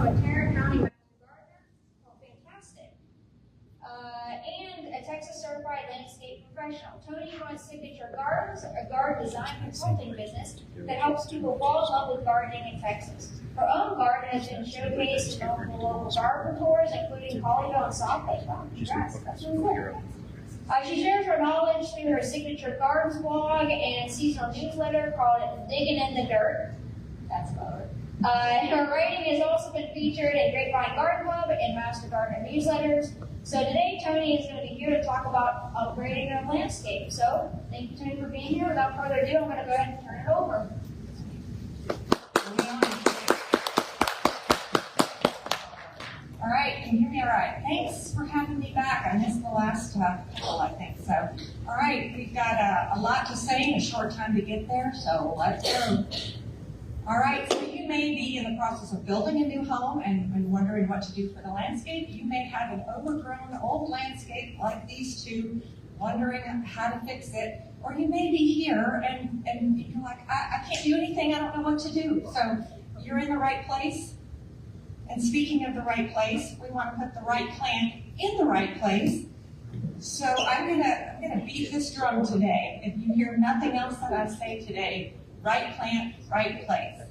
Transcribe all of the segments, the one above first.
a Tarrant County Master Gardener. Oh, fantastic. And a Texas Certified Landscape Professional. Tony runs Signature Gardens, a garden design consulting business that helps people fall in love with gardening in Texas. Her own garden has been showcased in multiple local garden tours, including Colleyville and South Lake. Wow, congrats. That's really cool. She shares her knowledge through her Signature Gardens blog and seasonal newsletter called Digging in the Dirt. That's about it. Her writing has also been featured in Grapevine Garden Club and Master Gardener newsletters. So today, Tony is going to be here to talk about upgrading your landscape. So thank you, Tony, for being here. Without further ado, I'm going to go ahead and turn it over. All right, can you hear me all right? Thanks for having me back. I missed the last couple, I think. So, all right, we've got a lot to say in a short time to get there, so let's go. All right, so you may be in the process of building a new home and wondering what to do for the landscape. You may have an overgrown old landscape like these two, wondering how to fix it. Or you may be here and you're like, I can't do anything, I don't know what to do. So you're in the right place. And speaking of the right place, we want to put the right plant in the right place. So I'm gonna beat this drum today. If you hear nothing else that I say today, right plant, right place.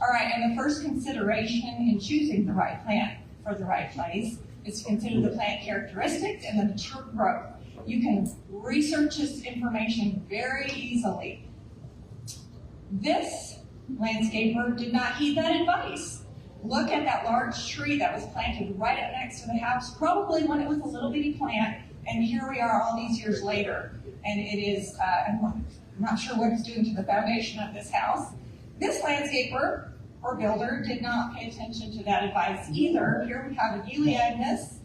All right, and the first consideration in choosing the right plant for the right place is to consider the plant characteristics and the mature growth. You can research this information very easily. This landscaper did not heed that advice. Look at that large tree that was planted right up next to the house, probably when it was a little bitty plant, and here we are all these years later. And it is, I'm not sure what it's doing to the foundation of this house. This landscaper or builder did not pay attention to that advice either. Here we have a Elaeagnus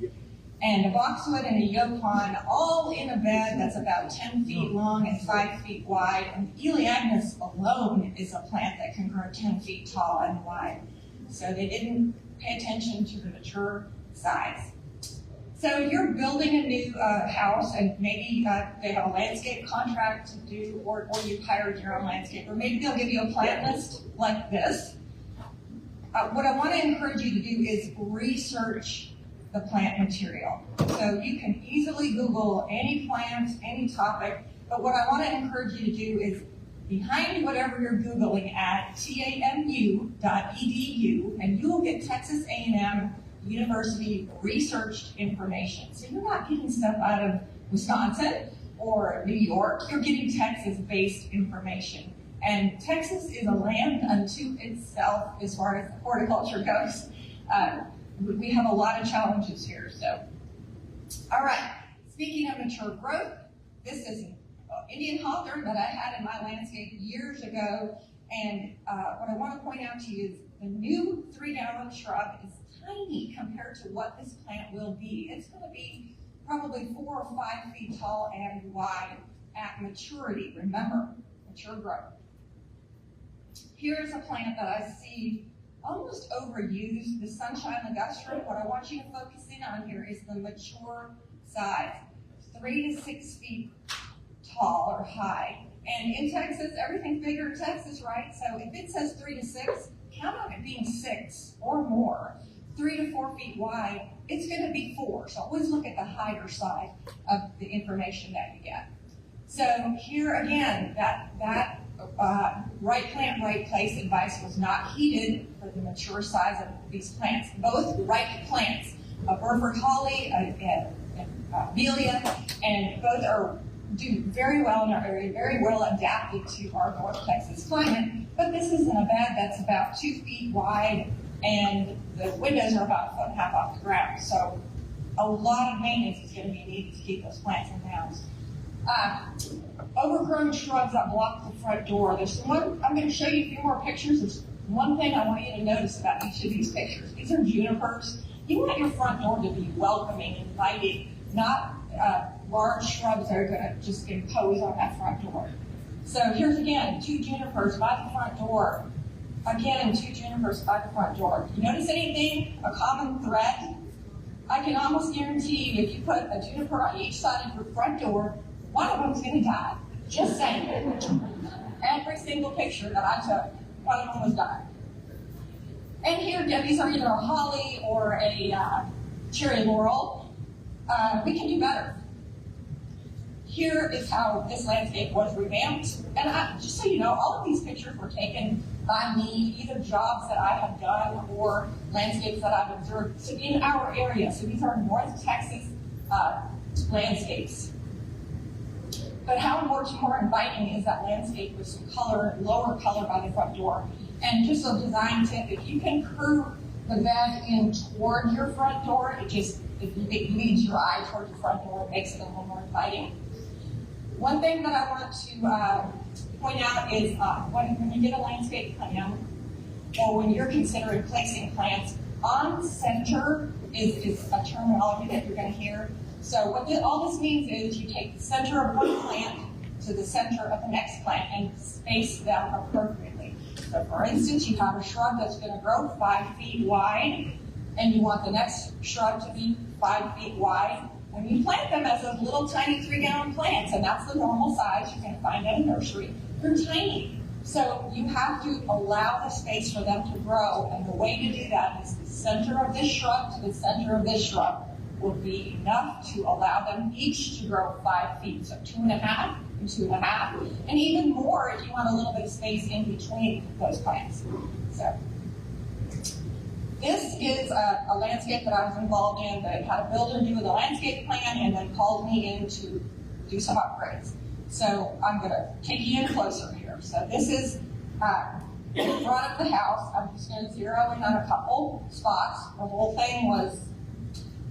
and a boxwood and a yopon all in a bed that's about 10 feet long and 5 feet wide. And Elaeagnus alone is a plant that can grow 10 feet tall and wide. So they didn't pay attention to the mature size. So you're building a new house, and maybe they have a landscape contract to do, or you've hired your own landscaper. Maybe they'll give you a plant list like this. What I want to encourage you to do is research the plant material. So you can easily Google any plant, any topic, but what I want to encourage you to do is behind whatever you're Googling at tamu.edu, and you will get Texas A&M University researched information. So you're not getting stuff out of Wisconsin or New York, you're getting Texas-based information. And Texas is a land unto itself as far as horticulture goes. We have a lot of challenges here. So, all right, speaking of mature growth, this is Indian hawthorn that I had in my landscape years ago, and what I want to point out to you is the new 3-gallon shrub is tiny compared to what this plant will be. It's going to be probably 4 or 5 feet tall and wide at maturity. Remember, mature growth. Here's a plant that I see almost overused, the sunshine ligustrum. What I want you to focus in on here is the mature size, 3 to 6 feet tall or high. And in Texas, everything's bigger in Texas, right? So if it says 3 to 6, count on it being 6 or more. 3 to 4 feet wide, it's going to be 4. So always look at the higher side of the information that you get. So here again, that right plant, right place advice was not heeded for the mature size of these plants. Both right plants, a Burford holly, and Amelia, and both do very well and are very well adapted to our North Texas climate. But this isn't a bed that's about 2 feet wide, and the windows are about 1.5 feet off the ground. So a lot of maintenance is going to be needed to keep those plants in the house. Overgrown shrubs that block the front door. There's one, I'm going to show you a few more pictures. There's one thing I want you to notice about each of these pictures. These are junipers. You want your front door to be welcoming, inviting, not large shrubs that are going to just impose on that front door. So here's again, 2 junipers by the front door. Again, 2 junipers by the front door. You notice anything, a common thread? I can almost guarantee you if you put a juniper on each side of your front door, one of them's going to die. Just saying. Every single picture that I took, one of them was dying. And here, these are either a holly or a cherry laurel. We can do better. Here is how this landscape was revamped. And just so you know, all of these pictures were taken by me, either jobs that I have done or landscapes that I've observed. So in our area, so these are North Texas landscapes. But how much more inviting is that landscape with some color, lower color by the front door? And just a design tip, if you can curve the bed in toward your front door, it leads your eye toward the front door, it makes it a little more inviting. One thing that I want to point out is when you get a landscape plan, or when you're considering placing plants, on center is a terminology that you're going to hear. So what all this means is you take the center of one plant to the center of the next plant and space them appropriately. So for instance, you have a shrub that's going to grow 5 feet wide, and you want the next shrub to be 5 feet wide. When you plant them as those little tiny 3-gallon plants, and that's the normal size you're going to find at a nursery, they're tiny. So you have to allow the space for them to grow, and the way to do that is the center of this shrub to the center of this shrub will be enough to allow them each to grow 5 feet. So 2.5 and 2.5, and even more if you want a little bit of space in between those plants. So this is a landscape that I was involved in that had a builder do the landscape plan and then called me in to do some upgrades. So I'm going to take you in closer here. So this is in front of the house. I'm just going to zero in on a couple spots. The whole thing was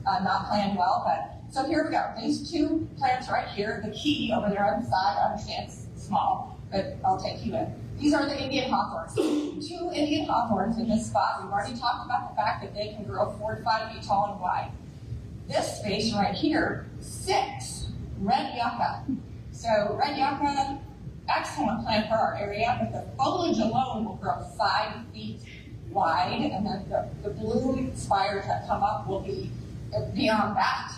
not planned well, but so here we go. These two plants right here, the key over there on the side, I understand it's small, but I'll take you in. These are the Indian hawthorns. 2 Indian hawthorns in this spot. We've already talked about the fact that they can grow 4 to 5 feet tall and wide. This space right here, 6 red yucca. So red yucca, excellent plant for our area, but the foliage alone will grow 5 feet wide, and then the bloom spires that come up will be beyond that.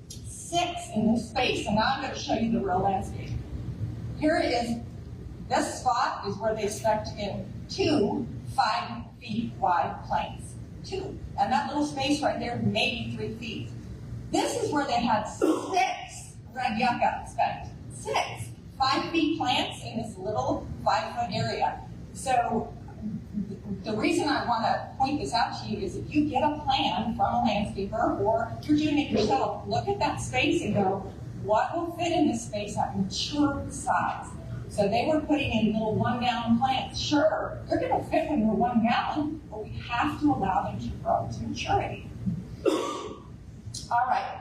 6 in this space, and now I'm going to show you the real landscape. Here it is. This spot is where they spec'd in 2 5 feet wide plants. 2. And that little space right there, maybe 3 feet. This is where they had 6 red yucca spec'd. 6 5 feet plants in this little 5-foot area. So the reason I want to point this out to you is if you get a plan from a landscaper or you're doing it yourself, look at that space and go, what will fit in this space at mature size? So they were putting in little 1-gallon plants. Sure, they're going to fit when they're 1 gallon, but we have to allow them to grow to maturity. All right.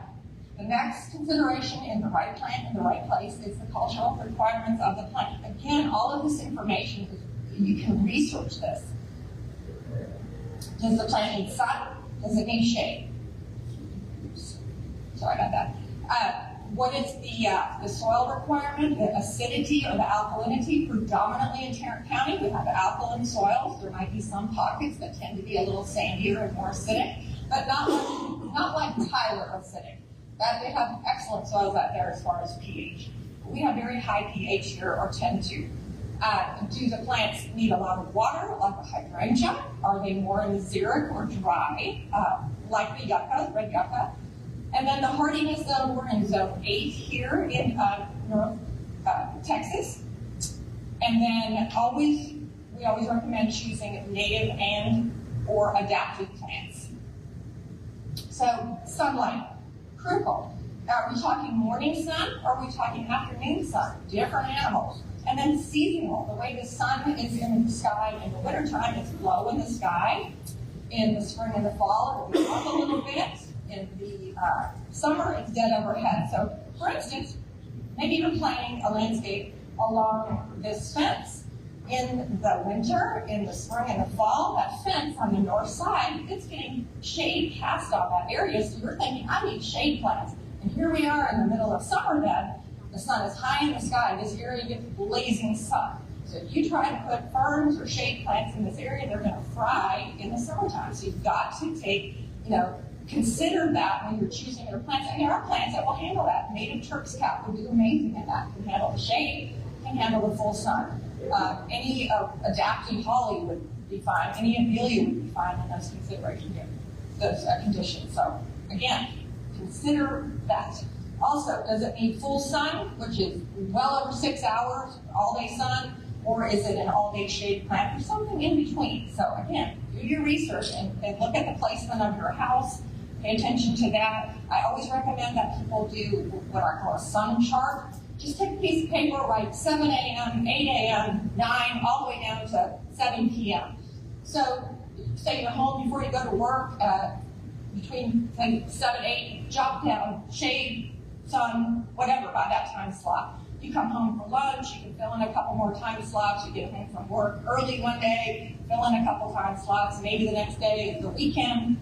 The next consideration in the right plant in the right place is the cultural requirements of the plant. Again, all of this information, you can research this. Does the plant need sun? Does it need shade? Oops. Sorry about that. What is the soil requirement, the acidity or the alkalinity? Predominantly in Tarrant County, we have alkaline soils. There might be some pockets that tend to be a little sandier and more acidic, but not like Tyler acidic. That they have excellent soils out there as far as pH. We have very high pH here, or tend to. Do the plants need a lot of water, like a hydrangea? Are they more in the xeric or dry, like the yucca, red yucca? And then the hardiness zone, we're in zone 8 here in North Texas. And then we always recommend choosing native and or adapted plants. So sunlight, critical. Are we talking morning sun or are we talking afternoon sun? Different animals. And then seasonal, the way the sun is in the sky in the wintertime, it's low in the sky. In the spring and the fall, it will be up a little bit. In the summer, it's dead overhead. So, for instance, maybe you're planting a landscape along this fence. In the winter, in the spring and the fall, that fence on the north side, it's getting shade cast on that area. So you're thinking, I need shade plants. And here we are in the middle of summer then. The sun is high in the sky. This area gets blazing sun. So if you try to put ferns or shade plants in this area, they're going to fry in the summertime. So you've got to take, consider that when you're choosing your plants. And there are plants that will handle that. Native Turk's cap would do amazing in that. Can handle the shade, can handle the full sun. Any adapted holly would be fine. Any amelia would be fine in those conditions. So again, consider that. Also, does it need full sun, which is well over 6 hours, all-day sun, or is it an all-day shade plant, or something in between? So again, do your research and look at the placement of your house. Pay attention to that. I always recommend that people do what I call a sun chart. Just take a piece of paper, write 7 a.m., 8 a.m., 9, all the way down to 7 p.m. So say you're home before you go to work, between say, 7, 8, jot down shade, sun, whatever by that time slot. You come home for lunch, you can fill in a couple more time slots. You get home from work early one day, fill in a couple time slots. Maybe the next day is the weekend.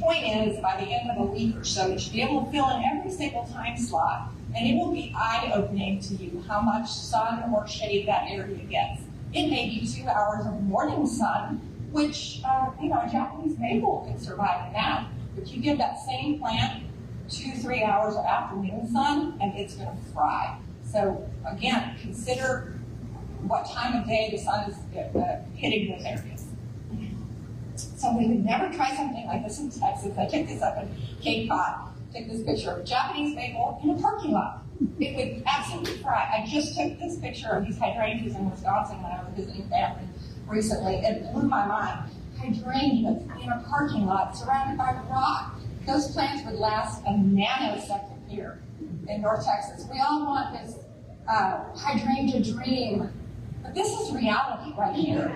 Point is, by the end of a week or so, you should be able to fill in every single time slot, and it will be eye-opening to you how much sun or shade that area gets. It may be 2 hours of morning sun, which, a Japanese maple can survive in that, but you give that same plant 2-3 hours of afternoon sun, and it's going to fry. So again, consider what time of day the sun is hitting those areas. So we would never try something like this in Texas. I took this up in Cape Cod. Took this picture of a Japanese maple in a parking lot. It would absolutely fry. I just took this picture of these hydrangeas in Wisconsin when I was visiting family recently. It blew my mind. Hydrangeas in a parking lot surrounded by rock. Those plants would last a nanosecond here in North Texas. We all want this hydrangea dream, but this is reality right here.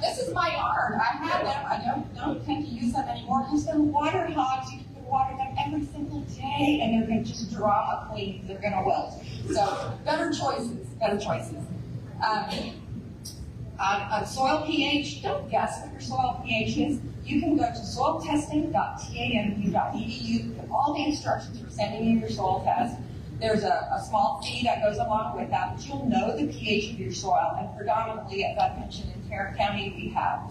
This is my yard. I have them. I don't tend to use them anymore because they're water hogs. You can water them every single day, and they're going to just drama queens. They're going to wilt. So better choices. On soil pH, don't guess what your soil pH is. You can go to soiltesting.tamu.edu, get all the instructions for sending in your soil test. There's a small fee that goes along with that, but you'll know the pH of your soil. And predominantly, as I mentioned, in Tarrant County, we have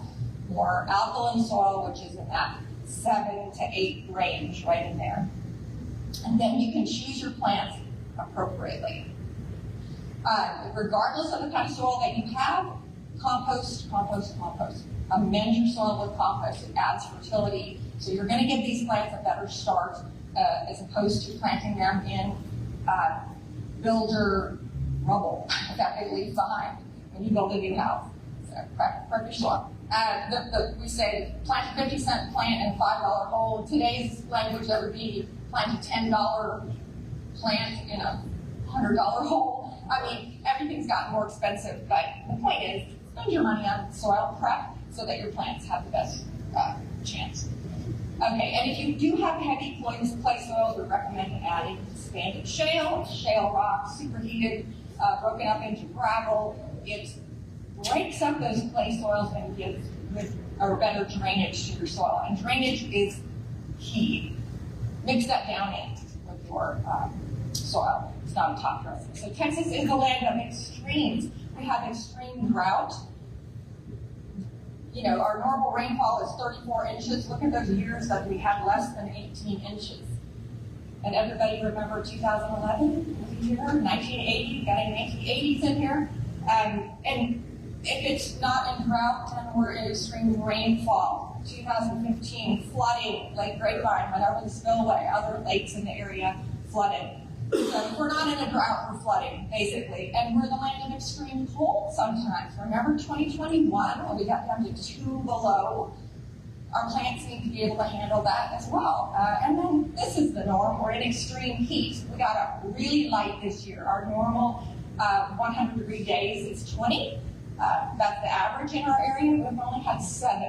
more alkaline soil, which is in that 7 to 8 range, right in there. And then you can choose your plants appropriately. Regardless of the kind of soil that you have, compost. Amend your soil with compost. It adds fertility. So you're going to give these plants a better start as opposed to planting them in builder rubble that they leave behind when you build a new house. So prep your soil. We say plant a 50-cent plant in a $5 hole. Today's language, that would be plant a $10 plant in a $100 hole. I mean, everything's gotten more expensive, but the point is, spend your money on soil prep so that your plants have the best chance. Okay, and if you do have heavy clay soils, we recommend adding expanded shale rock, superheated, broken up into gravel. It breaks up those clay soils and gives good or better drainage to your soil. And drainage is key. Mix that down in with your soil. It's not a top dressing. So Texas is the land of extremes. We have extreme drought. Our normal rainfall is 34 inches. Look at those years that we had less than 18 inches. And everybody remember 2011 was a year, 1980, got any 1980s in here. And if it's not in drought, then we're in extreme rainfall. 2015, flooding, Lake Grapevine went over the spillway, other lakes in the area flooded. So if we're not in a drought, we're flooding, basically. And we're the land of extreme cold sometimes. Remember 2021, when we got down to 2 below? Our plants need to be able to handle that as well. And then this is the norm. We're in extreme heat. We got up really light this year. Our normal 100-degree days is 20. That's the average in our area. We've only had 7.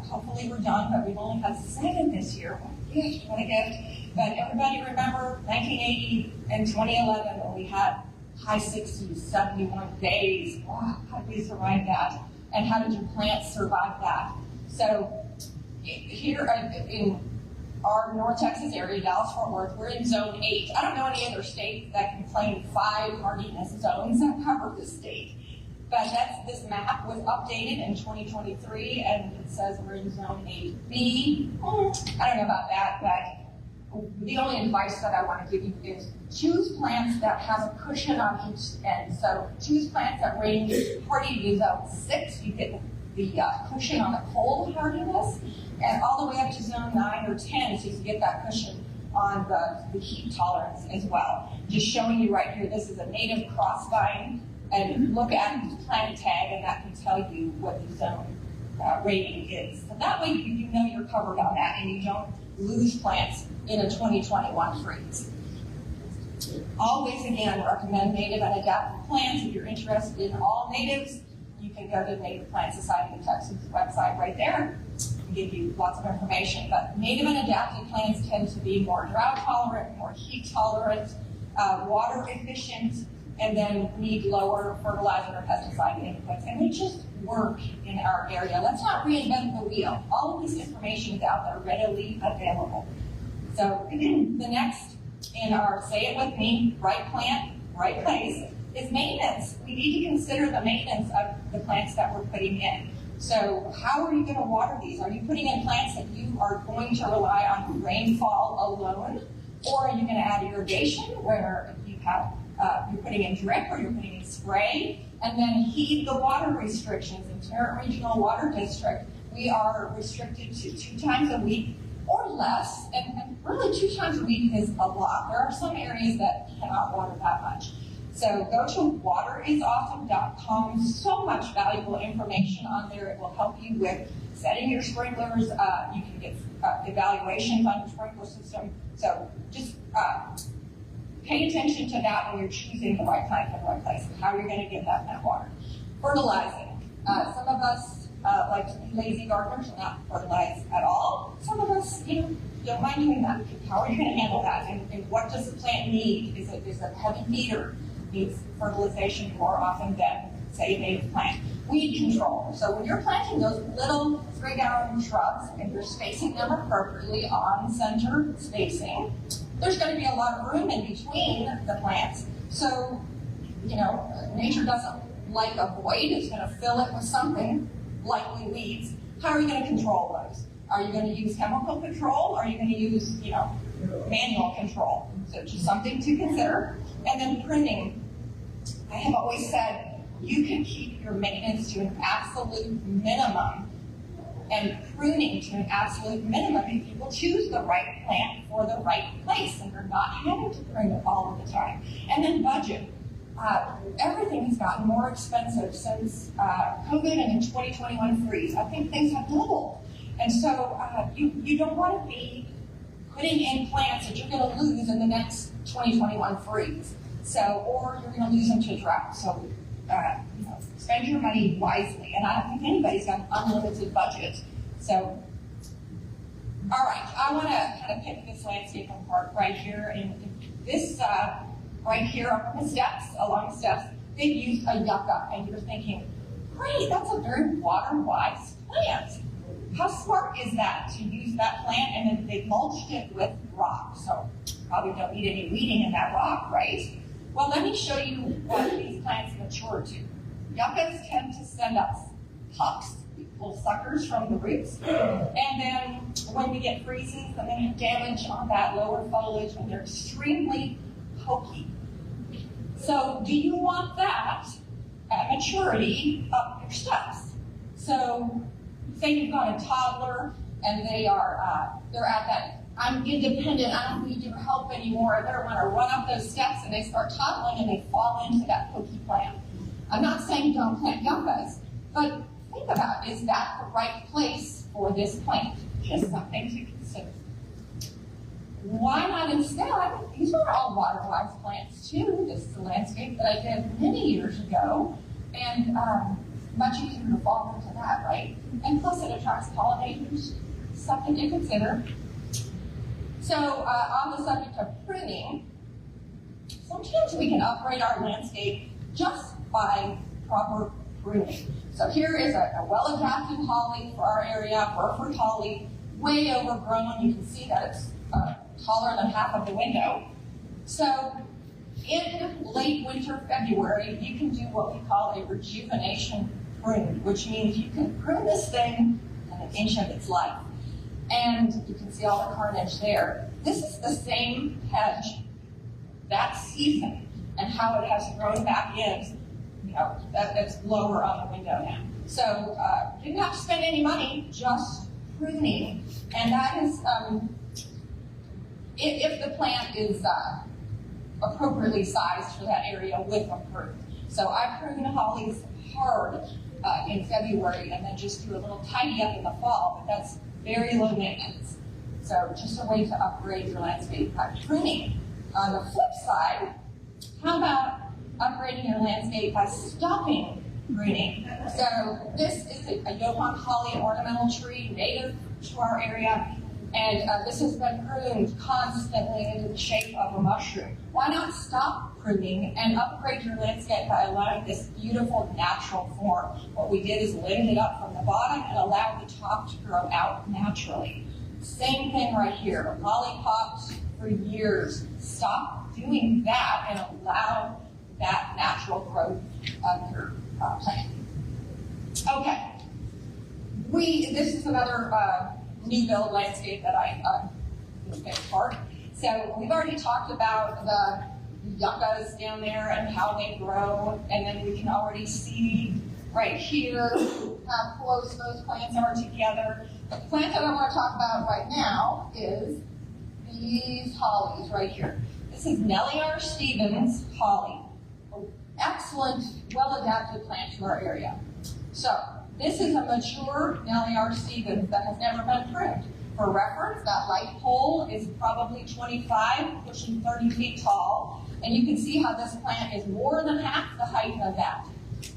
Hopefully we're done, but we've only had 7 this year. What a gift. But everybody remember 1980 and 2011 when we had high 60s, 71 days. Wow, how did we survive that? And how did your plants survive that? So here in our North Texas area, Dallas-Fort Worth, we're in zone 8. I don't know any other state that can claim 5 hardiness zones that cover the state. But this map was updated in 2023, and it says we're in zone 8B. I don't know about that, but the only advice that I want to give you is choose plants that have a cushion on each end. So choose plants that range hardy to zone 6. You get the cushion on the cold hardiness, and all the way up to zone 9 or 10, so you can get that cushion on the heat tolerance as well. Just showing you right here, this is a native crossvine, and look at the plant tag, and that can tell you what the zone rating is. So that way you know you're covered on that, and you don't lose plants in a 2021 freeze. Always, again, recommend native and adapted plants. If you're interested in all natives, you can go to Native Plant Society of Texas website right there and give you lots of information. But native and adapted plants tend to be more drought tolerant, more heat tolerant, water efficient, and then need lower fertilizer or pesticide inputs. And they just work in our area. Let's not reinvent the wheel. All of this information is out there readily available. So the next in our say it with me, right plant, right place, is maintenance. We need to consider the maintenance of the plants that we're putting in. So how are you going to water these? Are you putting in plants that you are going to rely on rainfall alone? Or are you going to add irrigation where you have, you're putting in drip or you're putting in spray? And then heed the water restrictions. In Tarrant Regional Water District, we are restricted to 2 times a week or less, and really 2 times a week is a lot. There are some areas that cannot water that much. So go to waterisawesome.com. So much valuable information on there. It will help you with setting your sprinklers. You can get evaluations on your sprinkler system. So just pay attention to that when you're choosing the right plant for the right place and how you're going to get that plant water. Fertilizing. Some of us like to be lazy gardeners and not fertilize at all. Some of us, don't mind doing that. How are you going to handle that? And what does the plant need? Is it a heavy feeder? Needs fertilization more often than, say, a native plant. Weed control. So when you're planting those little 3-gallon shrubs and you're spacing them appropriately on center spacing, there's going to be a lot of room in between the plants. So, nature doesn't like a void. It's going to fill it with something, likely weeds. How are you going to control those? Are you going to use chemical control? Are you going to use, manual control? So just something to consider. And then pruning. I have always said you can keep your maintenance to an absolute minimum and pruning to an absolute minimum if you will choose the right plant for the right place and you're not having to prune it all of the time. And then budget. Everything has gotten more expensive since COVID and the 2021 freeze. I think things have doubled. And so you don't want to be putting in plants that you're going to lose in the next 2021 freeze. So, or you're going to lose them to drought. So, spend your money wisely. And I don't think anybody's got an unlimited budget. So, all right, I want to kind of pick this landscape apart right here. And this right here on the steps, along the steps, they've used a yucca. And you're thinking, great, that's a very water-wise plant. How smart is that to use that plant and then they mulched it with rock? So probably don't need any weeding in that rock, right? Well, let me show you what these plants mature to. Yuccas tend to send us pucks, little suckers from the roots. And then when we get freezes and then have damage on that lower foliage, and they're extremely pokey. So do you want that at maturity up your steps? So say you've got a toddler and they're at that, I'm independent, I don't need your help anymore, they want to run up those steps and they start toddling and they fall into that pokey plant. I'm not saying don't plant yuccas, but think about, is that the right place for this plant? Just something to consider. Why not instead? These are all water-wise plants too. This is a landscape that I did many years ago, and much easier to fall into that, right? And plus it attracts pollinators, something to consider. So on the subject of pruning, sometimes we can upgrade our landscape just by proper pruning. So here is a well-adapted holly for our area, Burford holly, way overgrown. You can see that it's taller than half of the window. So in late winter, February, you can do what we call a rejuvenation prune, which means you can prune this thing an inch of its life. And you can see all the carnage there. This is the same hedge that season, and how it has grown back in, that's lower on the window now. So didn't have to spend any money, just pruning. And that is, if the plant is appropriately sized for that area with a prune. So I pruned hollies hard in February and then just do a little tidy up in the fall, but that's very low maintenance. So just a way to upgrade your landscape by pruning. On the flip side, how about upgrading your landscape by stopping pruning? So this is a Johann holly ornamental tree native to our area, and this has been pruned constantly into the shape of a mushroom. Why not stop pruning and upgrade your landscape by allowing this beautiful natural form? What we did is lift it up from the bottom and allow the top to grow out naturally. Same thing right here. Holly popped for years. Stop doing that and allow that natural growth of your plant. Okay. This is another new build landscape that I picked apart. So we've already talked about the yuccas down there and how they grow, and then we can already see right here how close those plants are together. But the plant that I want to talk about right now is these hollies right here. This is Nelliar Stevens holly. Excellent, well-adapted plant to our area. So this is a mature Nelliar Stevens that has never been pruned. For reference, that light pole is probably 25, pushing 30 feet tall. And you can see how this plant is more than half the height of that.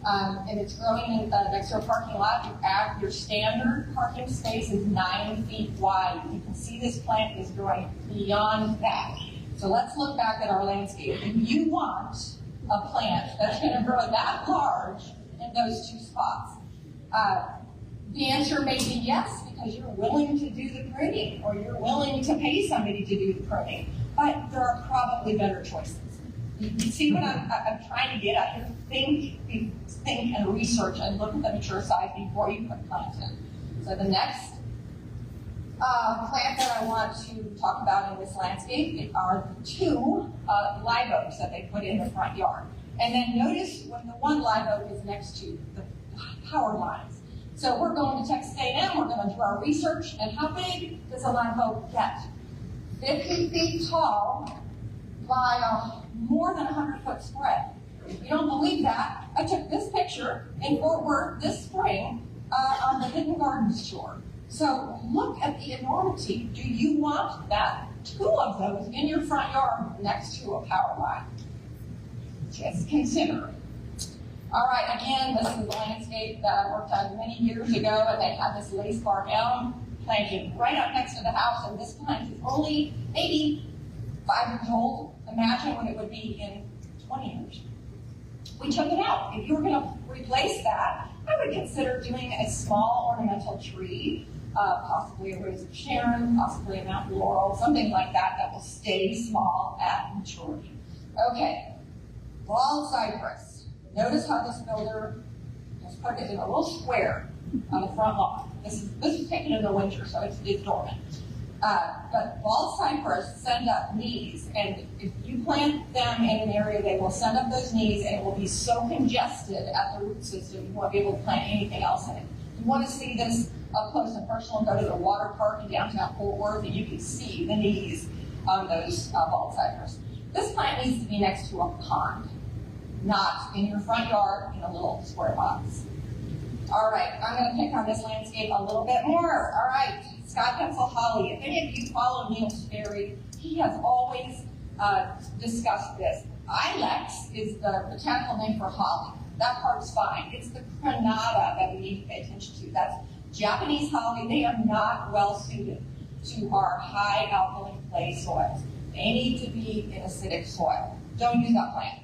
And it's growing next to a parking lot. Your standard parking space is 9 feet wide. You can see this plant is growing beyond that. So let's look back at our landscape. If you want a plant that's going to grow that large in those two spots, the answer may be yes, because you're willing to do the pruning, or you're willing to pay somebody to do the pruning. But there are probably better choices. You see what I'm trying to get at here? Think and research and look at the mature size before you put plants in. So the next plant that I want to talk about in this landscape are the two live oaks that they put in the front yard. And then notice when the one live oak is next to the power lines. So we're going to Texas A&M, we're going to do our research, and how big does a live oak get? 50 feet tall by more than 100-foot spread. If you don't believe that, I took this picture in Fort Worth this spring on the Hidden Gardens tour. So look at the enormity. Do you want that? 2 of those in your front yard next to a power line? Just consider. All right, again, this is a landscape that I worked on many years ago, and they had this lace bark elm planted right up next to the house, and this plant is only maybe 5 years old. Imagine what it would be in 20 years. We took it out. If you were going to replace that, I would consider doing a small ornamental tree, possibly a rose of Sharon, possibly a mountain laurel, something like that that will stay small at maturity. Okay, bald cypress. Notice how this builder has put it in a little square on the front lawn. This is taken in the winter, so it's dormant. But bald cypress send up knees, and if you plant them in an area, they will send up those knees, and it will be so congested at the root system, you won't be able to plant anything else in it. If you want to see this up close and personal, go to the water park in downtown Fort Worth, and you can see the knees on those bald cypress. This plant needs to be next to a pond, not in your front yard in a little square box. All right, I'm going to pick on this landscape a little bit more. All right, sky pencil holly. If any of you follow Neil Sperry, he has always discussed this. Ilex is the botanical name for holly. That part's fine. It's the crenata that we need to pay attention to. That's Japanese holly. They are not well suited to our high alkaline clay soils. They need to be in acidic soil. Don't use that plant.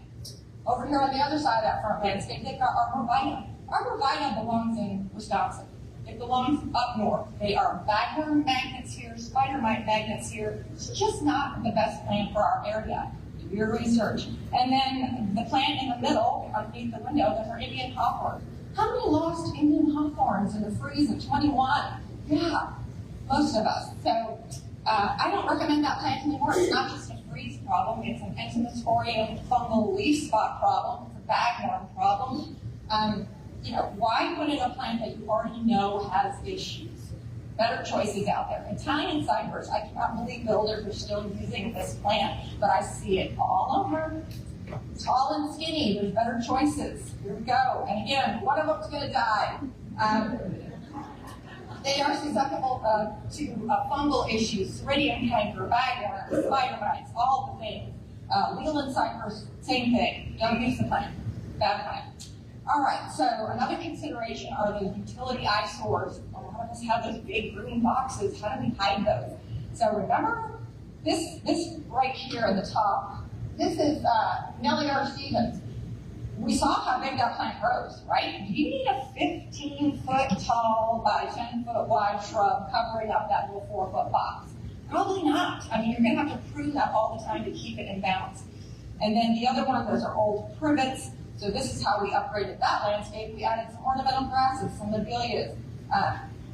Over here on the other side of that front landscape, they've got arborvitae. Arborvitae belongs in Wisconsin. It belongs up north. They are bagworm magnets here, spider mite magnets here. It's just not the best plant for our area. Do your research. And then the plant in the middle, underneath the window, those are Indian hawthorns. How many lost Indian hawthorns in the freeze of 21? Yeah, most of us. So I don't recommend that plant anymore. It's not just a freeze problem. It's an entomosporium fungal leaf spot problem. It's a bagworm problem. why put in a plant that you already know has issues? Better choices out there. Italian cypress, I cannot believe builders are still using this plant, but I see it all over. Tall and skinny, there's better choices. Here we go. And again, one of them's going to die. They are susceptible to fungal issues, Ceridium canker, bagworms, spider mites, all the things. Leland cypress, same thing. Don't use the plant. Bad plant. All right, so another consideration are those utility eyesores. A lot of us have those big green boxes. How do we hide those? So remember this right here at the top. This is Nellie R. Stevens. We saw how big that plant grows, right? Do you need a 15-foot tall by 10-foot wide shrub covering up that little 4-foot box? Probably not. I mean, you're going to have to prune that all the time to keep it in balance. And then the other one, those are old privets. So this is how we upgraded that landscape. We added some ornamental grasses, some lobelias,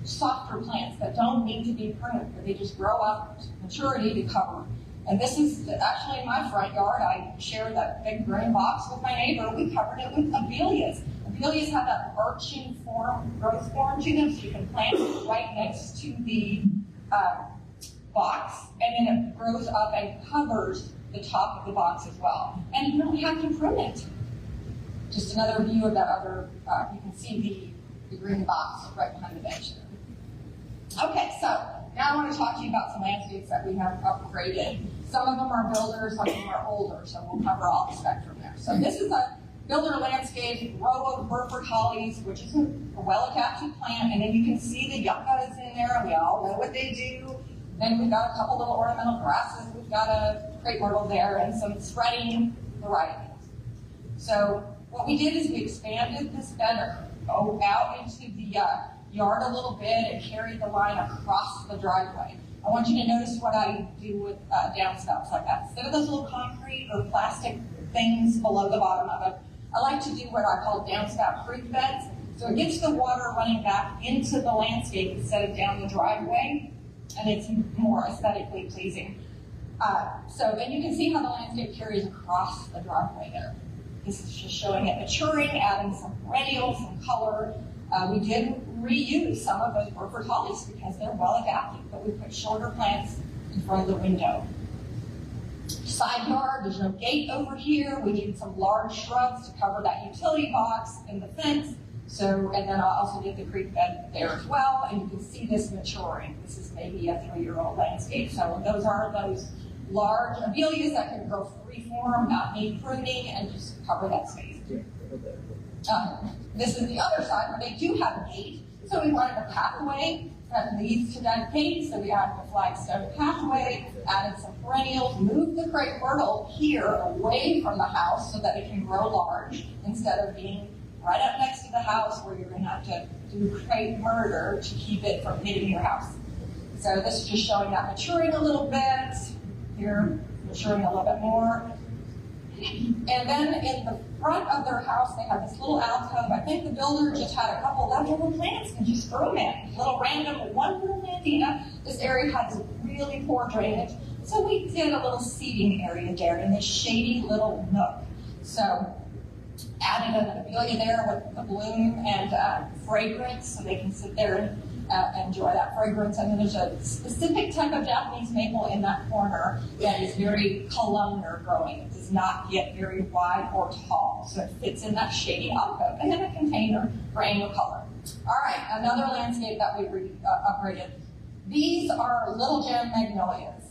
softer plants that don't need to be pruned, but they just grow up to maturity to cover. And this is actually in my front yard. I shared that big green box with my neighbor. We covered it with abelias. Abelias have that arching growth form to them, so you can plant it right next to the box, and then it grows up and covers the top of the box as well. And you don't have to prune it. Just another view of that other, you can see the green box right behind the bench there. Okay, so now I want to talk to you about some landscapes that we have upgraded. Some of them are builders, some of them are older, so we'll cover all the spectrum there. So this is a builder landscape, row of Burford hollies, which is a well-adapted plant, and then you can see the yuccas in there, and we all know what they do. Then we've got a couple little ornamental grasses, we've got a crepe myrtle there, and some spreading varieties. So what we did is we expanded this bed out into the yard a little bit and carried the line across the driveway. I want you to notice what I do with downspouts like that. Instead of those little concrete or plastic things below the bottom of it, I like to do what I call downspout creek beds. So it gets the water running back into the landscape instead of down the driveway, and it's more aesthetically pleasing. So then you can see how the landscape carries across the driveway there. This is just showing it maturing, adding some perennials, some color. We did reuse some of those Burford hollies because they're well adapted, but we put shorter plants in front of the window. Side yard, there's no gate over here. We needed some large shrubs to cover that utility box and the fence. So, and then I also did the creek bed there as well, and you can see this maturing. This is maybe a 3-year-old landscape. So those are those large abelias that can grow freeform, not need pruning, and just cover that space. This is the other side where they do have a gate. So we wanted a pathway that leads to that gate. So we added a flagstone pathway, added some perennials, moved the crepe myrtle here away from the house so that it can grow large instead of being right up next to the house where you're going to have to do crepe murder to keep it from hitting your house. So this is just showing that maturing a little bit. Here, maturing a little bit more. And then in the front of their house, they have this little alcove. I think the builder just had a couple leftover plants and just threw them in. Little random, one little Mandina. This area has really poor drainage. So we did a little seating area there in this shady little nook. So added an abelia there with the bloom and fragrance so they can sit there and enjoy that fragrance. And then there's a specific type of Japanese maple in that corner that is very columnar growing. It does not get very wide or tall, so it fits in that shady alcove. And then a container for annual color. All right, another landscape that we upgraded. These are little gem magnolias,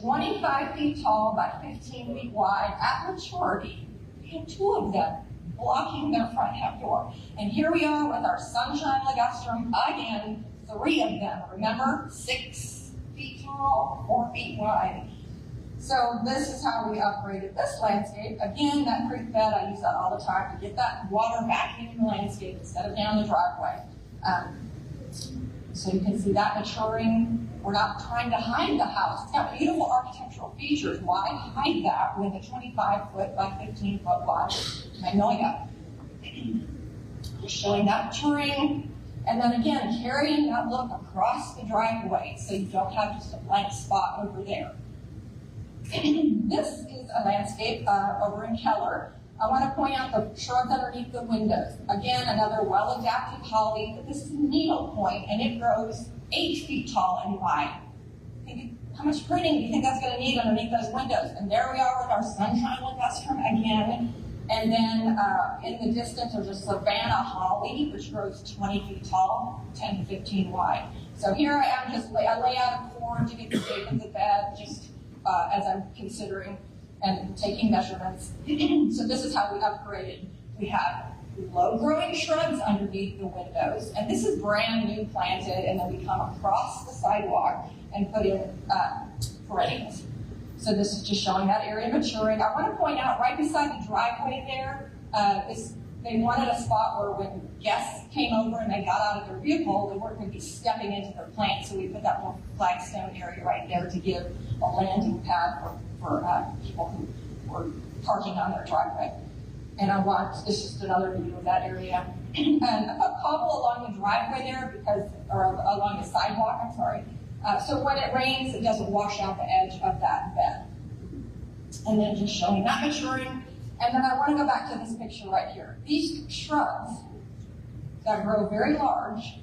25 feet tall by 15 feet wide at maturity. We have 2 of them blocking their front half door. And here we are with our sunshine ligustrum, again, 3 of them. Remember, 6 feet tall, 4 feet wide. So this is how we upgraded this landscape. Again, that creek bed, I use that all the time to get that water back into the landscape instead of down the driveway. So you can see that maturing. We're not trying to hide the house. It's got beautiful architectural features. Why hide that with a 25-foot by 15-foot wide magnolia? Just showing that maturing. And then again, carrying that look across the driveway so you don't have just a blank spot over there. This is a landscape over in Keller. I want to point out the shrubs underneath the windows. Again, another well-adapted holly, but this is a needle point, and it grows 8 feet tall and wide. How much pruning do you think that's going to need underneath those windows? And there we are with our sunshine ligustrum again. And then in the distance, there's a Savannah holly, which grows 20 feet tall, 10 to 15 wide. So here I am, I lay out a cord to get the shape of the bed, just as I'm considering and taking measurements. So this is how we upgraded. We have low-growing shrubs underneath the windows, and this is brand new planted, and then we come across the sidewalk and put in perennials. So this is just showing that area maturing. I want to point out right beside the driveway there, they wanted a spot where when guests came over and they got out of their vehicle, they weren't going to be stepping into their plant. So we put that little flagstone area right there to give a landing pad for people who were parking on their driveway. And it's just another view of that area. And I put cobble along the driveway there or along the sidewalk, I'm sorry. So when it rains, it doesn't wash out the edge of that bed. And then just showing that maturing. And then I want to go back to this picture right here. These shrubs that grow very large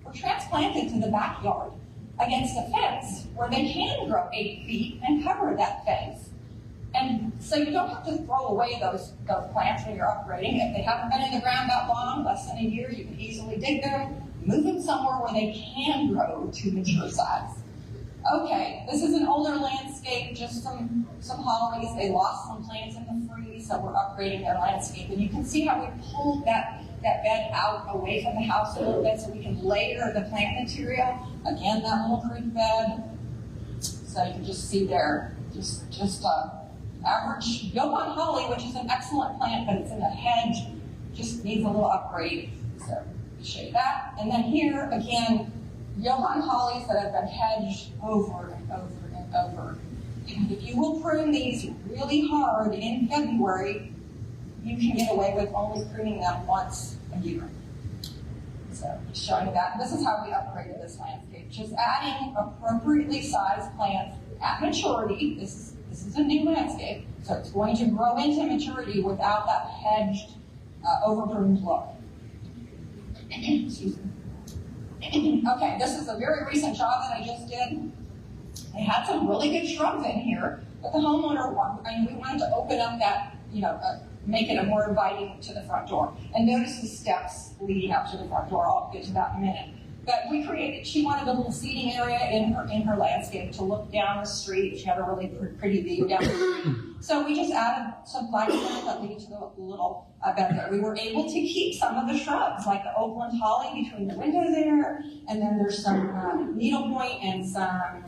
were transplanted to the backyard against a fence where they can grow 8 feet and cover that fence. And so you don't have to throw away those plants when you're upgrading. If they haven't been in the ground that long, less than a year, you can easily dig them, move them somewhere where they can grow to mature size. Okay, this is an older landscape, just some hollies. They lost some plants in the freeze, so we're upgrading their landscape. And you can see how we pulled that bed out away from the house a little bit so we can layer the plant material. Again, that little creek bed. So you can just see there, just average Yopon holly, which is an excellent plant, but it's in a hedge, just needs a little upgrade. So we show you that. And then here, again, Yopon hollies that have been hedged over and over and over. And if you will prune these really hard in February, you can get away with only pruning them once a year. So just showing that. This is how we upgraded this landscape. Just adding appropriately sized plants at maturity. This is a new landscape, so it's going to grow into maturity without that hedged, over-pruned look. Excuse me. Okay, this is a very recent job that I just did. They had some really good shrubs in here, but the homeowner we wanted to open up that, make it a more inviting to the front door. And notice the steps leading up to the front door. I'll get to that in a minute. But she wanted a little seating area in her landscape to look down the street. She had a really pretty view down the street. So we just added some flagstones that lead to the little bed there. We were able to keep some of the shrubs, like the Oakland holly between the window there, and then there's some needlepoint and some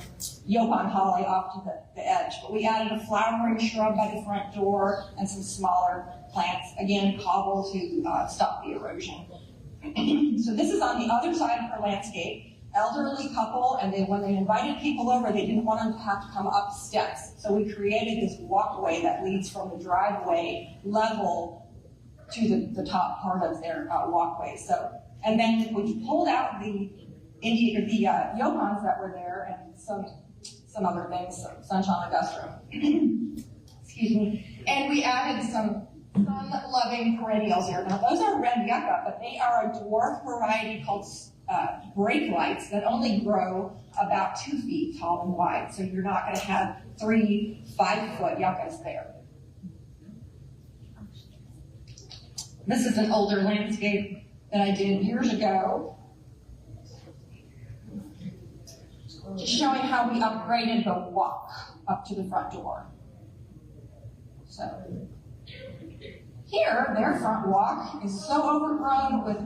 Yopon holly off to the edge. But we added a flowering shrub by the front door and some smaller plants, again, cobble to stop the erosion. So this is on the other side of her landscape. Elderly couple, and when they invited people over, they didn't want them to have to come up steps. So we created this walkway that leads from the driveway level to the top part of their walkway. So, and then we pulled out the Yopons that were there and some other things, sunshine ligustrum. Excuse me. And we added some sun-loving perennials here. Now, those are red yucca, but they are a dwarf variety called brake lights that only grow about 2 feet tall and wide. So you're not going to have 3 5-foot yuccas there. This is an older landscape that I did years ago. Just showing how we upgraded the walk up to the front door. So here, their front walk is so overgrown with,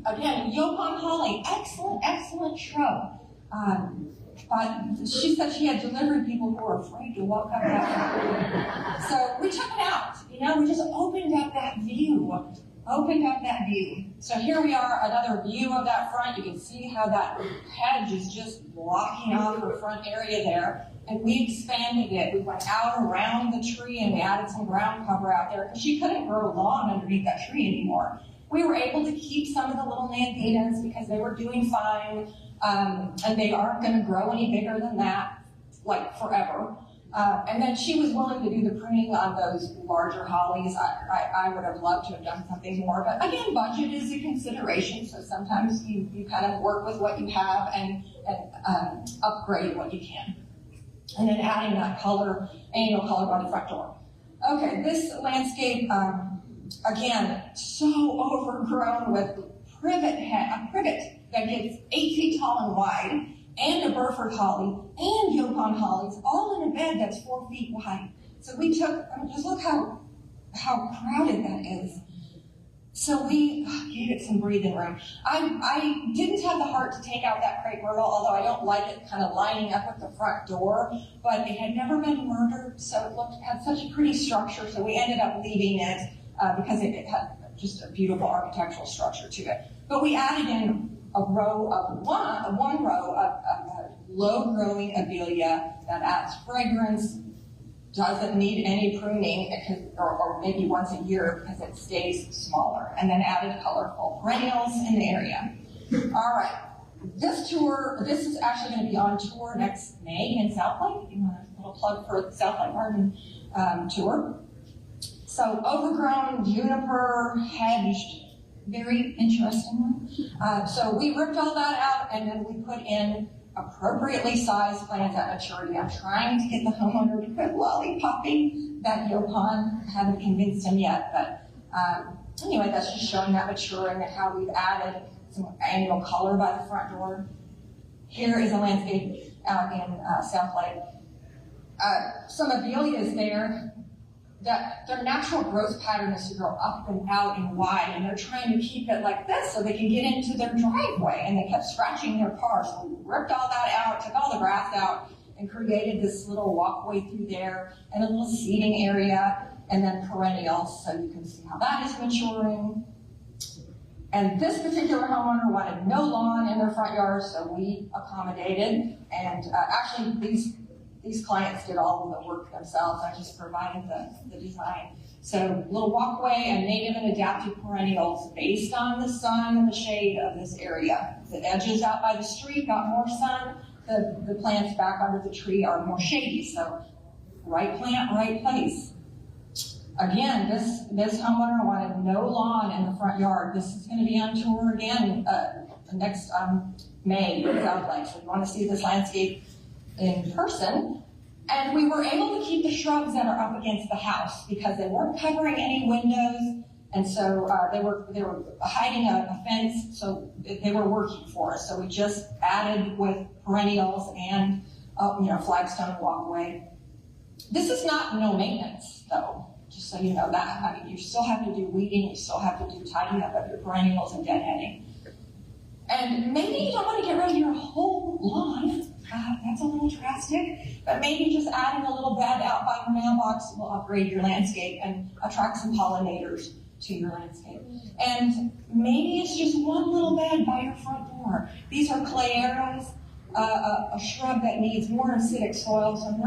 again, Yopon holly, excellent shrub. But she said she had delivery people who were afraid to walk up that. So we took it out. We just opened up that view. So here we are, another view of that front. You can see how that hedge is just blocking off her front area there. And we expanded it. We went out around the tree and we added some ground cover out there because she couldn't grow lawn underneath that tree anymore. We were able to keep some of the little mandatas because they were doing fine, and they aren't going to grow any bigger than that, like forever. And then she was willing to do the pruning on those larger hollies. I would have loved to have done something more, but again, budget is a consideration, so sometimes you kind of work with what you have and upgrade what you can. And then adding that color, annual color by the front door. Okay, this landscape, again, so overgrown with a privet that gets 8 feet tall and wide, and a Burford holly, and Yopon hollies, all in a bed that's 4 feet wide. So we took, just look how crowded that is. So we gave it some breathing room. I didn't have the heart to take out that crepe myrtle, although I don't like it kind of lining up with the front door, but it had never been murdered, so it had such a pretty structure, so we ended up leaving it because it had just a beautiful architectural structure to it. But we added in a row of one row of low-growing abelia that adds fragrance, doesn't need any pruning, or maybe once a year because it stays smaller, and then added colorful perennials in the area. All right, this is actually going to be on tour next May in South Lake. You want a little plug for the South Lake Garden tour. So overgrown juniper, hedged, very interesting. So we ripped all that out, and then we put in appropriately sized plants at maturity. I'm trying to get the homeowner to quit lollipopping that Yopon. I haven't convinced him yet, but anyway, that's just showing that maturing and how we've added some annual color by the front door. Here is a landscape out in South Lake. Some azaleas there. That their natural growth pattern is to grow up and out and wide, and they're trying to keep it like this so they can get into their driveway, and they kept scratching their car. So we ripped all that out, took all the grass out, and created this little walkway through there, and a little seating area, and then perennials, so you can see how that is maturing. And this particular homeowner wanted no lawn in their front yard, so we accommodated, and actually these clients did all of the work themselves. I just provided the design. So little walkway and native and adapted perennials based on the sun and the shade of this area. The edges out by the street got more sun. The plants back under the tree are more shady. So right plant, right place. Again, this homeowner wanted no lawn in the front yard. This is going to be on tour again next May in South Lake. So if you want to see this landscape in person, and we were able to keep the shrubs that are up against the house because they weren't covering any windows, and so they were hiding a fence, so they were working for us. So we just added with perennials and flagstone walkway. This is not no maintenance though, just so you know that. I mean, you still have to do weeding, you still have to do tidying up of your perennials and deadheading. And maybe you don't want to get rid of your whole lawn. That's a little drastic, but maybe just adding a little bed out by your mailbox will upgrade your landscape and attract some pollinators to your landscape. And maybe it's just one little bed by your front door. These are clay arrows, a shrub that needs more acidic soil, so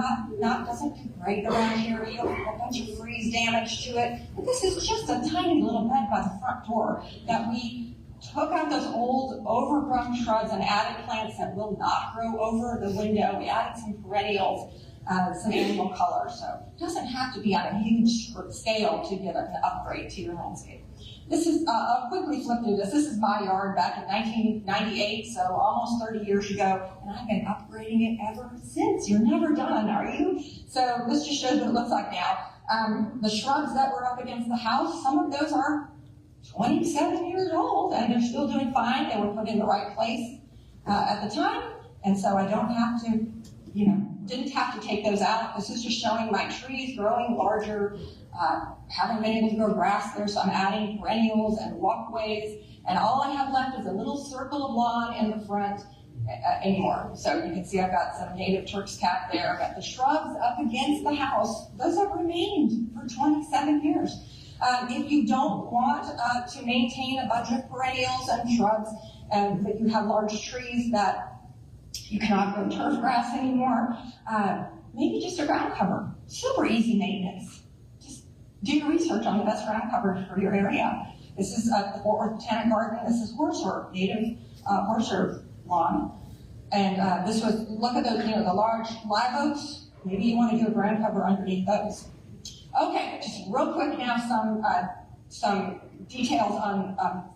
doesn't do great around here. You have a bunch of freeze damage to it. But this is just a tiny little bed by the front door that we took out those old overgrown shrubs and added plants that will not grow over the window. We added some perennials, some annual color. So it doesn't have to be on a huge scale to get an upgrade to your landscape. This is, I'll quickly flip through this. This is my yard back in 1998, so almost 30 years ago, and I've been upgrading it ever since. You're never done, are you? So this just shows what it looks like now. The shrubs that were up against the house, some of those are 27 years old, and they're still doing fine. They were put in the right place at the time, and so I don't have to, didn't have to take those out. This is just showing my trees growing larger, haven't been able to grow grass there, so I'm adding perennials and walkways, and all I have left is a little circle of lawn in the front anymore. So you can see I've got some native Turk's cap there. I've got the shrubs up against the house. Those have remained for 27 years. If you don't want to maintain a bunch of perennials and shrubs, but you have large trees that you cannot grow turf grass anymore, maybe just a ground cover. Super easy maintenance. Just do your research on the best ground cover for your area. This is the Fort Worth Botanic Garden. This is horseherb, native horseherb lawn. And this was, look at those, the large live oaks maybe you want to do a ground cover underneath those. Okay, just real quick now, some details on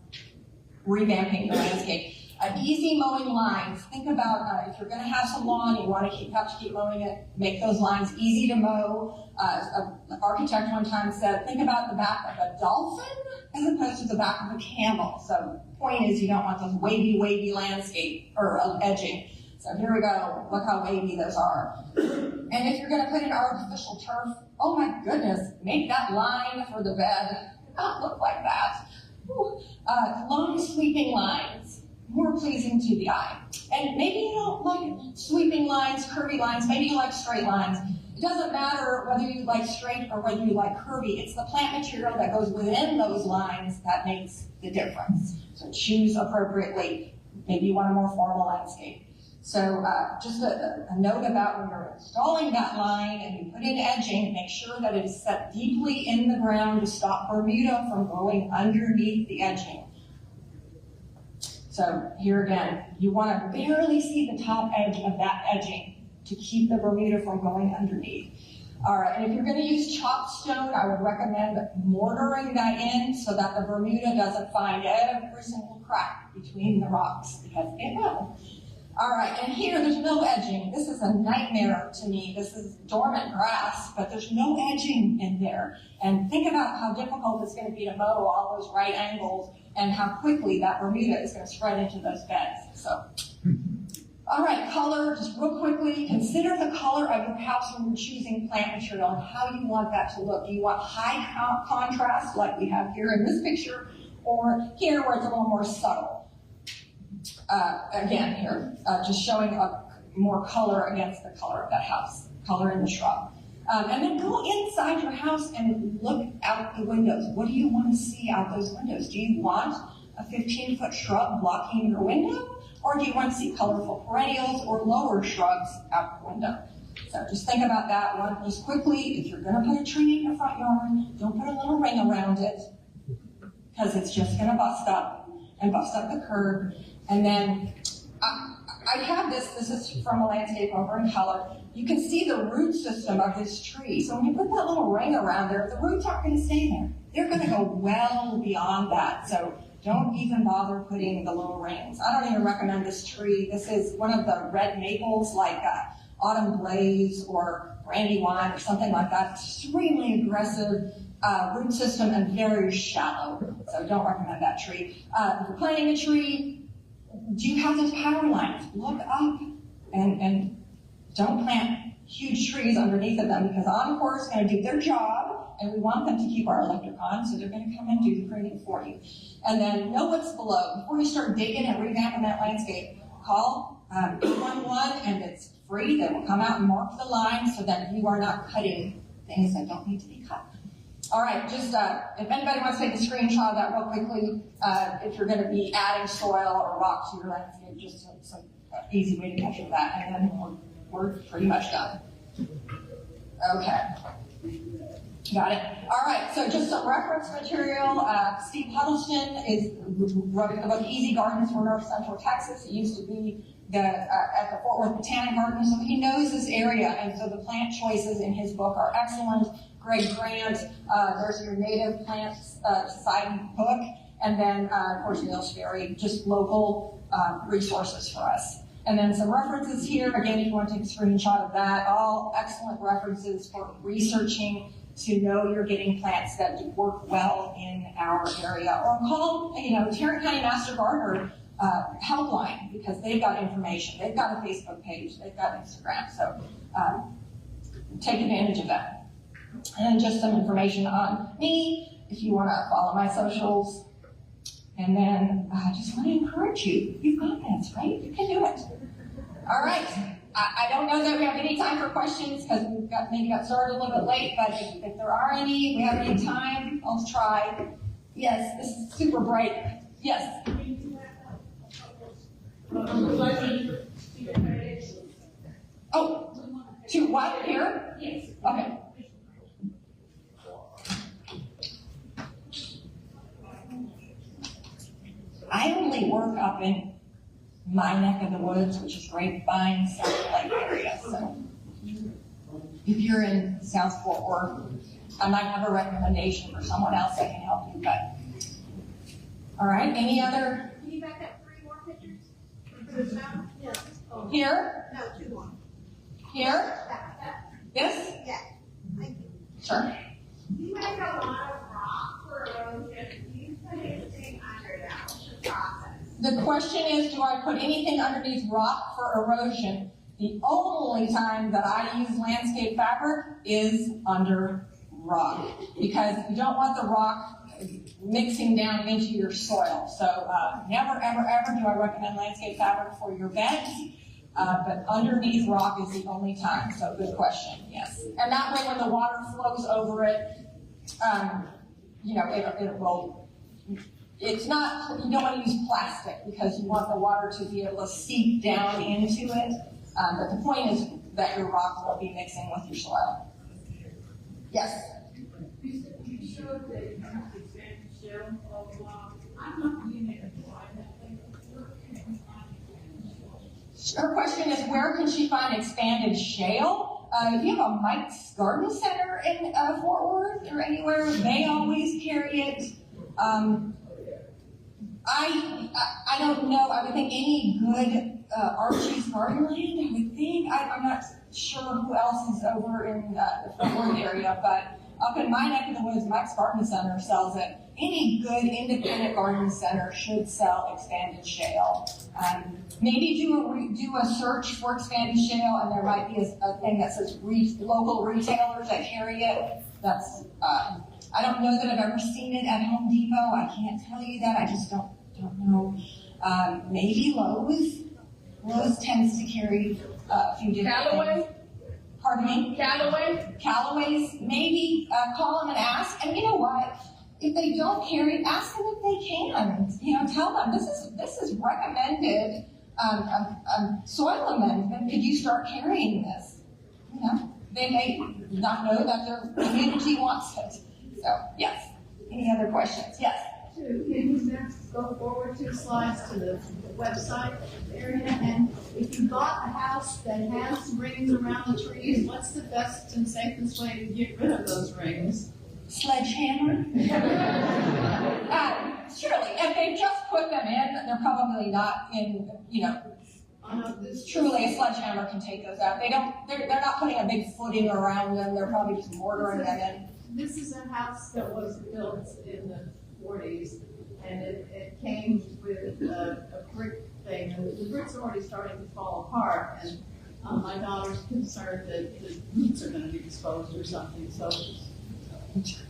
revamping your landscape. Easy mowing lines. Think about if you're going to have some lawn, you want to keep mowing it, make those lines easy to mow. An architect one time said, think about the back of a dolphin as opposed to the back of a camel. So the point is you don't want those wavy landscape or edging. So here we go. Look how wavy those are. And if you're going to put in artificial turf, oh my goodness, make that line for the bed not look like that. Long sweeping lines, more pleasing to the eye. And maybe you don't like sweeping lines, curvy lines, maybe you like straight lines. It doesn't matter whether you like straight or whether you like curvy. It's the plant material that goes within those lines that makes the difference. So choose appropriately. Maybe you want a more formal landscape. So just a note about when you're installing that line and you put in edging, make sure that it is set deeply in the ground to stop Bermuda from going underneath the edging. So here again, you want to barely see the top edge of that edging to keep the Bermuda from going underneath. All right, and if you're going to use chopped stone, I would recommend mortaring that in so that the Bermuda doesn't find every single crack between the rocks, because it will. All right, and here there's no edging. This is a nightmare to me. This is dormant grass, but there's no edging in there. And think about how difficult it's going to be to mow all those right angles and how quickly that Bermuda is going to spread into those beds. So, all right, color, just real quickly, consider the color of your house when you're choosing plant material and how you want that to look. Do you want high contrast like we have here in this picture, or here where it's a little more subtle? Again here, just showing up more color against the color of that house, color in the shrub. And then go inside your house and look out the windows. What do you want to see out those windows? Do you want a 15-foot shrub blocking your window? Or do you want to see colorful perennials or lower shrubs out the window? So just think about that one just quickly. If you're going to put a tree in your front yard, don't put a little ring around it, because it's just going to bust up the curb. And then I have this is from a landscape over in color. You can see the root system of this tree. So when you put that little ring around there, the roots aren't going to stay there. They're going to go well beyond that. So don't even bother putting the little rings. I don't even recommend this tree. This is one of the red maples like Autumn Blaze or Brandywine or something like that. Extremely aggressive root system and very shallow. So don't recommend that tree. If you're planting a tree, do you have those power lines? Look up and don't plant huge trees underneath of them, because Encore is going to do their job and we want them to keep our electric on, so they're going to come and do the pruning for you. And then know what's below. Before you start digging and revamping that landscape, call 811 and it's free. They will come out and mark the line so that you are not cutting things that don't need to be cut. All right, just if anybody wants to take a screenshot of that real quickly, if you're going to be adding soil or rock to your landscape, just some easy way to measure that, and then we're pretty much done. Okay, got it. All right, so just some reference material. Steve Huddleston wrote the book Easy Gardens for North Central Texas. It used to be at the Fort Worth Botanic Garden, so he knows this area, and so the plant choices in his book are excellent. Greg Grant, there's your Native Plants Society book, and then, of course, Neil Sperry, just local resources for us. And then some references here. Again, if you want to take a screenshot of that, all excellent references for researching to know you're getting plants that work well in our area. Or call, Tarrant County Master Gardener helpline, because they've got information. They've got a Facebook page. They've got Instagram. So take advantage of that. And just some information on me, if you want to follow my socials. And then I just want to encourage you. You've got this, right? You can do it. All right. I don't know that we have any time for questions, because we maybe got started a little bit late, but if there are any, we have any time, I'll try. Yes, this is super bright. Yes. Oh, to what? Here? Yes. Okay. I only work up in my neck of the woods, which is Grapevine, South Lake area. So if you're in South Fort Worth, I might have a recommendation for someone else that can help you, but. All right, any other? Can you back up 3 more pictures? Yeah. Oh. Here? No, 2 more. Here? This? Yeah, thank you. Sure. You make a lot of rock for erosion. Do you put anything under that? What's the process? The question is, do I put anything underneath rock for erosion? The only time that I use landscape fabric is under rock, because you don't want the rock mixing down into your soil. So never, ever, ever do I recommend landscape fabric for your beds, but underneath rock is the only time. So good question, yes. And that way when the water flows over it, you know, it will, it's not, you don't want to use plastic because you want the water to be able to seep down into it. But the point is that your rock won't be mixing with your soil. Yes? You showed that you have to expand the shell of I'm not being able to find that thing. Her question is, where can she find expanded shale? If you have a Mike's Garden Center in Fort Worth or anywhere, they always carry it. I don't know. I would think any good Archie's Gardenland, I would think. I'm not sure who else is over in the Fort Worth area, but up in my neck of the woods, Mike's Garden Center sells it. Any good independent garden center should sell expanded shale. Maybe do a search for expanded shale, and there might be a thing that says local retailers that carry it. That's I don't know that I've ever seen it at Home Depot. I can't tell you that. I just don't know. Maybe Lowe's. Lowe's tends to carry a few different Callaway? things. Pardon me? Callaway? Callaway's, maybe call them and ask. And you know what? If they don't carry it, ask them if they can. You know, tell them this is recommended soil amendment. Could you start carrying this? You know, they may not know that their community wants it. So yes. Any other questions? Yes. Can you next go forward 2 slides to the website area? And if you bought a house that has rings around the trees, what's the best and safest way to get rid of those rings? Sledgehammer? Surely, if they just put them in, they're probably not in, you know, truly a sledgehammer can take those out. They're not putting a big footing around them, they're probably just mortaring them in. This is a house that was built in the 40s, and it came with a brick thing, and the bricks are already starting to fall apart, and my daughter's concerned that the roots are going to be exposed or something, so.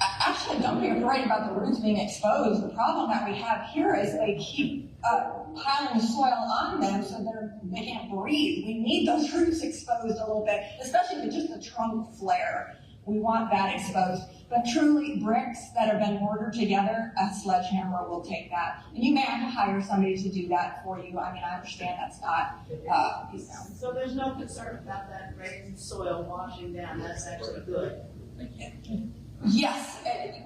Actually, don't be afraid about the roots being exposed. The problem that we have here is they keep piling soil on them so they can't breathe. We need those roots exposed a little bit, especially with just the trunk flare. We want that exposed. But truly, bricks that have been mortared together, a sledgehammer will take that. And you may have to hire somebody to do that for you. I mean, I understand that's not, you know. So there's no concern about that raised soil washing down, that's actually good. Yes,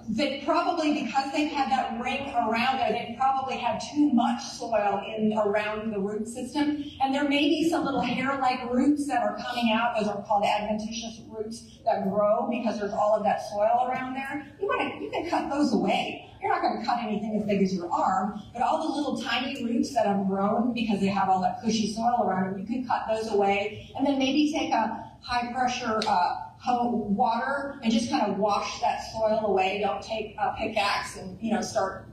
they probably, because they've had that ring around there, they probably had too much soil in around the root system, and there may be some little hair-like roots that are coming out. Those are called adventitious roots that grow because there's all of that soil around there. You can cut those away. You're not going to cut anything as big as your arm, but all the little tiny roots that have grown because they have all that cushy soil around them, you can cut those away, and then maybe take a high-pressure water and just kind of wash that soil away. Don't take a pickaxe and, you know, start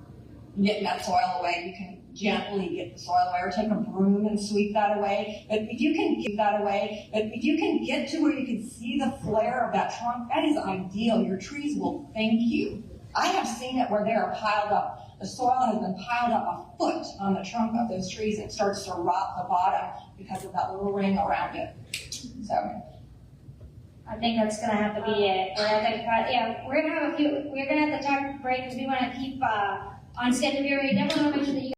getting that soil away. You can gently get the soil away, or take a broom and sweep that away. But if you can get that away, but if you can get to where you can see the flare of that trunk, that is ideal. Your trees will thank you. I have seen it where they are piled up. The soil has been piled up a foot on the trunk of those trees, and it starts to rot the bottom because of that little ring around it. So. I think that's gonna have to be it. We're gonna have to talk break because we want to keep on schedule here. We definitely want to make sure that you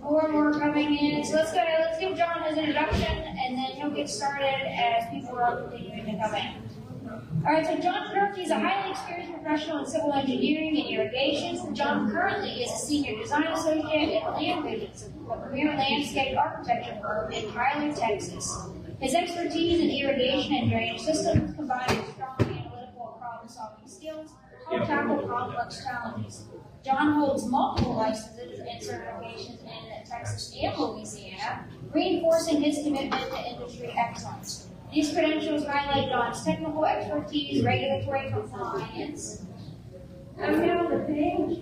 more and more coming in. So let's go ahead, let's give John his introduction, and then he'll get started as people are continuing to come in. All right, so John Kirk is a highly experienced professional in civil engineering and irrigation. John currently is a senior design associate at Land Visions, a premier landscape architecture firm in Tyler, Texas. His expertise in irrigation and drainage systems, combined with strong analytical and problem-solving skills, help tackle complex challenges. John holds multiple licenses and certifications in Texas and Louisiana, reinforcing his commitment to industry excellence. These credentials highlight John's technical expertise, regulatory compliance. I'm now the page.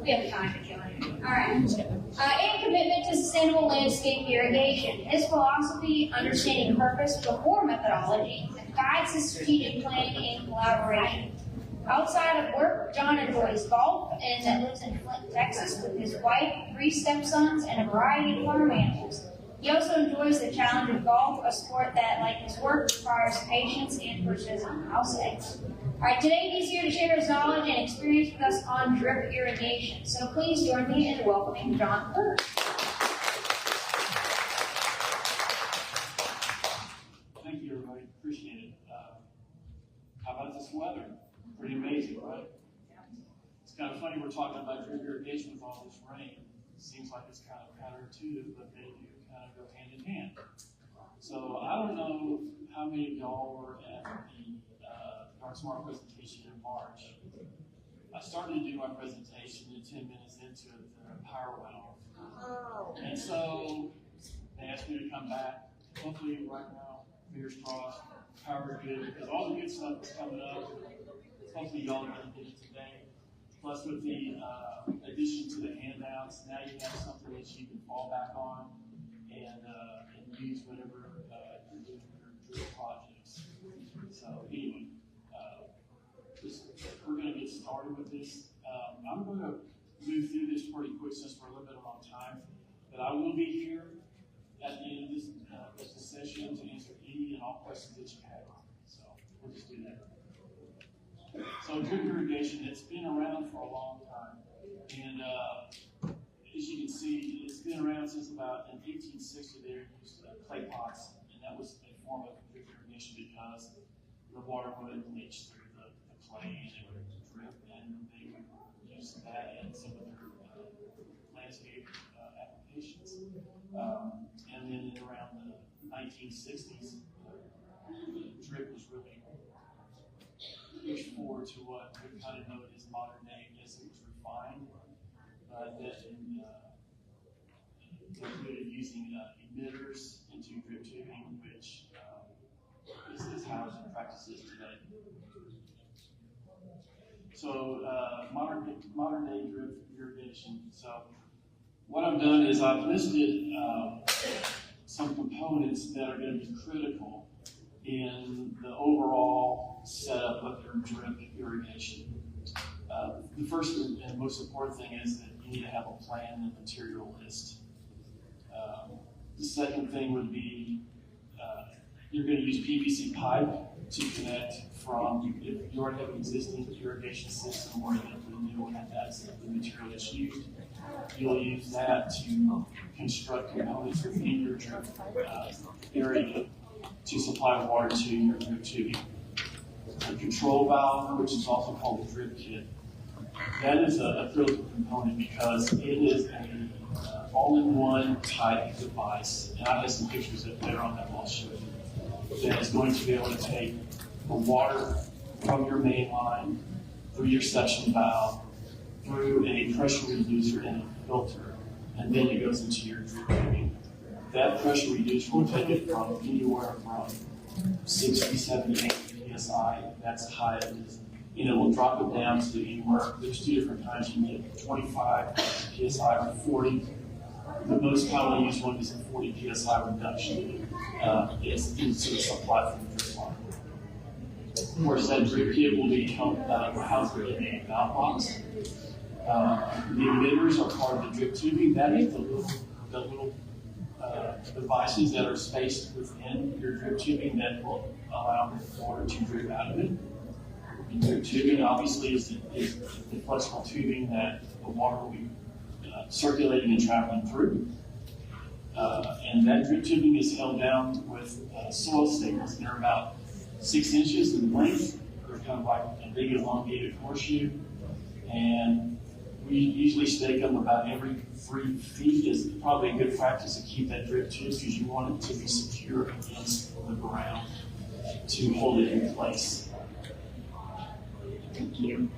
We have time to join. All right. And commitment to sustainable landscape irrigation. His philosophy, understanding purpose before methodology, guides his strategic planning and collaboration. Outside of work, John enjoys golf and lives in Flint, Texas with his wife, 3 stepsons, and a variety of farm animals. He also enjoys the challenge of golf, a sport that, like his work, requires patience and precision, I'll say. All right, today he's here to share his knowledge and experience with us on drip irrigation. So please join me in welcoming John Kirk. Thank you, everybody. Appreciate it. How about this weather? Pretty amazing, right? It's kind of funny we're talking about drip irrigation with all this rain. It seems like it's kind of counterintuitive, but they do kind of go hand in hand. So I don't know how many of y'all were at the YardSmart presentation in March. I started to do my presentation, and 10 minutes into it, the power went off. And so they asked me to come back. Hopefully right now, fingers crossed, power's good, because all the good stuff is coming up. Hopefully y'all are going to get it today. Plus with the addition to the handouts, now you have something that you can fall back on and use whenever you're doing your drill projects. So anyway, we're going to get started with this. I'm going to move through this pretty quick since we're a little bit on time, but I will be here at the end of this session to answer any and all questions that you have. So we'll just do that. So drip irrigation, it's been around for a long time. And as you can see, it's been around since about in 1860. They used clay pots, and that was a form of drip irrigation because the water would leach through the clay and it would drip, and they would use that in some of their landscape applications. And then around the 1960s, drip was really pushed forward to what we kind of know as modern day as it was refined, that included using emitters into drip tubing, which is how it practices today. So modern day drip irrigation. So what I've done is I've listed some components that are going to be critical in the overall setup of your drip irrigation. The first and most important thing is that you need to have a plan and material list. The second thing would be you're going to use PVC pipe to connect from, if you already have an existing irrigation system or the new one, that's the material that's used. You'll use that to construct components within your drip area to supply water to your drip tubing. A control valve, which is also called a drip kit. That is a critical component because it is a all-in-one type device, and I have some pictures of later on that I'll show you, that is going to be able to take the water from your main line through your suction valve, through a pressure reducer and a filter, and then it goes into your drip tubing. That pressure reducer will take it from anywhere from 60, 70, 80 psi, that's high it is. We'll drop it down to anywhere. There's 2 different kinds. You can get 25 psi or 40. The most commonly used one is a 40 psi reduction. It's into the supply from the drip line. Of course, that drip kit will be housed in a valve box. The emitters are part of the drip tubing. That is the little devices that are spaced within your drip tubing that will allow the water to drip out of it. Drip tubing obviously is the flexible tubing that the water will be circulating and traveling through. And that drip tubing is held down with soil staples. They're about 6 inches in length. They're kind of like a big elongated horseshoe. And we usually stake them about every 3 feet. Is probably a good practice to keep that drip tube because you want it to be secure against the ground to hold it in place. Thank you.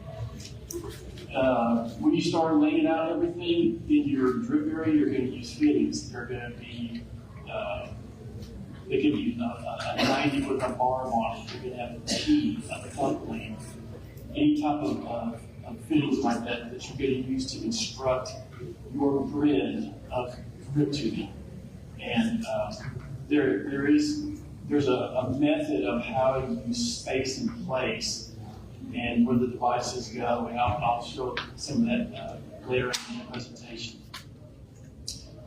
When you start laying out everything in your drip area, you're going to use fittings. They're going to be, it could be a 90 with a barb on it. You're going to have a T, a plug lead, any type of fittings like that that you're going to use to construct your grid of drip tubing. And there's a method of how you space in place and where the devices go, and I'll show some of that later in the presentation.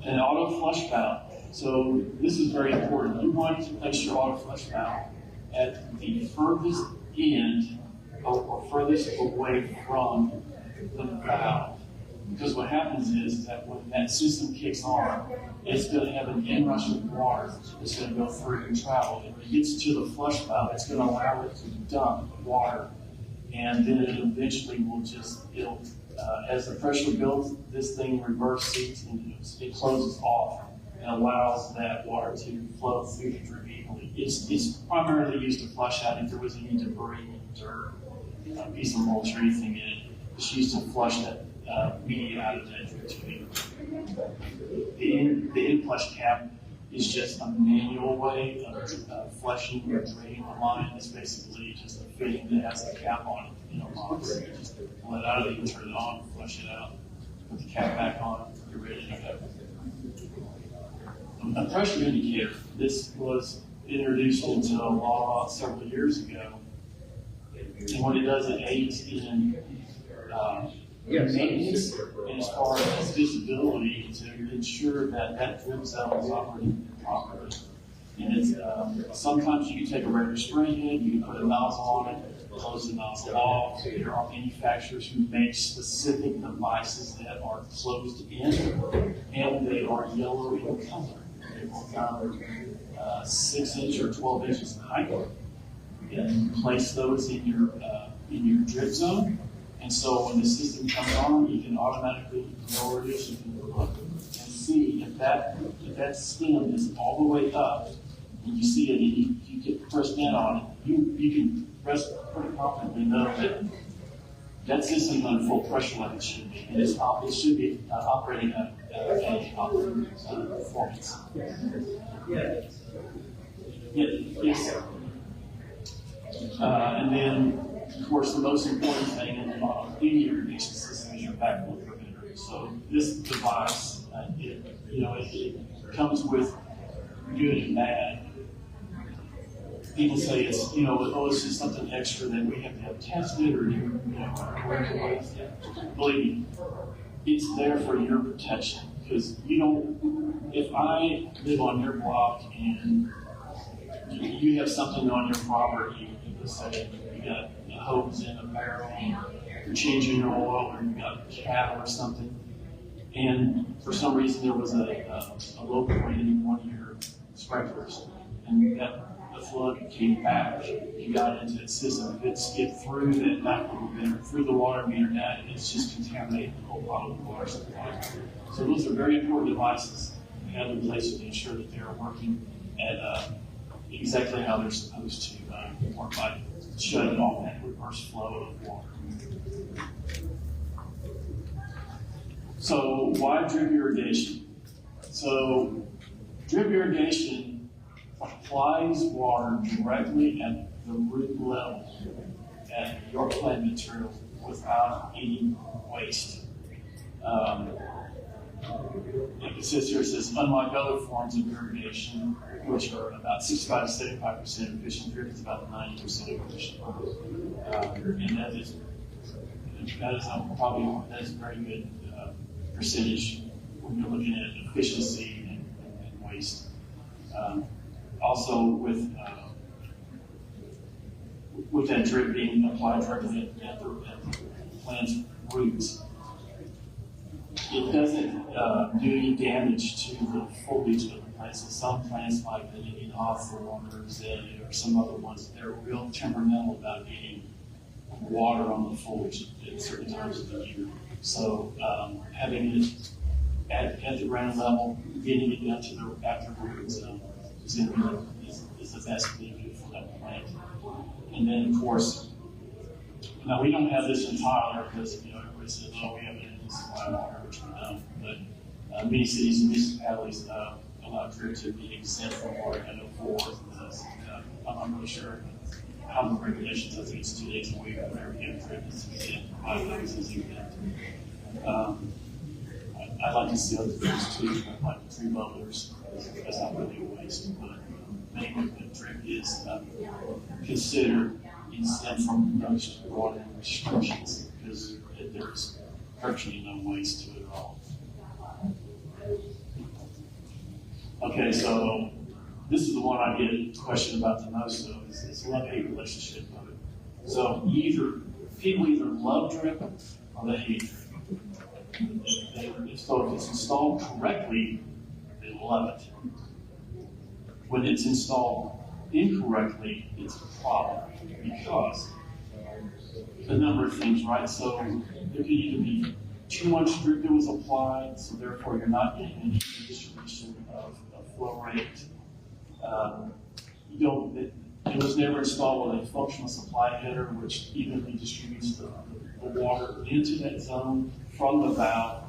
An auto flush valve. So this is very important. You want to place your auto flush valve at the furthest end or furthest away from the valve. Because what happens is that when that system kicks on, it's going to have an inrush of water that's going to go through and travel. And when it gets to the flush valve, it's going to allow it to dump water. And then it eventually will as the pressure builds, this thing reverse seats and it closes off and allows that water to flow through the drip evenly. It's primarily used to flush out if there was any debris, dirt, a piece of mulch or anything in it. It's used to flush that media out of that drip tubing. The in flush cap is just a manual way of flushing or draining the line. It's basically just a fitting that has a cap on it, box. You just pull it out of it, you turn it on, flush it out, put the cap back on, you're ready to go. A pressure indicator. This was introduced into law several years ago. And what it does, it aids in maintenance and as far as visibility to ensure that that drip zone is operating properly. And it's sometimes you can take a regular spray head, you can put a nozzle on it, close the nozzle off. There are manufacturers who make specific devices that are closed in and they are yellow in color. They will come 6 inches or 12 inches in height. And place those in your drip zone. And so when the system comes on, you can automatically know where it is. You can look and see if that stem is all the way up, and you see it, and you get pressed down on it. You can pretty confidently know that system is under full pressure like it should be, and it should be operating at optimum performance. Yes. And then, of course, the most important thing in any irrigation system is your backflow preventer. So this device, it comes with good and bad. People say it's just something extra that we have to have tested or believe me, it's there for your protection because if I live on your block and you have something on your property, let's say you got a hose in a barrel, you're changing your oil, or you got cattle or something, and for some reason there was a low point in one of your sprinklers, and the flood came back, you got into the system, if it skipped through that backflow meter, through the water meter, it's just contaminated the whole bottle of water supply. So those are very important devices to have in place to ensure that they're working at exactly how they're supposed to work by shutting off that reverse flow of water. So why drip irrigation? So drip irrigation applies water directly at the root level at your plant material without any waste. Like it says here, it says, unlike other forms of irrigation, which are about 65 to 75% efficient, drip is about 90% efficient. And that is a very good percentage when you're looking at efficiency and waste. Also, with that drip being applied directly at the plant's roots, it doesn't do any damage to the foliage of the plants. So some plants like the Indian hawthorn or azalea or some other ones, they're real temperamental about getting water on the foliage at certain times of the year. So having it at the ground level, getting it down to the after root zone is the best benefit for that plant. And then, of course, now we don't have this entirely because everybody says, "Oh, we have it in supply water," which we don't. But many cities and municipalities allow drip to be exempt from water. I know Fort Worth does. I'm not really sure how the regulations. I think it's 2 days a week whenever you have drip is exempt. 5 days is exempt. I'd like to see other things too, like tree bubblers. That's not really a waste, but mainly the drip is considered exempt from most water restrictions because there's virtually no waste to it at all. Okay, so this is the one I get questioned about the most, though, is this love-hate relationship of it. So people either love drip or they hate drip. If it's installed correctly, they love it. When it's installed incorrectly, it's a problem because a number of things, right? So there could either be too much drip that was applied, so therefore you're not getting any distribution of flow rate. It was never installed with a functional supply header, which evenly distributes the water into that zone from the valve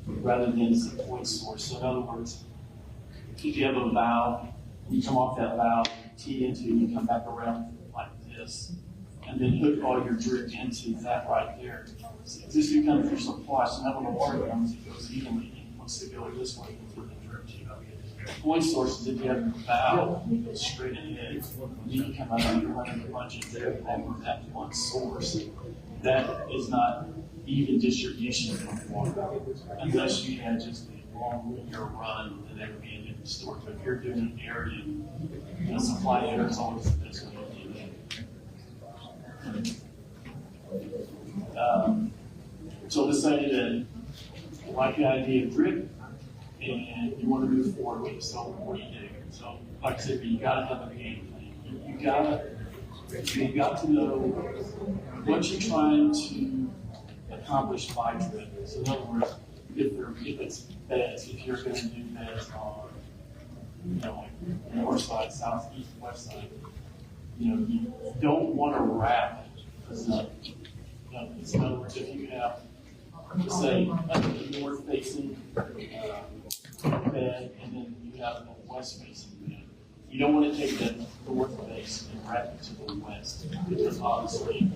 rather than as a point source. So in other words, if you have a valve, you come off that valve, tee into, you come back around like this, and then hook all your drip into that right there. So this becomes your supply, so now when the water comes, it goes evenly. And once it goes this way, you put the drip to point sources. If you have a valve, you go straight ahead. When you come out and you're running a bunch of drip over that one source, that is not even distribution of water, unless you had just a long linear run that never be in the store. But if you're doing an area, supply header is always the best way to do that. So let's say that you like the idea of drip and you want to move forward with it. So what do you do? So like I said, you got to have a game plan. You got to know what you're trying to accomplish by drip. So in other words, if it's beds, if you're going to do beds on, like north side, south, east, west side, you don't want to wrap the zone. In other words, if you have, let's say, a north facing bed, and then you have a west facing bed. You don't want to take that north base and wrap it to the west, because obviously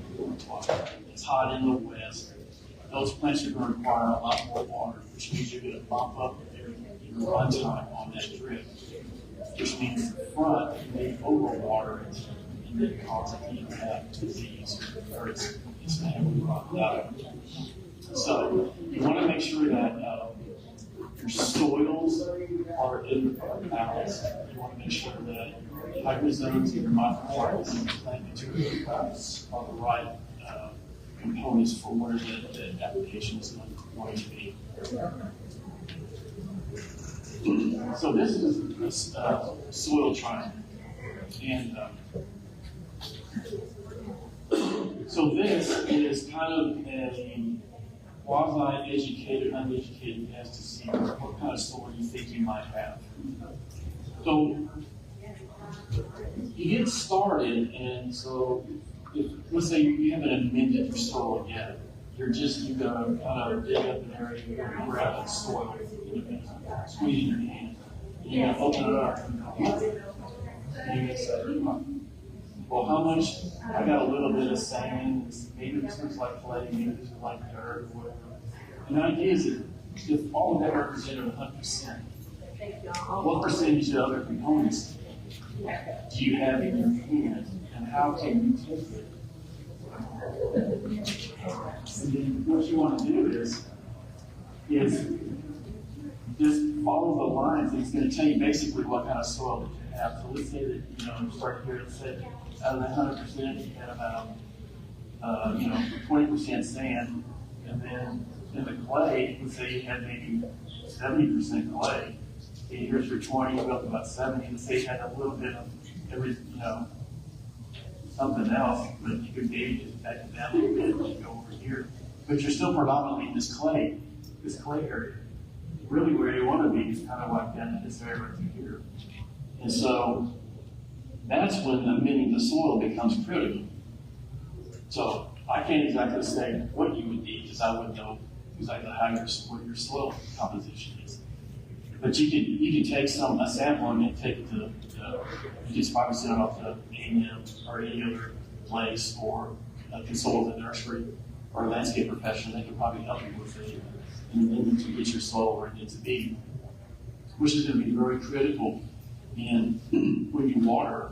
it's hot in the west. Those plants are going to require a lot more water, which means you're going to bump up your run time on that drip, which means the front may overwater it and then cause it to even have disease or it's heavily rotted out. So you want to make sure that your soils are in balance. You want to make sure that your hygrozones and your microzones and your plant material are the right components for where the application is going to be. So this is a soil triangle. And so this is kind of a quasi-educated, uneducated guess to see what kind of soil you think you might have. So you get started, and so let's say you haven't amended your soil yet. You're gonna kind of dig up an area, you're gonna grab that soil, you're gonna squeeze it in your hand, and you're gonna open it up, and you're gonna say, well, how much? I got a little bit of sand, maybe this looks like clay, maybe this is like dirt, or whatever. And the idea is that if all of that represented 100%, what percentage of other components do you have in your hand, and how can you take it? And then what you want to do is just follow the lines. It's going to tell you basically what kind of soil that you have. So let's say that you start here. Let's say out of that 100%, you had about 20% sand, and then in the clay, let's say you had maybe 70% clay, 8 years for 20, you go up to about 70, and say you had a little bit of every, something else, but you could maybe just back it down a little bit and go over here. But you're still predominantly in this clay area. Really where you want to be is kind of like down in this area right through here. And so that's when amending the soil becomes critical. So I can't exactly say what you would need because I wouldn't know exactly what your soil composition is. But you can take a sample and take it to you just probably send it off to A&M or any other place or consult a nursery or a landscape professional. They can probably help you with it and to get your soil where it needs to be, which is going to be very critical in when you water,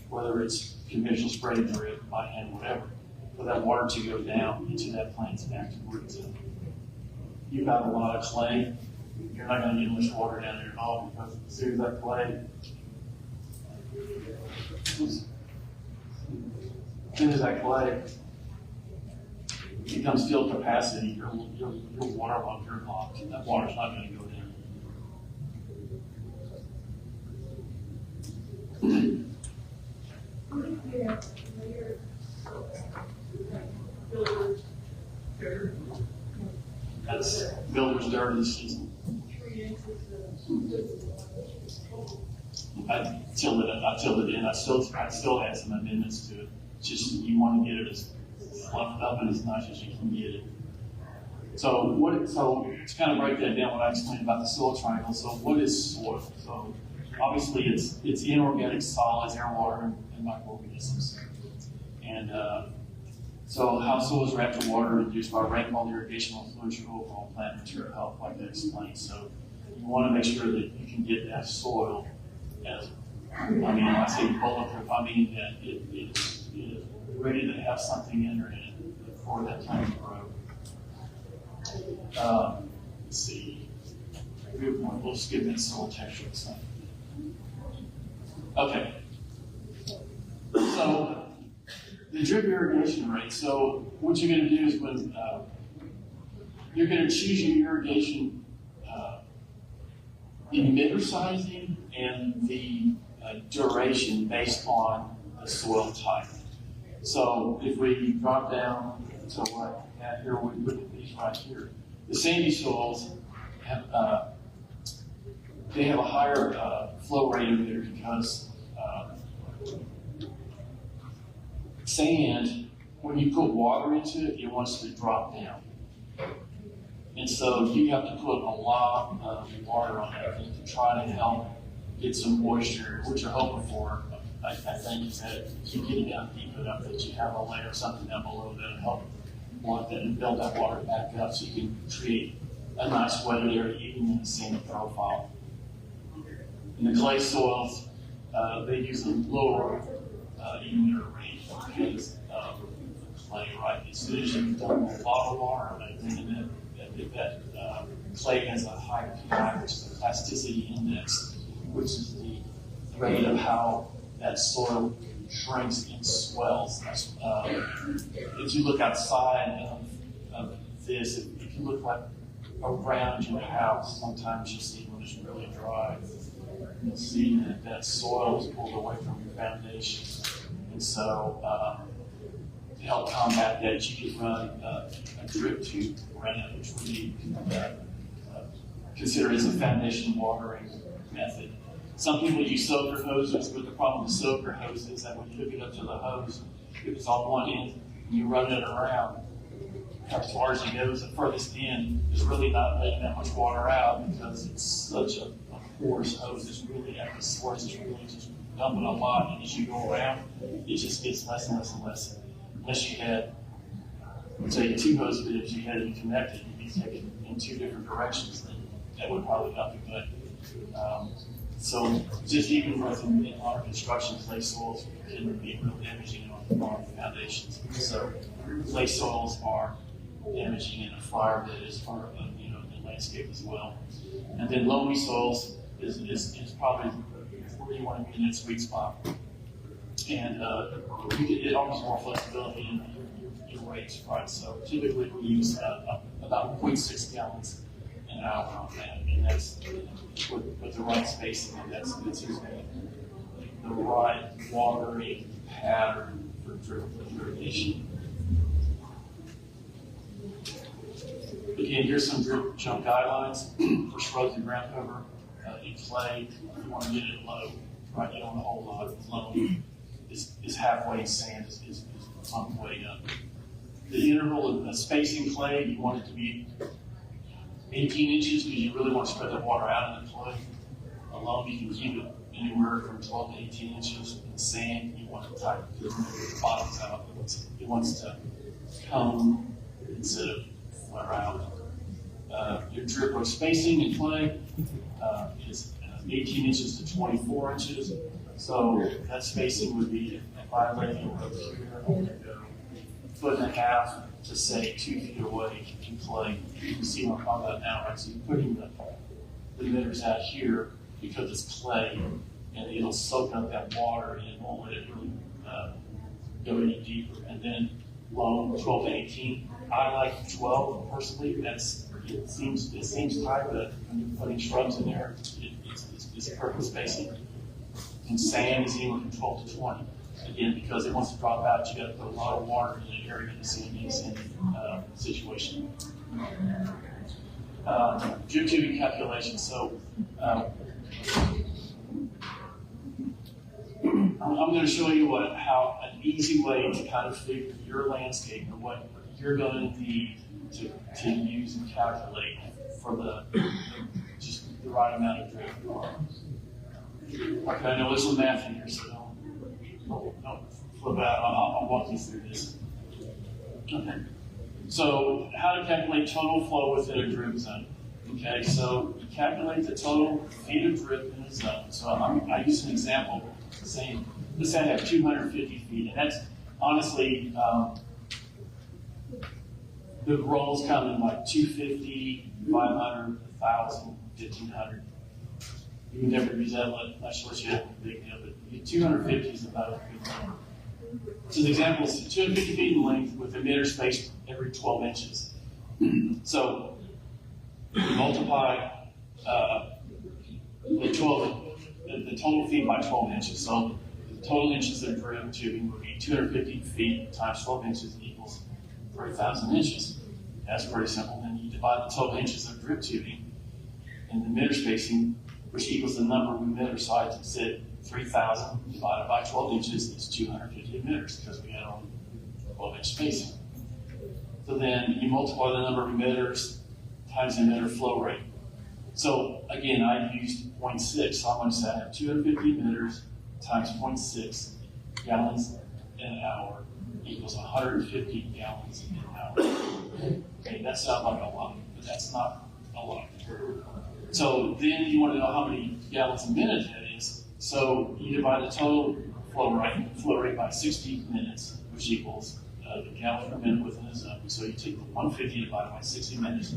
whether it's conventional spray, drip, by hand, whatever, for that water to go down into that plant's back to where it's in. You've got a lot of clay. You're not going to get much water down there at all because as soon as that clay, becomes field capacity, your water log, your locked, and that water's not going to go down. That's builder's dirt this season. I tilled it in. I still had some amendments to it. Just you want to get it as fluffed up and as nice as you can get it. So to kind of break that down, what I explained about the soil triangle. So what is soil? So obviously it's inorganic solids, air, water, and microorganisms. And so how soils react to water reduced by rainfall, irrigation, fluid, your overall plant material health, like I explained. So you want to make sure that you can get that soil as, when I say bulletproof, I mean that it is ready to have something in it for that plant to grow. Let's see. We'll skip that soil texture stuff. Okay. So the drip irrigation rate. So what you're going to do is when you're going to choose your irrigation emitter sizing and the duration based on the soil type. So if we drop down to what here we put these right here, the sandy soils have they have a higher flow rate emitter because sand, when you put water into it, it wants to drop down. And so you have to put a lot of water on that thing to try to help get some moisture. What you're hoping for, I think, is that if you get it down deep enough that you have a layer of something down below that'll help block that and build that water back up so you can create a nice wetted area even in the sandy profile. In the clay soils, they use a lower emitter rate because of the clay, right? As soon as you dump a lot of water on it, then that clay has a high pH, which is the plasticity index, which is the rate of how that soil shrinks and swells. If you look outside of this, if you look like around your house, sometimes you'll see when it's really dry, you'll see that soil is pulled away from your foundation. And so to help combat that, you can run a drip tube around it, which we consider as a foundation watering method. Some people use soaker hoses, but the problem with soaker hoses is that when you hook it up to the hose, if it's on one end and you run it around, as far as it goes, the furthest end is really not letting that much water out because it's such a porous hose. It's really at the source, it's really just dumping a lot, and as you go around, it just gets less and less and less. Unless you had, let's say, 2 hose bibs, you had them connected, you'd be taken in 2 different directions, then that would probably help you. But so just even within our construction, clay soils can be real damaging on foundations. So clay soils are damaging in a fire bed as part of the landscape as well. And then loamy soils is probably where you want to be in that sweet spot. And it offers more flexibility in your rates, right? So typically we use about 0.6 gallons an hour on that, and that's with the right spacing, and that's using the right watering pattern for drip irrigation. Again, here's some drip jump guidelines for shrubs and ground cover. In clay, you want to get it low, right? You don't want a whole lot. Low is halfway, sand is on the way up. The interval of the spacing clay, you want it to be 18 inches because you really want to spread the water out in the clay. Loam, you can keep it anywhere from 12 to 18 inches. In sand, you want to tighten the bottoms out. It wants to come instead of flare out. Your drip row spacing in clay is 18 inches to 24 inches. So that spacing would be, if I lay it over here, a foot and a half to say 2 feet away in clay. You can see what I'm talking about now, right? So you're putting the emitters out here because it's clay, and it'll soak up that water and it won't let it really go any deeper. And then loam, 12 to 18. I like 12 personally. It seems tight, but when you're putting shrubs in there, it's perfect spacing. And sand is anywhere from 12 to 20. Again, because it wants to drop out, you got to put a lot of water in an area in the sandy situation. Drip tubing calculation. So I'm going to show you how an easy way to kind of figure your landscape and what you're going to need to use and calculate for just the right amount of drip. Okay, I know there's some math in here, so don't flip out. I'll walk you through this. Okay. So how to calculate total flow within a drip zone. Okay, so you calculate the total feet of drip in a zone. So I use an example saying, let's say I have 250 feet, and that's honestly, the rolls come in like 250, 500, 1,000, 1,500. You can never use that much unless you have a big deal, but 250 is about a good number. So the example is 250 feet in length with emitter space every 12 inches. So you multiply the total feet by 12 inches. So the total inches of drip tubing would be 250 feet times 12 inches equals 3,000 inches. That's pretty simple. Then you divide the total inches of drip tubing and the emitter spacing, which equals the number of emitter sites. It said 3,000 divided by 12 inches is 250 emitters because we had only 12-inch spacing. So then you multiply the number of emitters times the emitter flow rate. So again, I used 0.6. So I'm going to say I have 250 emitters times 0.6 gallons an hour equals 150 gallons an hour. Okay, that sounds like a lot, but that's not a lot. So then you want to know how many gallons a minute that is. So you divide the total flow rate by 60 minutes, which equals the gallons per minute within a zone. So you take the 150 divided by 60 minutes.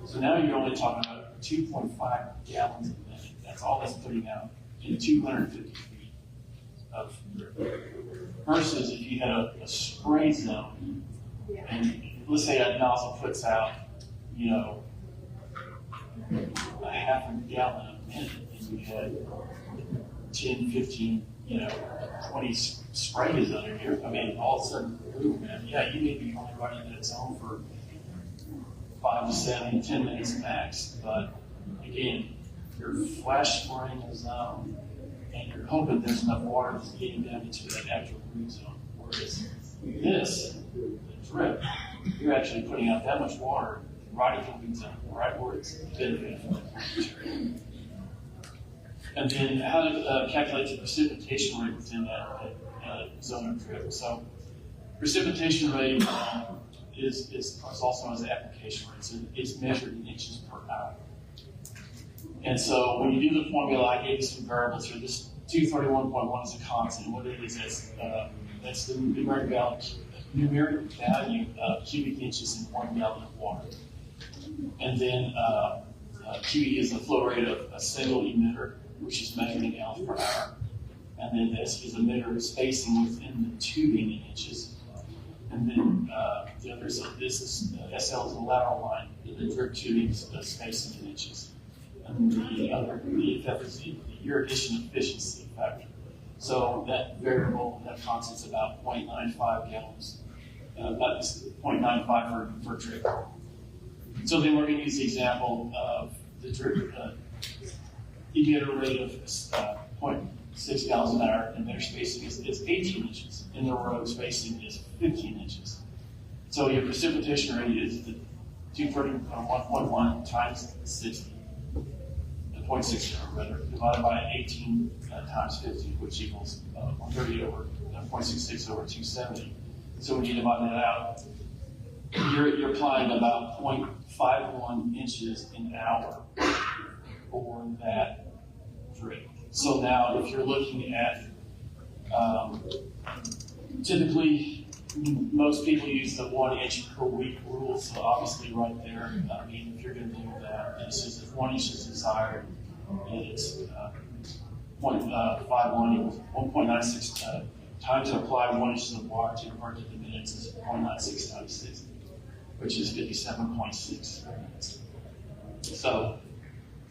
So now you're only talking about 2.5 gallons a minute. That's all that's putting out in 250 feet of drip. Versus if you had a spray zone, and let's say that nozzle puts out, a half a gallon a minute, and you had 10, 15, 20 sprays under here. I mean, all of a sudden, ooh, man, yeah, you may be only running that zone for 5 to 7, 10 minutes max. But again, you're flash spraying a zone, and you're hoping there's enough water that's getting down into that actual root zone. Whereas this, the drip, you're actually putting out that much water right at the root zone, right where it's benefiting from the And then how to calculate the precipitation rate within that zone of drip. So precipitation rate is also known as the application rate. So it's measured in inches per hour. And so when you do the formula, I gave you some variables here. This 231.1 is a constant. What it is, that's the numeric value of cubic inches in 1 gallon of water. And then QE is the flow rate of a single emitter, which is measured in gallons per hour. and then this is emitter spacing within the tubing in inches. And then the other, so this is, SL is the lateral line, the drip tubing is spacing in inches. And the other, the FF is the irrigation efficiency factor. So that variable, that constant's about 0.95 gallons. That is 0.95 for drip. So then we're going to use the example of the drip emitter rate of 0.6 gallons an hour, and their spacing is 18 inches, and the road spacing is 15 inches. So your precipitation rate is the 230.111 times 60, 0.60 rather, divided by 18 times 50, which equals 130 over 0.66 over 270. So when you divide that out, you're applying about 0.51 inches an hour for that drip. So now if you're looking at, typically most people use the 1 inch per week rule, so obviously right there, I mean, if you're going to do that, it says if 1 inch is desired, it's 0.51 equals 1.96 time to apply 1 inch of water to convert it to minutes is 0.96 times 60, which is 57.6 minutes. So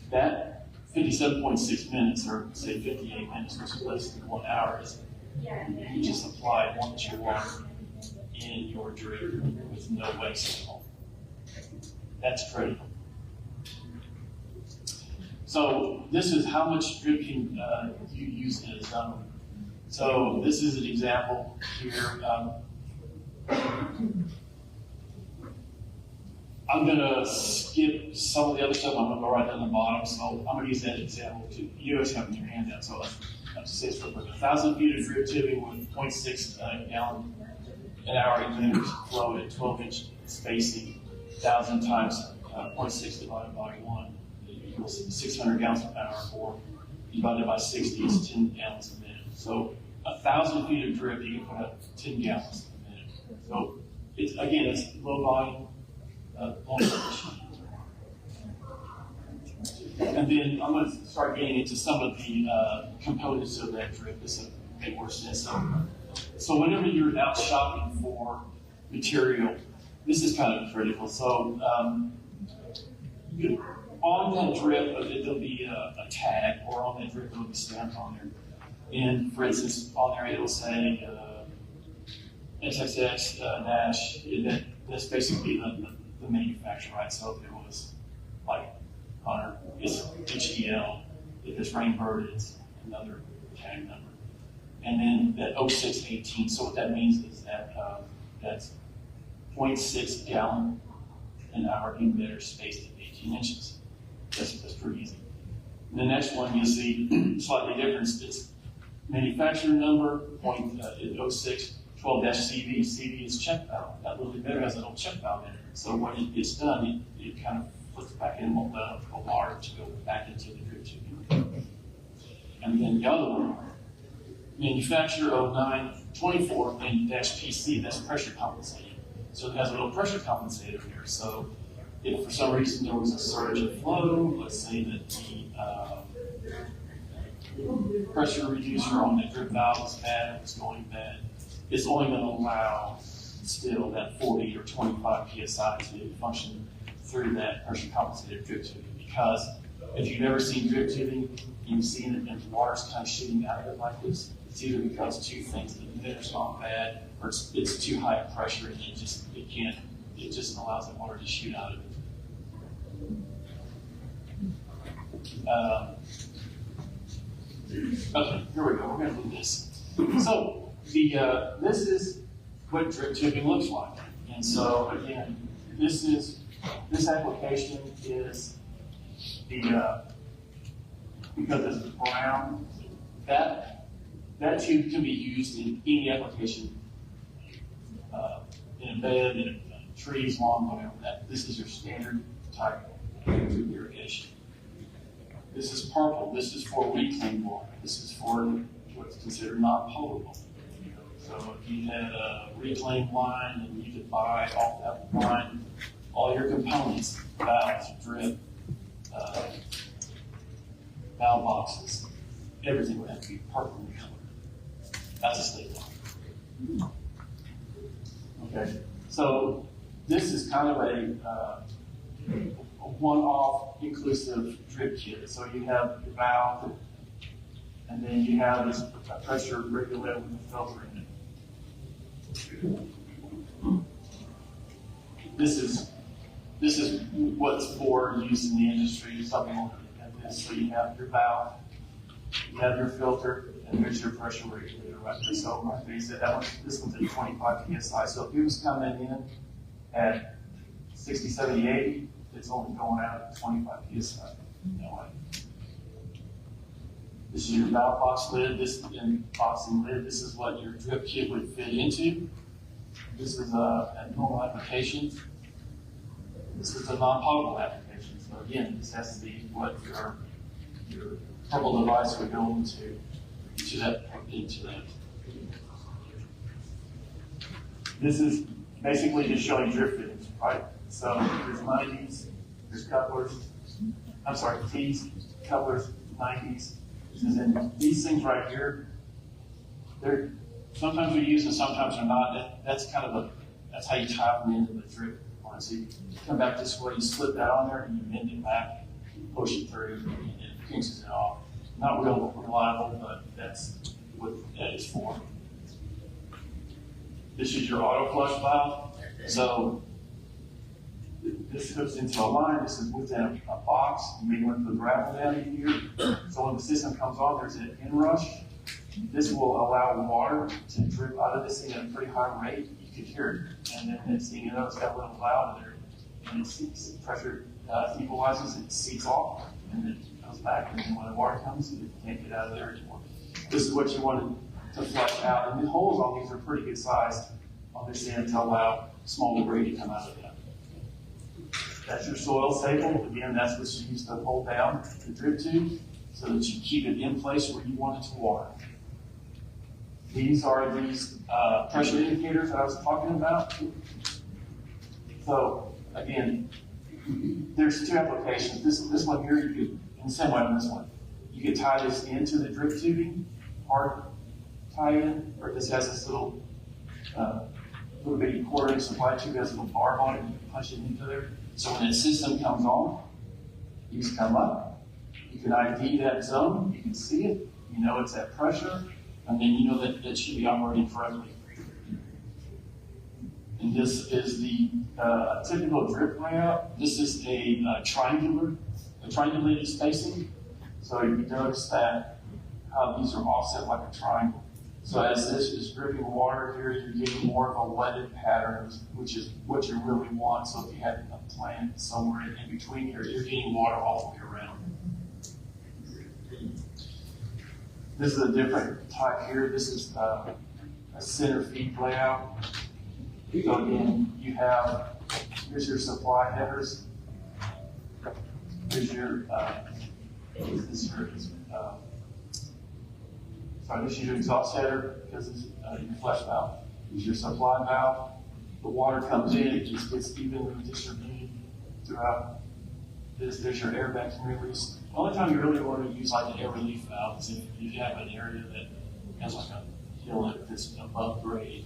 that 57.6 minutes, or say 58 minutes, which is less than 1 hour, is you just apply 1 inch of water in your drip with no waste at all. That's critical. So this is how much dripping you use in a zone. So this is an example here. I'm going to skip some of the other stuff. I'm going to go right down the bottom. So I'm going to use that example too. You guys have in your handout. So I have to say this real quick. 1,000 feet of drip tubing with 0.6 gallon an hour emitters flow at 12-inch spacing, 1,000 times 0.6 divided by 1 equals 600 gallons an hour, or divided by 60 is 10 gallons a minute. So 1,000 feet of drip, you can put up 10 gallons a minute. So it's, again, it's low volume, long duration. And then I'm going to start getting into some of the components of that drip. This will make more sense. So whenever you're out shopping for material, this is kind of critical. So on that drip, there'll be a tag, or on that drip, there'll be stamped on there. And for instance, on there it'll say XXX dash. That's basically the manufacturer, right? So if it was like Hunter, it's HDL. If it's Rainbird, it's another tag number. And then that 0618. So what that means is that that's 0.6 gallon an hour emitter spaced at 18 inches. That's pretty easy. And the next one you see slightly different. It's manufacturer number, 06 12-CV. CV is check valve. That little emitter has a little check valve in it. So when it gets done, it kind of flips back in, won't let a water to go back into the drip tubing. And then the other one, manufacturer 0924 -PC, that's pressure compensating. So it has a little pressure compensator here. So if for some reason there was a surge of flow, let's say that the pressure reducer on the drip valve was bad, it was going bad, it's only going to allow still that 40 or 25 PSI to function through that pressure compensated drip tubing. Because if you've ever seen drip tubing, you've seen it and the water's kind of shooting out of it like this. It's either because two things, the emitter's gone bad, or it's too high a pressure and it just allows the water to shoot out of it. Okay, here we go. We're going to do this. So this is what drip tubing looks like. And so again, this application is because it's brown. That tube can be used in any application, in a bed, in trees, lawn, whatever. This is your standard type of irrigation. This is purple. This is for reclaimed water. This is for what's considered non-potable. So if you had a reclaimed line and you could buy off that line all your components, valves, drip, valve boxes, everything would have to be purple in color. That's a state law. Okay, so this is kind of a one-off inclusive drip kit. So you have your valve, and then you have this pressure regulator with a filter in it. This is what's for use in the industry, something like this. So you have your valve, you have your filter, and there's your pressure regulator right there. So like they said, this one's at 25 psi. So if it was coming in at 60, 70, 80, it's only going out at 25 psi. This is your valve box lid, this boxing lid. This is what your drip kit would fit into. This is a normal application. This is a non-potable application. So again, this has to be what your purple device would go into that. This is basically just showing drip fittings, right? So there's 90s, there's couplers, I'm sorry, T's, couplers, 90s. And then these things right here, they're sometimes we use them, sometimes they're not. That's kind of that's how you tie them into the drip. So you come back this way, you slip that on there, and you bend it back, push it through, and it pinches it off. Not real reliable, but that's what that is for. This is your auto flush valve. So this hooks into a line. This is within a box. You may want to put gravel down in here. So when the system comes on, there's an inrush. This will allow water to drip out of this thing at a pretty high rate. You could hear it. And then next thing you know, it's got a little cloud in there. And it pressure equalizes, it seeps off, and it comes back. And then when the water comes, it can't get out of there anymore. This is what you want to flush out. And the holes on these are pretty good sized on this end to allow small debris to come out of that. That's your soil staple. Again, that's what you use to hold down the drip tube so that you keep it in place where you want it to water. These are these pressure indicators that I was talking about. So again, there's two applications. This one here, you could, in the same way on this one, you could tie this into the drip tubing, hard tie in, or this has this little bitty quarter-inch supply tube, has a little barb on it, you can punch it into there. So when the system comes on, these come up, you can ID that zone, you can see it, you know it's at pressure, and then you know that it should be operating correctly. And this is the typical drip layout. This is a triangulated spacing. So you notice that how these are offset like a triangle. So as this is dripping water here, you're getting more of a wetted pattern, which is what you really want. So if you had a plant somewhere in between here, you're getting water all the way around. This is a different type here. This is a center feed layout. So again, you have, here's your supply headers. Here's your, this is your exhaust header because it's your flush valve. Here's your supply valve. The water comes in, it just gets evenly distributed throughout. There's your air vacuum release. The only time you really want to use like an air relief valve is if you have an area that has like a hill that's above grade.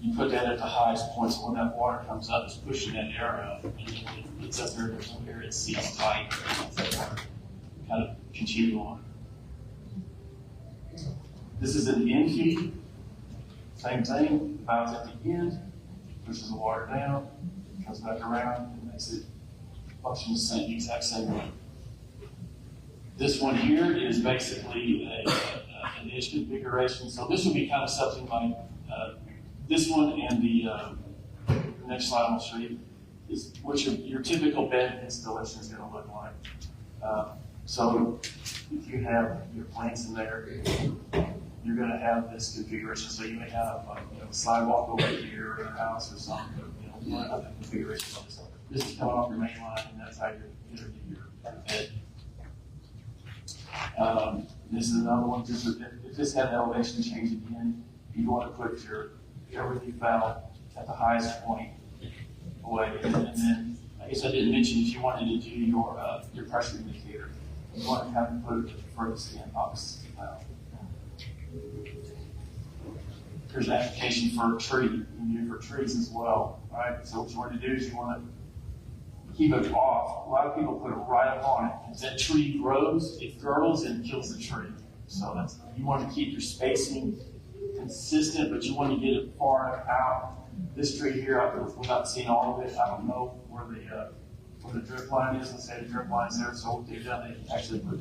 You put that at the highest point, so when that water comes up, it's pushing that air out, and it's up there, there's no air, it seats tight, kind of continue on. This is an end feed, same thing, the valve's at the end, pushes the water down, comes back around, and makes it function the exact same way. This one here is basically an edge configuration, so this would be kind of something like this one, and the next slide I'll show you is what your typical bed installation is going to look like. So if you have your plants in there, you're going to have this configuration. So you may have a sidewalk over here or a house or something. You want to have that configuration. So this is coming off your main line, and that's how you're going to do your bed. This is another one. If this had an elevation change again, you want to put your air relief valve at the highest point away. And then, I guess I didn't mention, if you wanted to do your pressure indicator, you want to have to put it at the furthest end opposite valve. there's an application for a tree, for trees as well, right? So what you want to do is you want to keep it off. A lot of people put it right up on it. As that tree grows, it girdles and kills the tree. So you want to keep your spacing consistent, but you want to get it far out. This tree here, without seeing all of it, I don't know where the drip line is. Let's say the drip line's there, so what they've done, they actually put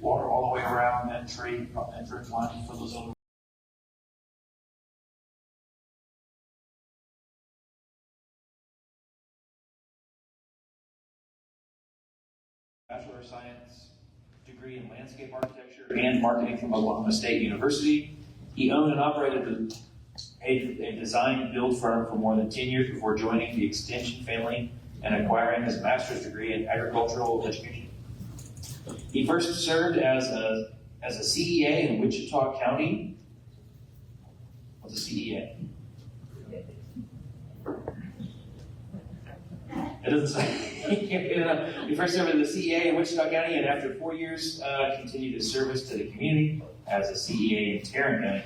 water all the way around that tree, that drip line for those other. Bachelor of Science degree in landscape architecture and marketing from Oklahoma State University. He owned and operated a design and build firm for more than 10 years before joining the Extension family and acquiring his master's degree in agricultural education. He first served as a CEA in Wichita County. What's a CEA? It doesn't say. He first served as a CEA in Wichita County, and after 4 years, continued his service to the community as a CEA in Tarrant County.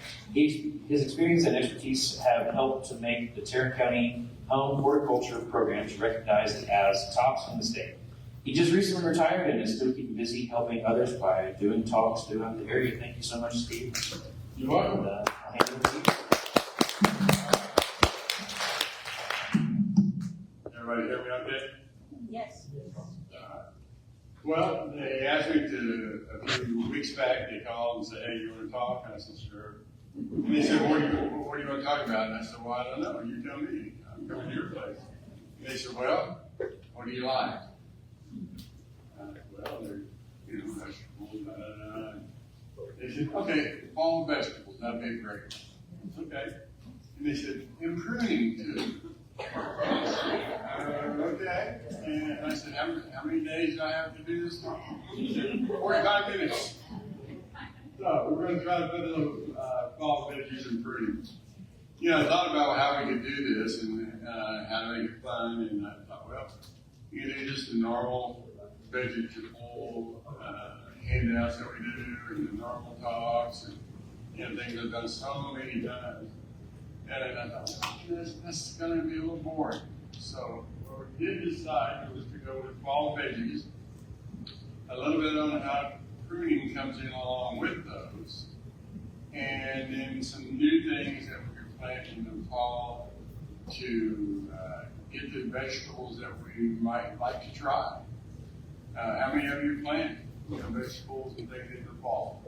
His experience and expertise have helped to make the Tarrant County home horticulture programs recognized as tops in the state. He just recently retired and is still keeping busy helping others by doing talks throughout the area. Thank you so much, Steve. You're welcome. And, I'll hand it over to you. Everybody hear me okay? Yes. Well, they asked me to, a few weeks back, they called and said, hey, you want to talk? And I said, sure. And they said, what do you want to talk about? And I said, well, I don't know. You tell me. I'm coming to your place. And they said, well, what do you like? Well, they're, vegetables, They said, okay, fall vegetables, that'd be great. It's okay. And they said, and pruning too. Okay. And I said, how many days do I have to do this? He said, 45 minutes. So we're going to try to put a little fall veggies and pruning. I thought about how we could do this and how to make it fun. And I thought, well, you can do just the normal vegetable handouts that we do and the normal talks and things I've done so many times. And I thought, this is going to be a little boring. So what we did decide was to go with fall veggies, a little bit on how pruning comes in along with those, and then some new things that we're planting in the fall to get the vegetables that we might like to try. How many of you plant vegetables and things in the fall?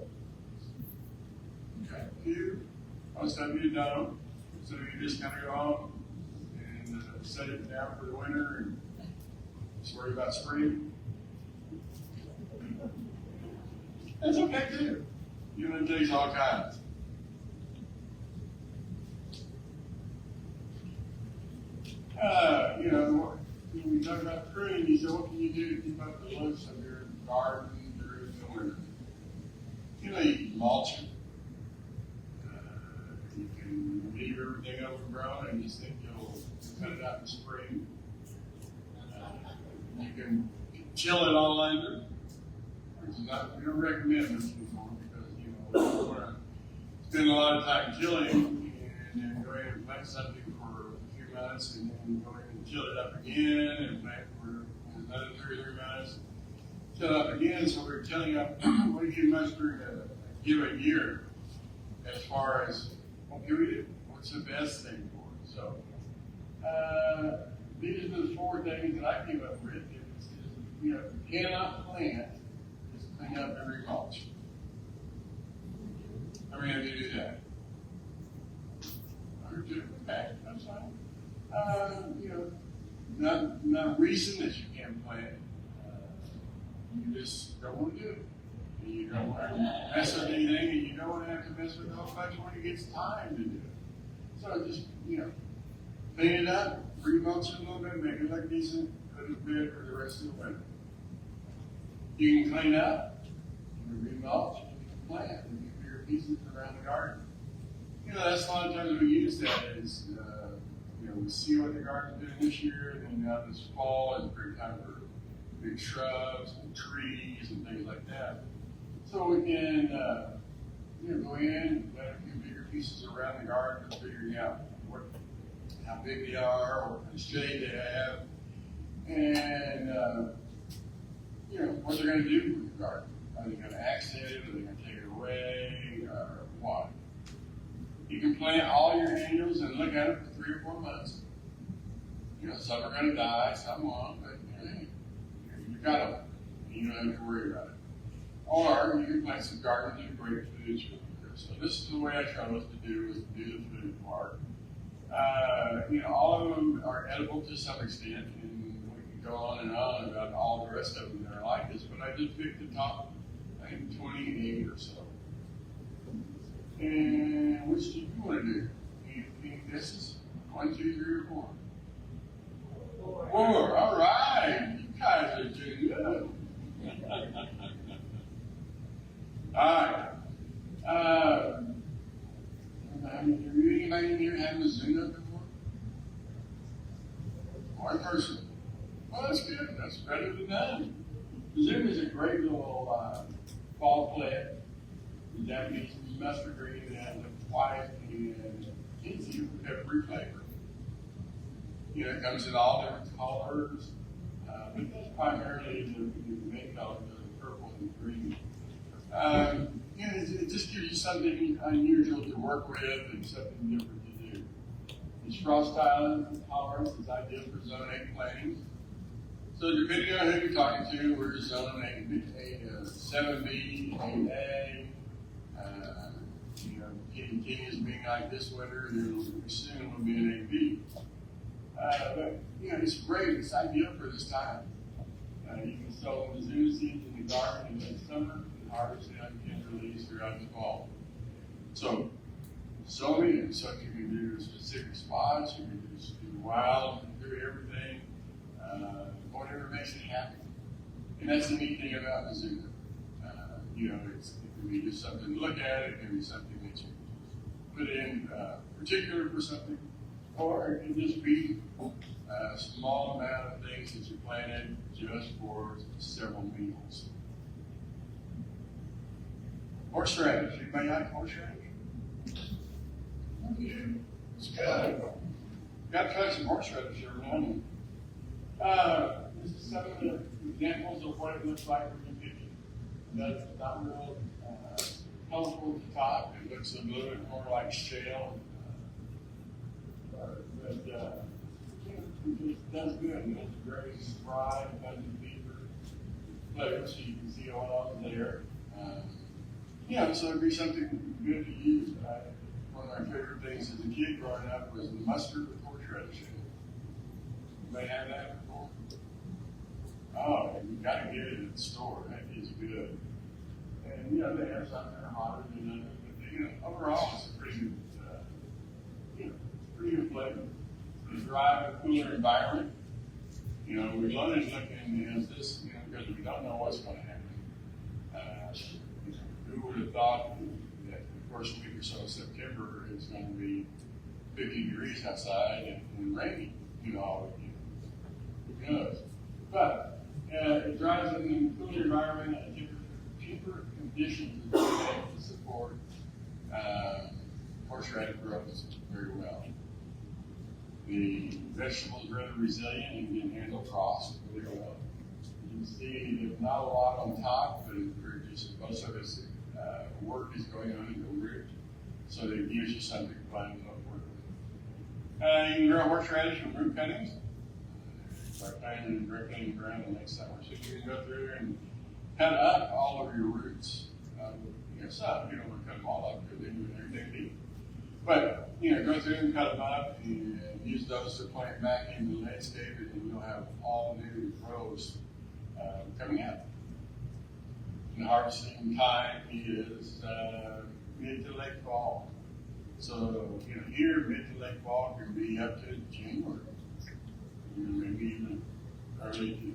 Okay, a few. Most of you don't. So you just kind of go home and set it down for the winter and just worry about spring. That's okay too. It takes all kinds. When we talk about pruning, you say, what can you do to keep up the looks of your garden during the winter? You can mulch it. You can leave everything overgrown and just think you'll cut it out in the spring. You can chill it all under, which is not, we don't recommend this before because, you don't want to spend a lot of time chilling and then go ahead and plant something for a few months and then go ahead and chill it up again and plant for another 2 or 3 months. Chill up again, so we're chilling up what do you muster a given year as far as what can we do? What's the best thing for it? So, these are the 4 things that I came up with. You cannot plant, just clean up every mulch. How many of you do that? 1 or 2, okay, that's fine. Not reason that you can't plant. You just don't want to do it. You don't want to mess with anything, and you don't want to have to mess with those much when it gets time to do it. So just, clean it up, remulch it a little bit, make it look decent, put it in bed for the rest of the winter. You can clean up, you can remulch, you can plant, and you can clear pieces around the garden. That's a lot of times we use that is, we see what the garden's doing this year, and then now this fall is a great time for big shrubs and trees and things like that. So we can go in, let a few bigger pieces around the garden, figuring out how big they are, or what kind of shade they have, and what they're going to do with the garden. Are they going to accent it? Are they going to take it away? Or what? You can plant all your annuals and look at it for 3 or 4 months. Some are going to die, some won't, but you got them. You don't have to worry about it. Or you can plant some gardens and great foods for them. So this is the way I chose to do, is to do the food part. All of them are edible to some extent, and we can go on and on about all the rest of them that are like this, but I just picked the top, I think, 28 or so. And which do you want to do? You think this is 1, 2, 3, or 4? 4. All right. You guys are doing good. All right. Anybody in here had Mizuno before? One person. Well, that's good. That's better than none. Mizuno is a great little fall plant. The Japanese mustard green and white, and it's every flavor. It comes in all different colors, but that's primarily the main color, the purple and green. It just gives you something unusual to work with and something different to do. Its frost tolerance is ideal for zone 8 plantings. So depending on who you're talking to, we're zone 7B, 8A. Kenyas being like this winter, soon will be an 8B. But it's great. It's ideal for this time. You can sow Mizuno seeds in the garden in late summer and harvest it on tender leaves throughout the fall. So many. So you can do specific spots. You can just do wild. You can do everything. Whatever makes it happy. And that's the neat thing about Mizuno. It can be just something to look at. It can be something that you put in particular for something, or it can just be a small amount of things that you planted just for several meals. Horseradish. Anybody like horseradish? Yeah, it's good. Got to try some horseradish every now and then. This is some of the examples of what it looks like from the kitchen. That's not real colorful at the top. It looks a little bit more like shale. But it just does good. And it's very spry, it doesn't deeper flavor, so you can see all of them there. So it'd be something good to use. One of my favorite things as a kid growing up was the mustard with horseradish in it. Anybody have that before? Oh, you got to get it at the store. That is good. And they have some that are hotter than others, but overall it's a pretty good flavor. It's dry, cooler environment. We're learning looking as this, because we don't know what's going to happen. Who would have thought that the first week or so of September is going to be 50 degrees outside and rainy, all of you. Who knows? But it dries in a cooler environment at cheaper conditions to support horseradish growth very well. The vegetable is rather resilient and can handle frost really well. You can see there's not a lot on top, but it produces most of its work is going on in the root, so that it gives you something fun to work with. You can grow horseradish from root cuttings. By planting it directly in the ground in late summer. So you can go through and cut up all of your roots. Some, you don't want to cut them all up because then you're everything to eat. But, go through and cut them up and use those to plant back in the landscape, and you'll have all new rows coming out. And harvesting time is mid to late fall. So, here, mid to late fall can be up to January. Maybe even early,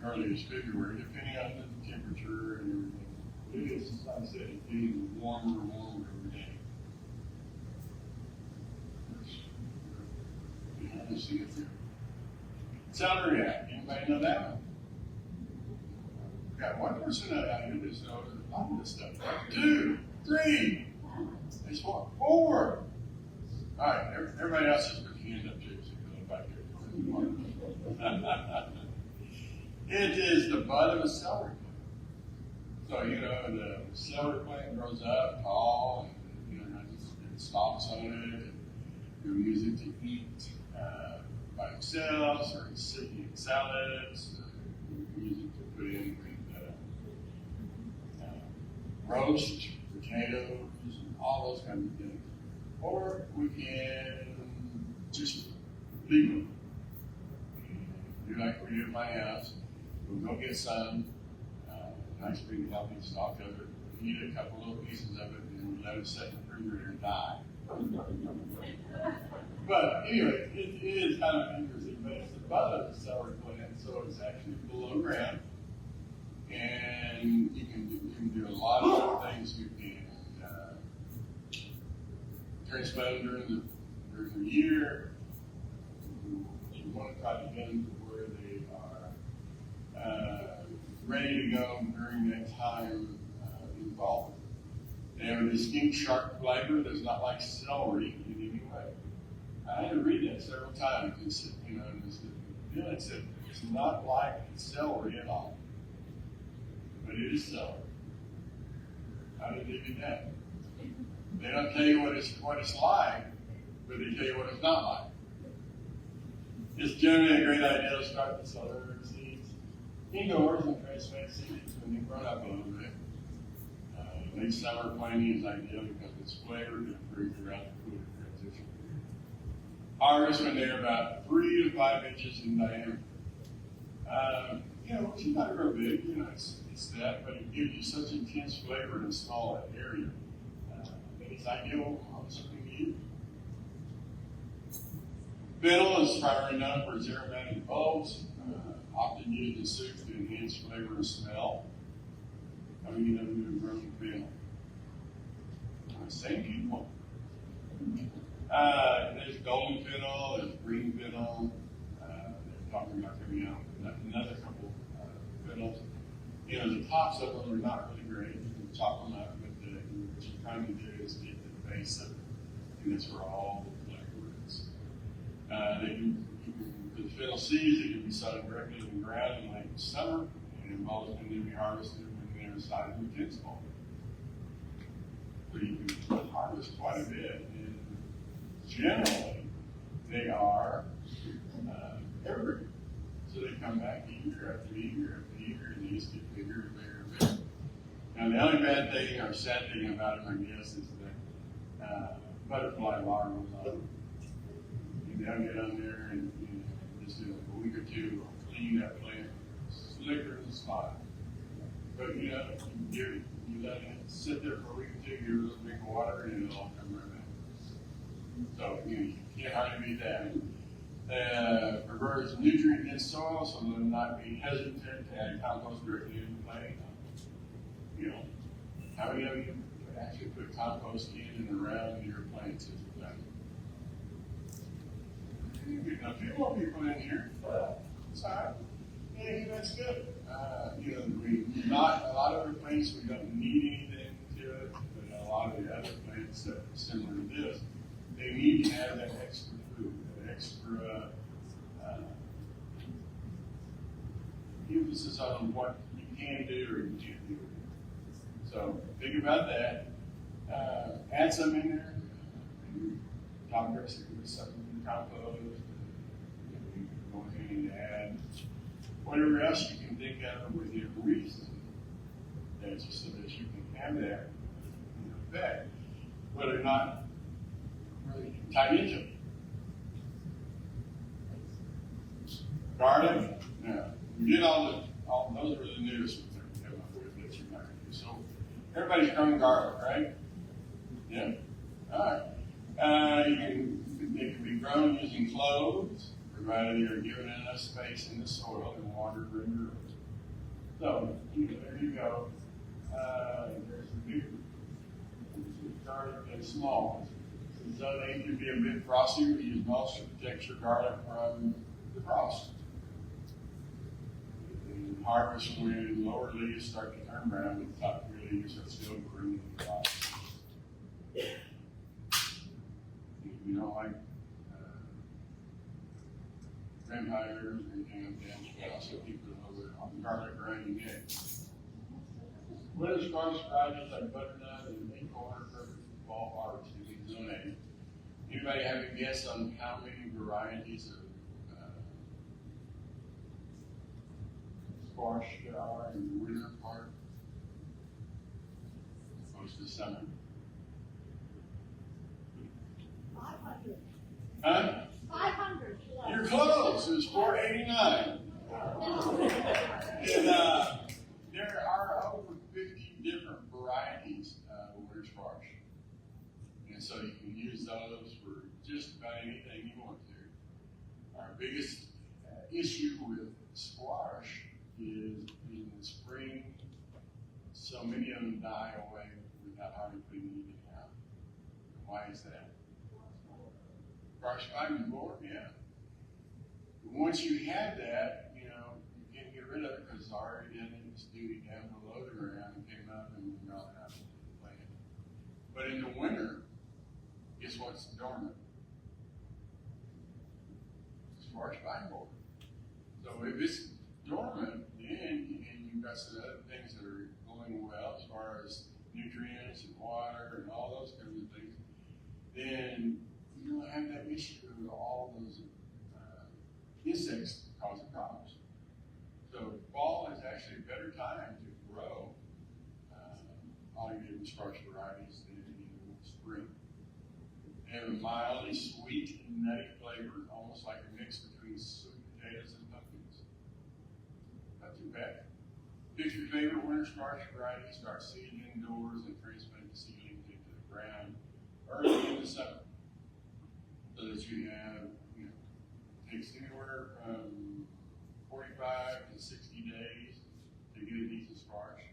early as February, depending on the temperature and everything. It is, like I said, it's getting warmer and warmer every day. Let's see it there. Celery act. Anybody know that one? got 1% of that. You just know a lot of this stuff. 2, 3. There's 4. All right, everybody else just put your hand up too, so you can look back here. It is the bud of a celery plant. So, you know, the celery plant grows up tall, and, you know, it stalks on it, and you'll use it to eat by themselves, or in salads, or use it to put in roast potatoes, and all those kinds of things. Or we can just leave them. Do like we do at my house. We'll go get some nice big healthy stalk of it. We eat a couple little pieces of it, and we let it sit in the refrigerator and die. But anyway, it is kind of interesting, but it's the bud of the celery plant, so it's actually below ground. And you can do a lot of other things. You can transplant them during the year. You want to try to get them to where they are ready to go during that time in fall. They have a distinct sharp flavor that's not like celery in any way. I had to read that several times. It's, you know, it's not like celery at all. But it is celery. How did they do that? They don't tell you what it's like, but they tell you what it's not like. It's generally a great idea to start with celery seeds indoors and transplant seeds when they've grown up a little bit. Late summer planting is ideal because it's flavored and free throughout the food transition. Harvest when they're about 3 to 5 inches in diameter. You know, it's not real big, you know, it's that, but it gives you such intense flavor in a small area. It's ideal on something to eat. Fennel is primarily known for its aromatic bulbs, often used in soup to enhance flavor and smell. How many of you have grown fennel? Same people. There's golden fennel, there's green fennel. They're talking about coming out with another couple fennels. You know, the tops of them are not really great. You can chop them up, but what you're trying to do is get to the base of it, and that's where all the flavor is. The fennel seeds, they can be sown directly in the ground in late summer, and most can then be harvested when they're inside of the tin small. So you can harvest quite a bit, and generally they are evergreen. So they come back year after year after year, and they just get bigger and bigger and bigger. Now the only bad thing or sad thing about them, I guess, is the butterfly larvae on them. They'll get on there and just in a week or two, clean that plant, slicker than spot. But you know, you let it sit there for a week or two, give it a little bit of water, and it'll all come right back. So you can't hardly beat that. Prefers nutrient-dense soil, so they'll not be hesitant to add compost directly into the plant. You know, how many of you actually put compost in and around your plants as a plant? A few more people in here. It's all right. Yeah, that's good. You know, not a lot of our plants, we don't need anything to it, but a lot of the other plants that are similar to this, they need to have that extra food, that extra emphasis on what you can do or you can't do. So think about that. Add some in there. Top dressing with something in the compost. Go ahead and add whatever else you can think of within reason. That's just so that you can have that in effect, but are not really tied into it. Garlic, no. We did all those were the newest ones that we came up with that you're not going to do. So everybody's growing garlic, right? Yeah. All right. They can be grown using cloves, provided you're given enough space in the soil and water to remove it. So there you go. There's the big garlic and small. So they can be a bit frosty. We use mulch to protect your garlic from the frost. harvest when lower leaves start to turn brown and top leaves are still green and bright. You don't like vampires or anything like that, you can also keep it a little bit on garlic around your neck. Winter squash varieties like butternut and acorn are perfect for fall harvesting in Zone A. Anybody have a guess on how many varieties of squash there are in the winter part? Opposed to summer. 500. Huh? 500. You're close. It was 489. And there are over 50 different varieties of winter squash. And so you can use those for just about anything you want to. Our biggest issue with squash is in the spring, so many of them die away without hardly putting anything out. Why is that? Brush spine board, yeah. Once you have that, you can't get rid of it because it's already done its duty down below the ground and came up and you're not out of the plant. But in the winter, guess what's dormant? Squash spine board. So if it's dormant, then you've got some other things that are going well as far as nutrients and water and all those kinds of things, then you don't have that issue of all those insects causing problems. So fall is actually a better time to grow all your different squash varieties than in the spring. They have a mildly sweet and nutty flavor, almost like a mix between sweet potatoes and pumpkins. Not too bad. Pick your favorite winter squash variety, start seeding indoors and transplant the seedlings into the ground early in the summer. So that you have, takes anywhere from 45 to 60 days to get a decent squash.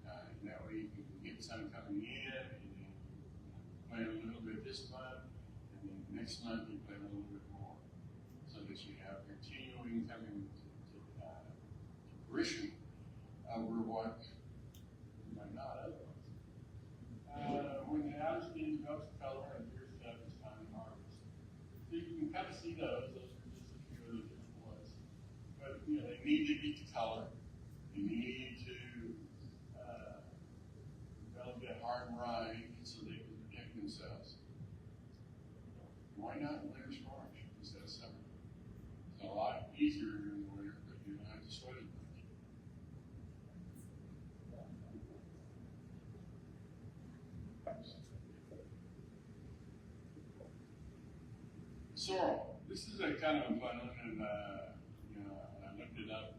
And that way you can get some coming in, and then plant a little bit this month, and then next month you plant a little bit more, so that you have continuing coming to fruition over what you might not otherwise. When the outer skin develops color and appears tough, it's time to harvest. So you can kind of see those. Those are just a few of the different ones. But they need to get the color. They need to develop that hard rind so they can protect themselves. Why not winter squash instead of summer? It's a lot easier in the winter, but you don't have to sweat it much. Sorrel. This is a kind of a fun one, and I looked it up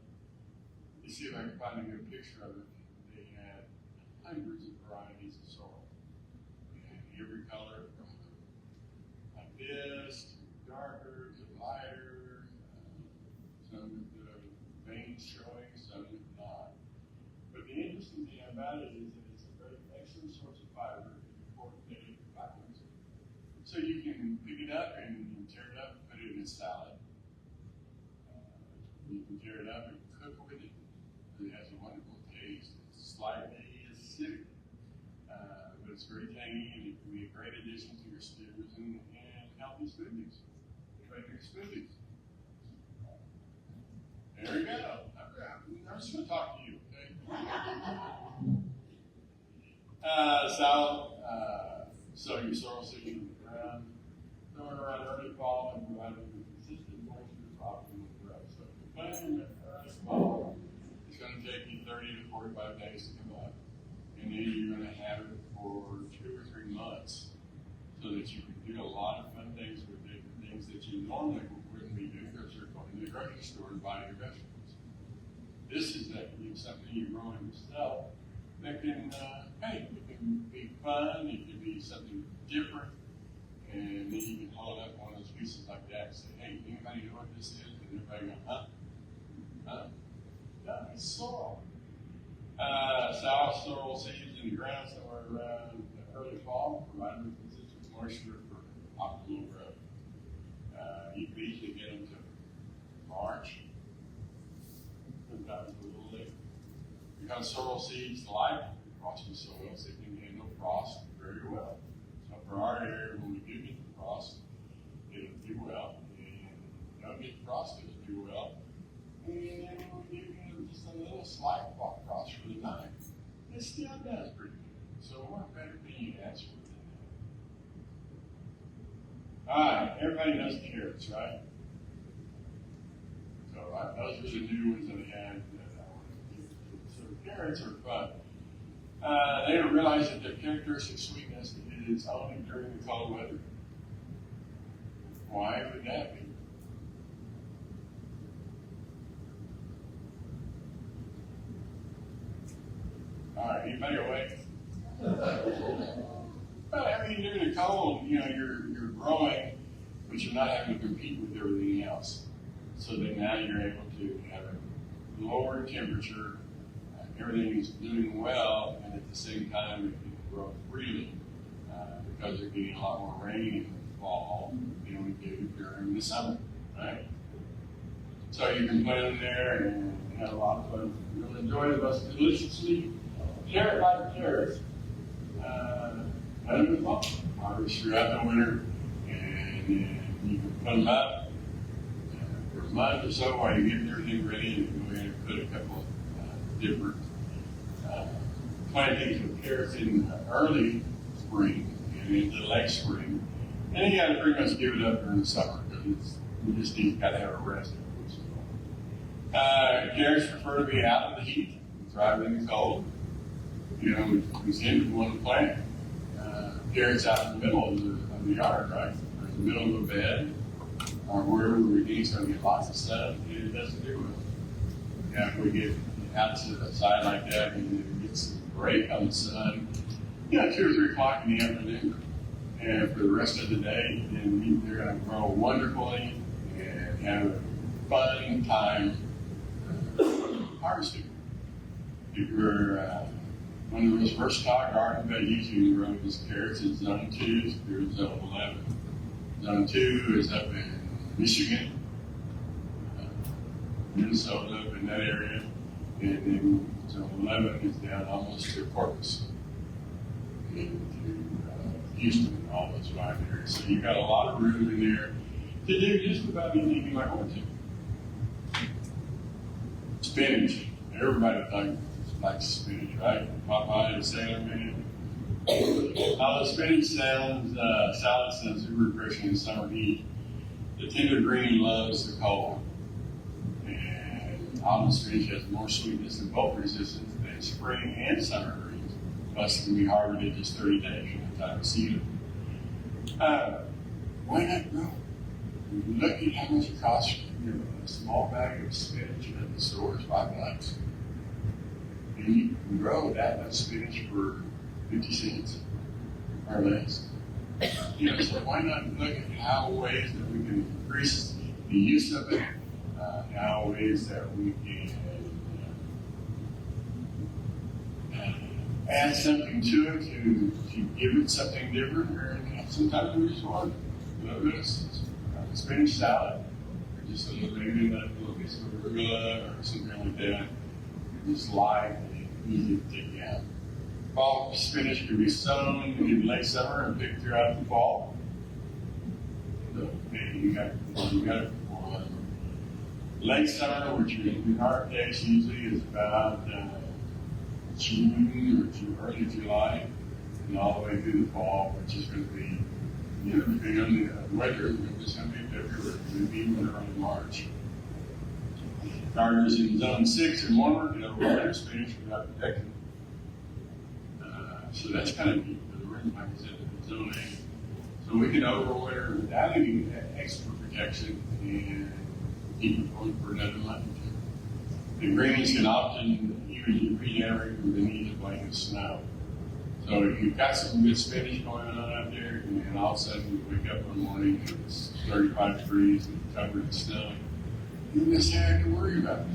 to see if I could find a good picture of it. They had hundreds of varieties of sorrel, and every color from like this to darker to lighter, some with the veins showing, some with not. But the interesting thing about it is that it's a very excellent source of fiber for daily vitamins. So you can pick it up and tear it up and put it in a salad. You can tear it up and cook with it. It has a wonderful taste. It's slightly acidic, but it's very tangy, and it can be a great addition to your stews and healthy smoothies. Make your smoothies. There you go. I'm just going to talk to you, okay? Salad. Sow your sorrel seeds in the ground. Throw it around early fall and provide a consistent moisture for optimal growth. So if you plant them in early fall, it's going to take you 30 to 45 days to come up. And then you're going to have it for 2 or 3 months so that you can do a lot of fun things with it, things that you normally wouldn't be doing because you're going to the grocery store and buying your vegetables. This is something you're growing yourself that can, it can be fun, it can be something different. And then you can hold up one of those pieces like that and say, hey, anybody know what this is? And everybody go, huh? Huh? No, it's sorrel. Sow sorrel seeds in the ground somewhere around early fall, providing consistent moisture for optimal growth. You can easily get them to March, about a little later. Because sorrel seeds like frosty soils, they can handle frost very well. So for our area, when we do get the frost, it'll do well. And don't get frost, it'll do well. And then we give you just a little slight frost for the night. It still does pretty good. So we're better than you ask for that. All right, everybody knows carrots, right? So those are the new ones that we had. So carrots are fun. They don't realize that their characteristic sweetness is only during the cold weather. Why would that be? All right, anybody awake? Well, I mean, during the cold, you know, you're growing, but you're not having to compete with everything else. So then now you're able to have a lower temperature, everything is doing well, and at the same time it can grow freely because you're getting a lot more rain in the fall than we do during the summer, right? So you can plant them there and have a lot of fun. You'll enjoy the most deliciously carrot-like carrots out of the fall. Harvest throughout the winter, and you can put them up for a month or so while you're getting everything ready, and go ahead and put a couple of different plantings of carrots in early spring and into late spring. And then you got to pretty much give it up during the summer because we just got to have a rest every once in a while. Carrots prefer to be out in the heat, thrive in the cold. You know, we seem to want to plant carrots out in the middle of the yard, right? Or in the middle of the bed, or wherever we need to get lots of sun, and it doesn't do well. Yeah, if we get out to the side like that and it gets a break on the sun, you know, 2 or 3 o'clock in the afternoon, and for the rest of the day, then they're going to grow wonderfully and have a fun time harvesting. If you're one of the most versatile garden veggies you can grow these carrots in zone 2, if you're in zone 11. Zone 2 is up in Michigan, Minnesota, up in that area, and then zone 11 is down almost to Corpus, into Houston and all those fine areas. So you've got a lot of room in there to do just about anything you might want to. Spinach. Everybody likes spinach, right? Popeye and Sailor Man. How the spinach salad sounds super refreshing in summer heat. The tender green loves the cold. And autumn spinach has more sweetness and bolt resistance than spring and summer greens. Plus, it can be harvested just 30 days from the time of seeding. Why not grow? Look at how much it costs. You know, a small bag of spinach at the store is $5. And you can grow that much spinach for 50 cents or less. You know, so why not look at how ways that we can increase the use of it, how ways that we can add something to it to give it something different, or sometimes we just want a little bit of spinach salad, or just a little, maybe like a little bit of arugula or something like that. Just light and easy to take out. Fall spinach can be sown in late summer and picked throughout the fall. So maybe you got it for late summer, which in our case usually is about June or early July, and all the way through the fall, which is going to be, you know, depending on the weather, it's going to be February, it's going to be even early March. Gardens in zone 6 and warmer, you know, winter spinach without protection. So that's kind of neat for the winter, like I said, in zone 8. So we can overwinter without any extra protection and keep it going for another month or two. The greens can often even regenerate with the need of blowing of snow. So if you've got some good spinach going on out there, and all of a sudden you wake up one morning and it's 35 degrees and covered in snow, you don't necessarily have to worry about it.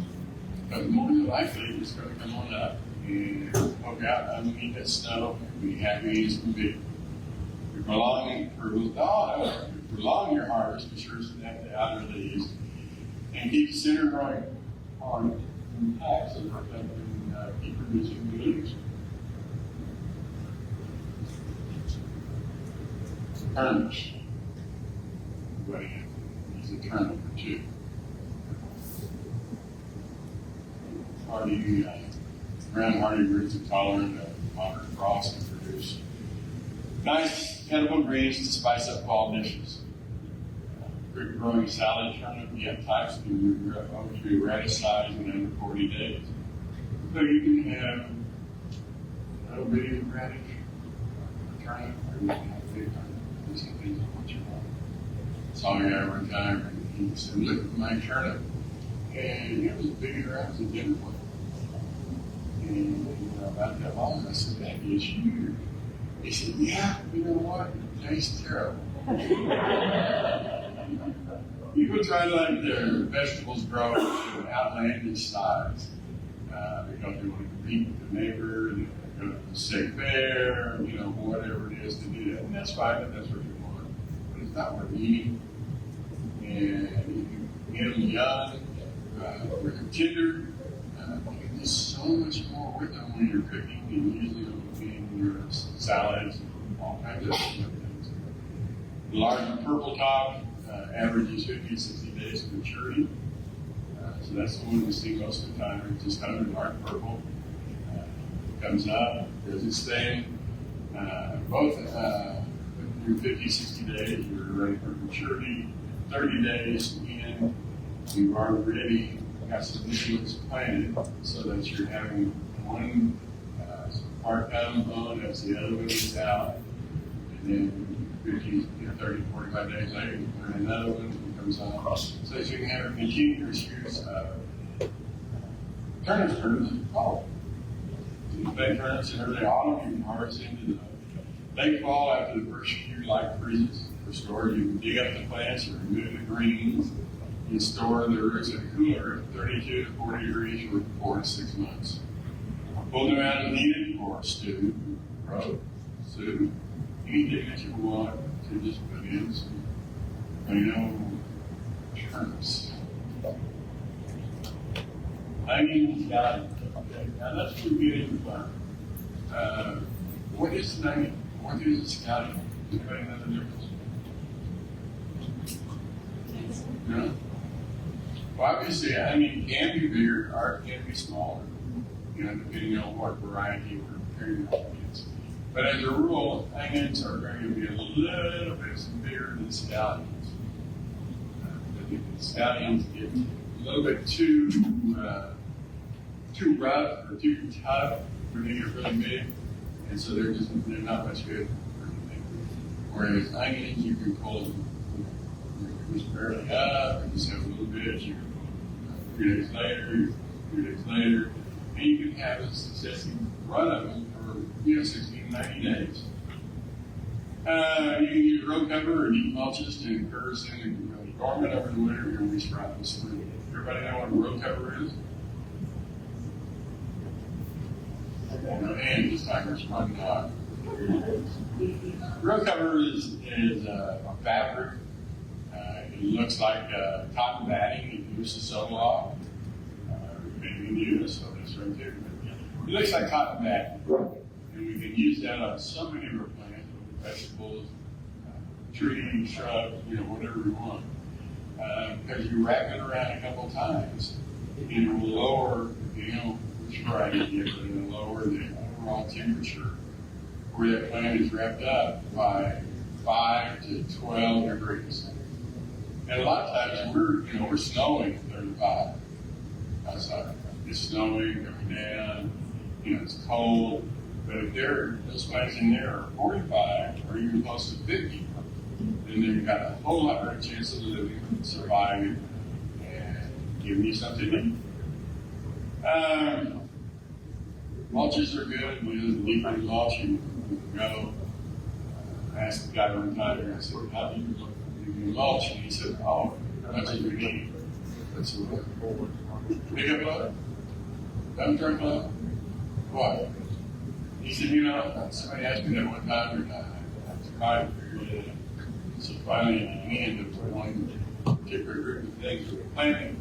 Because more than likely it's going to come on up and poke out underneath that snow and be happy as can be. If you prolong your harvest, be sure to snap the outer leaves and keep the center growing on from tax and keep reducing the leaks. Turnips. Everybody needs a turnip or two. Hardy, ground hardy roots are tolerant of moderate frost and produce nice edible greens to spice up fall dishes. Quick growing salad turnip, you have types that can grow up to radish size in under 40 days. So you can have a little bitty radish, turnip, or you can have big turnip. This depends on what you want. Saw a guy one time, and he said, "Look at my turnip." And it was big around the dinner plate. And about that long, I said, "That is huge." He said, "Yeah, you know what? It tastes terrible." People try to let their vegetables grow to an outlandish size because they want to compete with the neighbor, they go to the state fair, whatever it is to do that. And that's fine if that's what you want. But it's not worth eating. And you get them young, with them tender. You can do so much more with them when you're cooking and using them in your salads and all kinds of things. The large purple top averages 50 to 60 days of maturity. So that's the one we see most of the time. It's just kind of a dark purple. Comes up, does its thing. Both through 50, 60 days, you're ready for maturity. 30 days in, you've already got some seeds planted so that you're having one part come on as the other one is out. And then 50, 30, 45 days later, you plant another one that comes on. So that you can have a continuous use of turnips in the fall. You plant turnips in early autumn, you can harvest into the late fall after the first few light freezes. For storage, you can dig up the plants and remove the greens. You store the roots in a cooler at 32 to 40 degrees for 4 to 6 months. Pull them out as needed for stew, roast, soup, anything that you want to just put in some, turnips. Onions, got it. Now let's get into fun. What is an onion? What is a scallion? Does anybody know the difference? No? Well, obviously, onion can be bigger or can be smaller, depending on what variety we're preparing onions. But as a rule, onions are going to be a little bit bigger than scallions. The scallions get a little bit too rough or too tough when they get really big, and so they're not much good for anything. Whereas onions, you can pull them just barely up, and just have a little bit. You can pull 3 days later, 3 days later, and you can have a successive run of them for 60 to 90 days. You can use row cover or deep mulches to encourage them to be really dormant over the winter. You're going to be sprouting this spring. Everybody know what a row cover is? And just like we're sprouting out. Row cover is a fabric. It looks like cotton batting. It uses cellulose. Maybe in the US, so that's right there. It looks like cotton batting. And we can use that on so many of our plants, vegetables, trees, shrubs, whatever we want. Because you wrap it around a couple times, it will lower, which variety you get, but it will lower the overall temperature where that plant is wrapped up by 5 to 12 degrees. And a lot of times we're snowing at 35 outside. It's snowing, coming down, it's cold. But if those plants in there are 45 or even close to 50, then you've got a whole lot better chance of living, surviving, and giving you something to eat. Mulches are good. We use deeper mulch. You go. I asked the guy one time, and I said, "How do you mulch?" And he said, "Oh, how much do you need?" That's a little forward. Pick up load? Dump truck load? What? He said, somebody asked me that one time, and I survived figured it out. So finally, at the end of one particular group of things we were planting,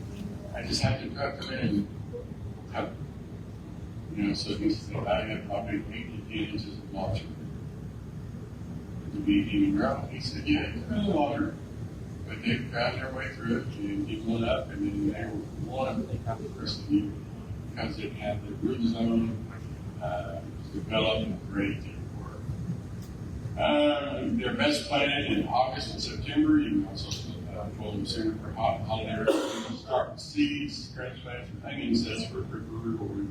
I just had to truck them in cover. You know, so he said, I have probably 8 to 10 inches of mulch to be even grow. He said, yeah, it's really water. But they found their way through it, and he went up, and then they were one the rest of the year because they had the root zone developed and ready to work. They're best planted in August and September. You can also pull them sooner for holiday. Start with seeds, transplants, and hanging sets for rural root.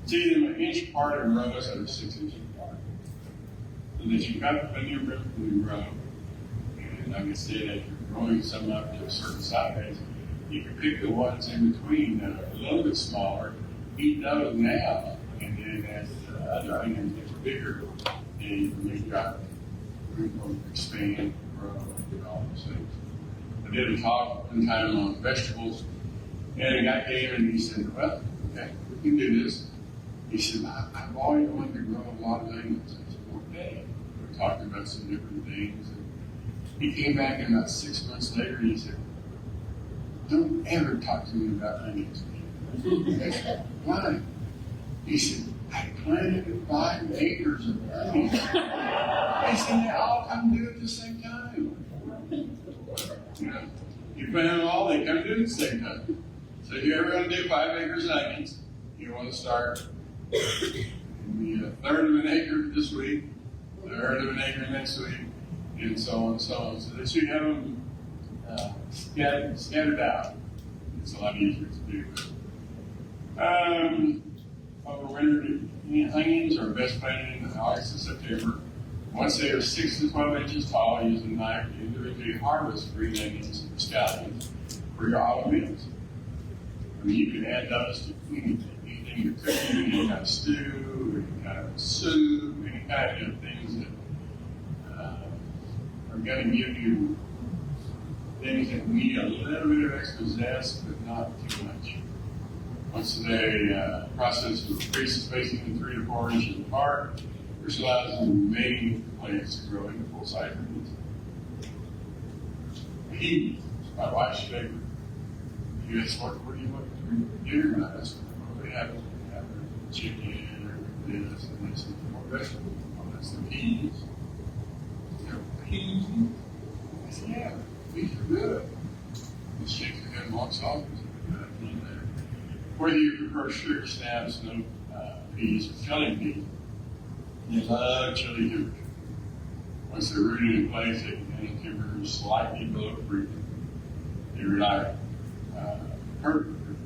See them an inch apart in rows that are 6 inches apart. So that you've got plenty of room to grow. And like I said, if you're growing some up to a certain size, you can pick the ones in between that are a little bit smaller, eat those now, and then as the other onions get bigger, then you can make your room expand, grow, and all those things. I did a talk one time on vegetables, and a guy came and he said, well, okay, we can do this. He said, I've always wanted to grow a lot of onions. I said, okay. We talked about some different things. And he came back and about 6 months later and he said, don't ever talk to me about onions. I said, why? He said, I planted 5 acres of onions. He said, they all come due at the same time. You know, you plant them all, they come due at the same time. So if you're ever going to do 5 acres of onions, you want to start maybe a third of an acre this week, a third of an acre next week, and so on and so on. So that you have them scattered out. It's a lot easier to do. Over winter, onions are best planted in August and September. Once they are 6 to 12 inches tall, use a knife to individually harvest green onions and scallions for your autumn meals. I mean, you can add those to anything you're cooking, any kind of stew, any kind of soup, any kind of things that are going to give you things that need a little bit of extra zest, but not too much. Once they process with increased spacing in 3 to 4 inches apart, this allows the remaining plants to grow into full-size roots. Peas, my wife's favorite. You ask, what do you want for dinner tonight? I said, well, we have chicken or this and this and more vegetables. Oh, that's the peas. You know, peas? I said, yeah, peas are good. The chicks have more sauces in there. Whether you prefer sugar snaps, no peas, or chili peas, you love chili peppers. Once they're rooted in place, they can handle temperatures slightly below freezing. They rely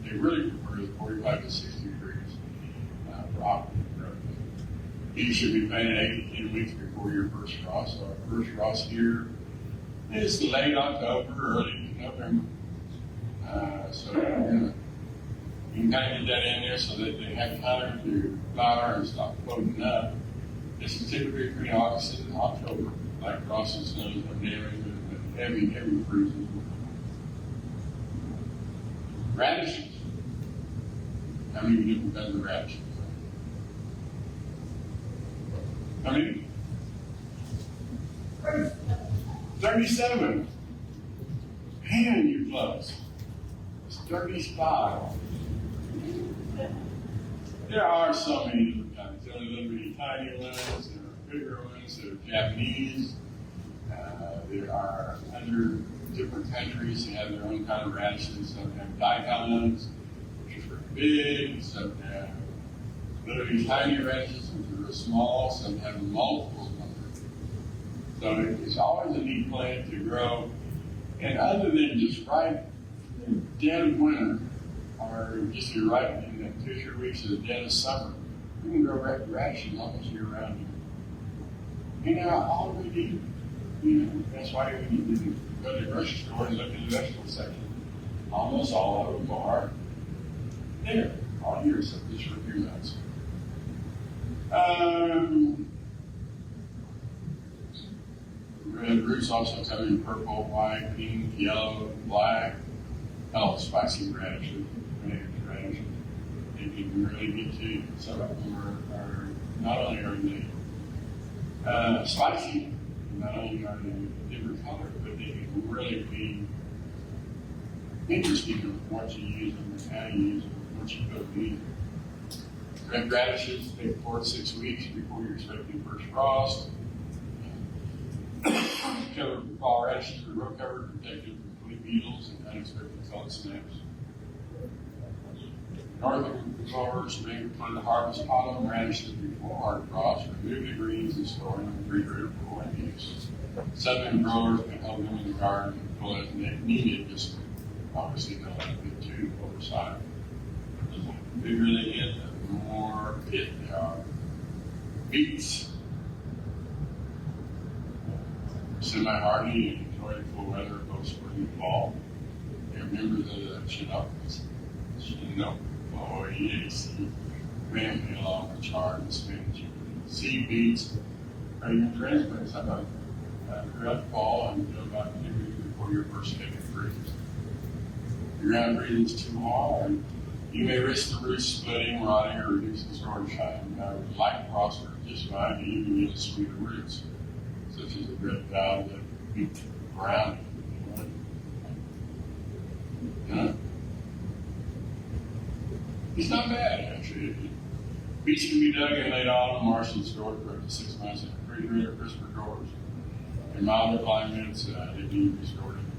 they really prefer 45 to 60 degrees for optimal growth. These should be planted 8 to 10 weeks before your first frost. So our first frost here is late October, early November. So you can kind of get that in there so that they have time to flower and stop floating up. This is typically between August and October, like frost and snow, but heavy freezing. Radishes. How many different kinds of radishes? How many? 37. Man, you're close. It's 35. There are so many different kinds. There are little bitty tiny ones, there are bigger ones, there are Japanese. There are other different countries that have their own kind of radishes. Some have daikons, which are very big. Some have literally tiny radishes, which are small. Some have multiple numbers. So it's always a neat plant to grow. And other than just right in the dead of winter, or just right in the 2 or 3 weeks of the dead of summer, you can grow radishes almost year round. And they're all we need. You know, that's why we need to go to the grocery store and look in the vegetable section. Almost all of them are there all year, except just for a few months. The roots also come in purple, white, pink, yellow, black. Oh, spicy radishes, radishes. They can really be too. Some of them are not only are they spicy, not only are they different colors, but they can really be interesting in what you use them and how you use them, what what you could be. Red radishes take 4 to 6 weeks before you're expecting first frost. Cover fall radishes are row covered, protected from flea beetles and unexpected cold snaps. Northern growers may plan to harvest autumn radishes before hard frost, remove the greens and store them in the refrigerator for winter use. Southern growers can hold them in the garden and pull as needed, just obviously don't let it get too oversized. The bigger they get, the more fit they are. Beets. Semi-hardy and enjoy the cool weather both spring and fall. They're members of the Chinooks. Oh, yes. Family along with chard and spinach. Seed beets are even transplants throughout the fall until about 2 weeks before your first heavy freeze. If your ground breathing is too hard, you may risk the roots splitting, rotting, or reducing storage time. However, light frost are just fine to even yield sweeter roots, such as the reptile that beat ground. Huh? It's not bad, actually. Beets can be dug in late autumn, March, and stored for up to 6 months in the refrigerator, crisper drawers. In milder climates, they need to be stored in the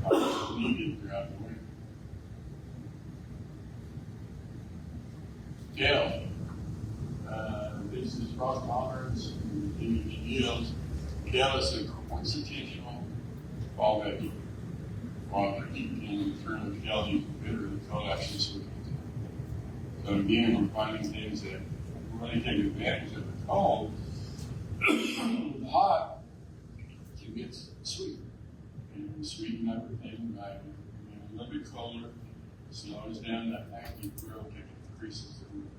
ground, needed throughout the winter. Kale. This is frost tolerance and continuous yields. Kale is a coincidental fall veggie. While the heat can turn the kale into bitter, the cold actually sweetens it. So again, we're finding things that really take advantage of the cold. The hot can get sweet. And sweeten everything by being a little bit colder, slows down that active growth and increases the root.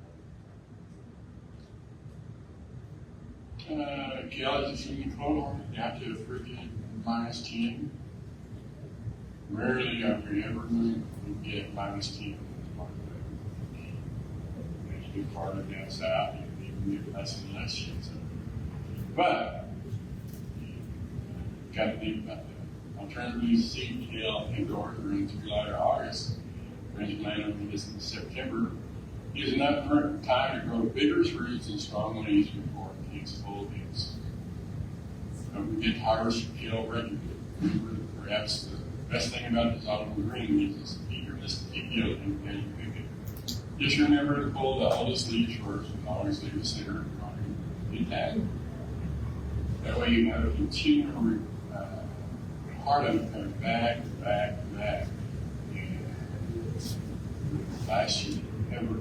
Kale is a semi-cold, down to a frigid -10. Rarely are we ever going to get -10. It's a big part of down south, you can get less and less shades. But, got to think about that. Alternatively, seed kale indoors during July or August, transplant them in September, gives enough time to grow vigorous roots and strong leaves before it takes full leaves. We get to harvest kale regularly. Perhaps the best thing about this autumn green is its eagerness to keep yielding as you pick it. Just remember to pull the oldest leaves first and always leave the center intact. That way you have a continual part of it coming back. And last year, ever.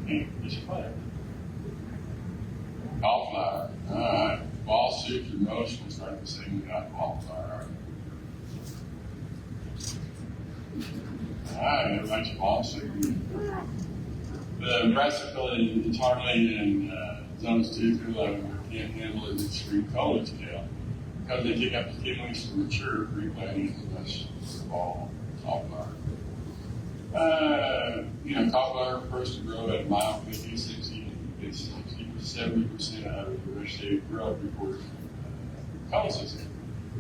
And it's fun. Cauliflower. All right. Fall soups and roast will start the same without cauliflower. All right, everybody's fall soup. The brassicilla is hardly in zones 2 through 11 can't handle as extreme cold as kale because they take up to 10 weeks to mature. Replanting is the best fall cauliflower. Cauliflower first to grow at mile 50, 60, it's 60 to 70% of the vegetative growth before cold season.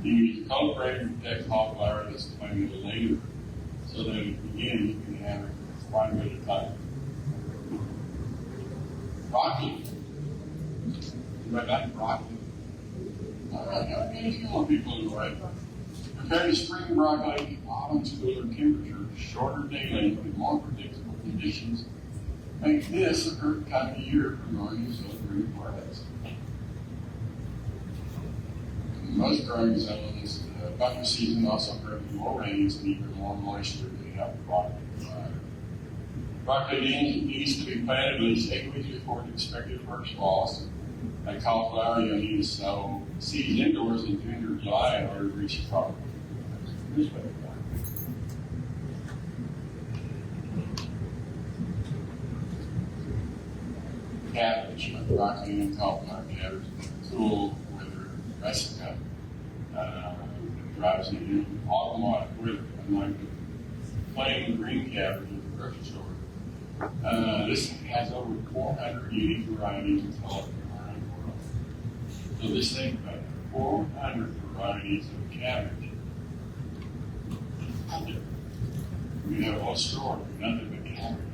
You use cold spray to protect cauliflower that's planted later, so that again you can have quite a bit of time. Broccoli. Anybody like broccoli? All right, got a few more people in the way. Compared to spring broccoli, autumn's cooler temperatures, shorter day length, and more predictable conditions make this a perfect time of year for growing these little green plants. In most growing zones, bucket season also brings more rains and even more moisture to help broccoli thrive. Broccoli needs to be planted at least 8 weeks before the expected first frost. Like cauliflower, you'll need to sow seeds indoors in June or July in order to reach the crop. Cabbage, like broccoli and cauliflower cabbage, cool weather brassica drives it in autumn weather, unlike the plain green cabbage in the grocery store. This has over 400 unique varieties of color around the world. So just think about it, 400 varieties of cabbage. We have a whole store, nothing but cabbage.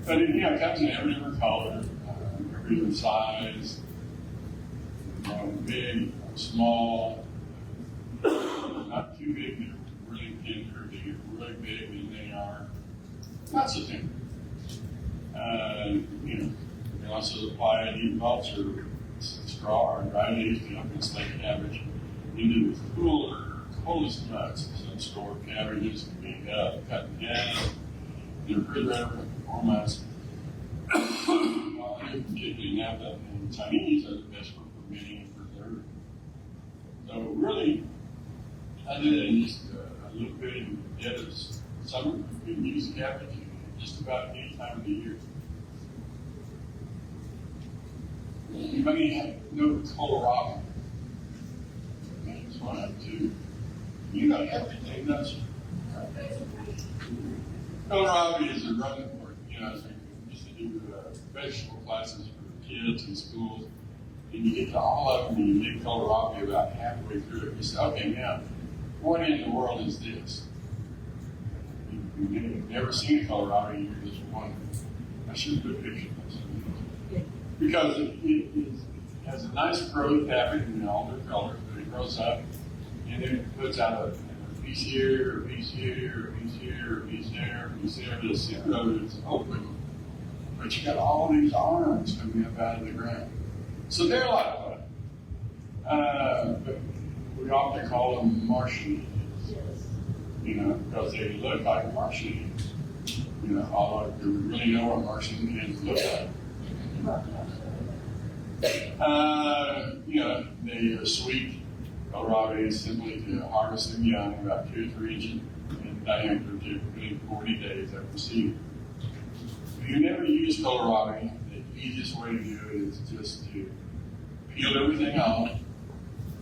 But it, it comes in every different color, every different size, big, small, not too big, they're really tender, they get really big, and they are not so tender. You can also apply a deep mulch or straw or dry leaves to help insulate cabbage into the cooler, coldest months. Some store cabbages can be cut in half in the refrigerator for 4 months. Particularly Napa and Chinese are the best for fermenting and preserving. So really, other than just a little bit in the dead of summer, you can use cabbage just about any time of the year. Anybody know kohlrabi? That's one of two. You don't have to take nuts. Kohlrabi is a running word, they used to do vegetable classes for kids in schools, and you get to all of them and you make kohlrabi about halfway through it. You say, okay, now, what in the world is this? You've never seen a kohlrabi, you're just wondering. I should put a picture of this. Because it has a nice growth habit in all their colors, but it grows up and then it puts out a piece here, a piece here, a piece here, a piece there, a piece there. The center of it is open, but you got all these arms coming up out of the ground. So they're a lot of fun. But we often call them Martian ants, because they look like Martian ants. Although do we really know what Martian ants look like? They are sweet. Kohlrabi is simply to harvest them young, about 2 to 3 inches in diameter, typically 40 days after seeding. If you never use kohlrabi, the easiest way to do it is just to peel everything off,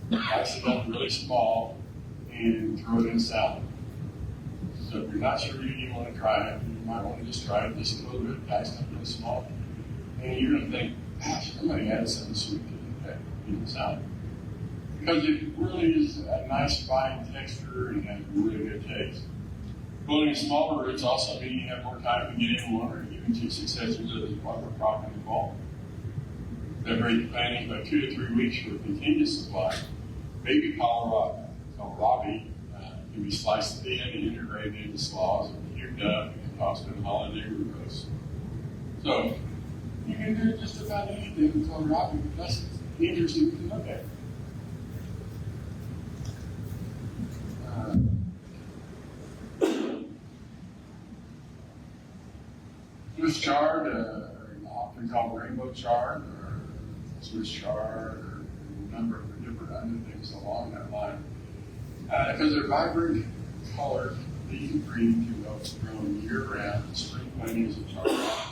slice it up really small, and throw it in salad. So if you're not sure you want to try it, you might want to just try it just a little bit, dice it up really small, and you're going to think, gosh, somebody had something sweet in the salad. Because it really is a nice fine texture and has a really good taste. Pulling smaller roots also mean you have more time to get in one or even 2 successive of the buffer crop in the fall. Separate the planting by 2 to 3 weeks for a continuous supply. Baby kohlrabi can be sliced thin and integrated into slaws and cubed up and tossed in holiday root roast. So you can do just about anything with kohlrabi, but that's interesting to look at. Swiss chard, often called rainbow chard, or Swiss chard, or a number of different other things along that line. Because they're vibrant colors, these breed to oaks grown year-round, spring plantings of chard,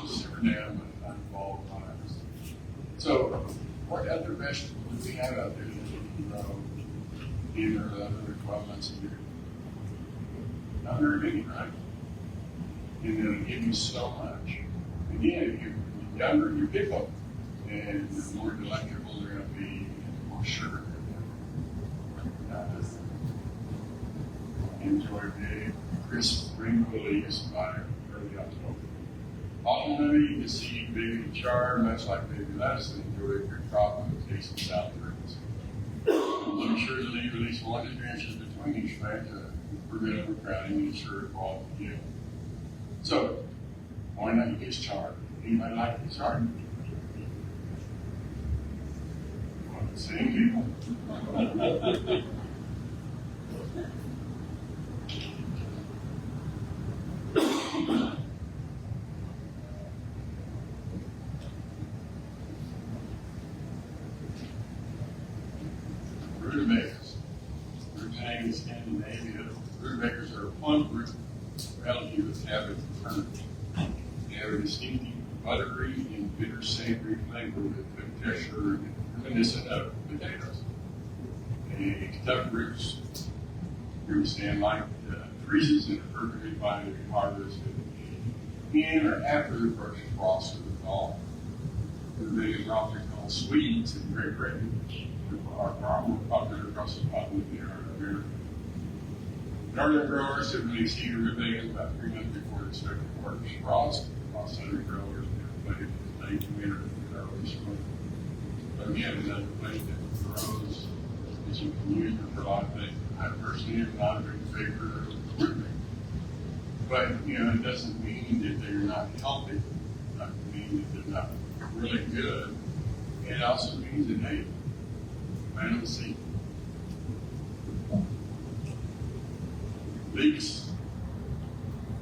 cyberdam, and unfall vines. So, what other vegetables do we have out there that you can grow 10 or 11 or 12 months a year? Not very many, right? And it'll give you so much. Again, if you're younger, you pick them. And the more delectable they're going to be, and the more sugar they're going to be. Enjoy big, crisp rainbow leaves by early October. Ultimately, you can see baby chard, much like baby lettuce, and enjoy a good crop of tasty salad greens. Make sure to leave at least 1 to 3 inches between each plant to prevent overcrowding and ensure quality yield. So, why not use chard? Anybody like the chard? Same people. Rutabagas. Originating in Scandinavia, rutabagas are a plum root relative with cabbage and turnip. They have a distinctive buttery and bitter savory flavor with good texture and reminiscent of potatoes. They tough roots. Roots stand like freezes and are perfectly fine to be harvested in or after the first frost of the fall. Rutabagas are often called Swedes in Great Britain, are far more popular across the continent than in America. Northern growers typically seed rutabagas about 3 months before the expected first frost. Also, nursery growers, but it's late winter, early spring. But again, another plant that grows that you can use for a lot of things. I personally am not a big favorite of fruit. But, you know, it doesn't mean that they're not healthy. It doesn't mean that they're not really good. It also means that, hey, plant them seed. Leeks,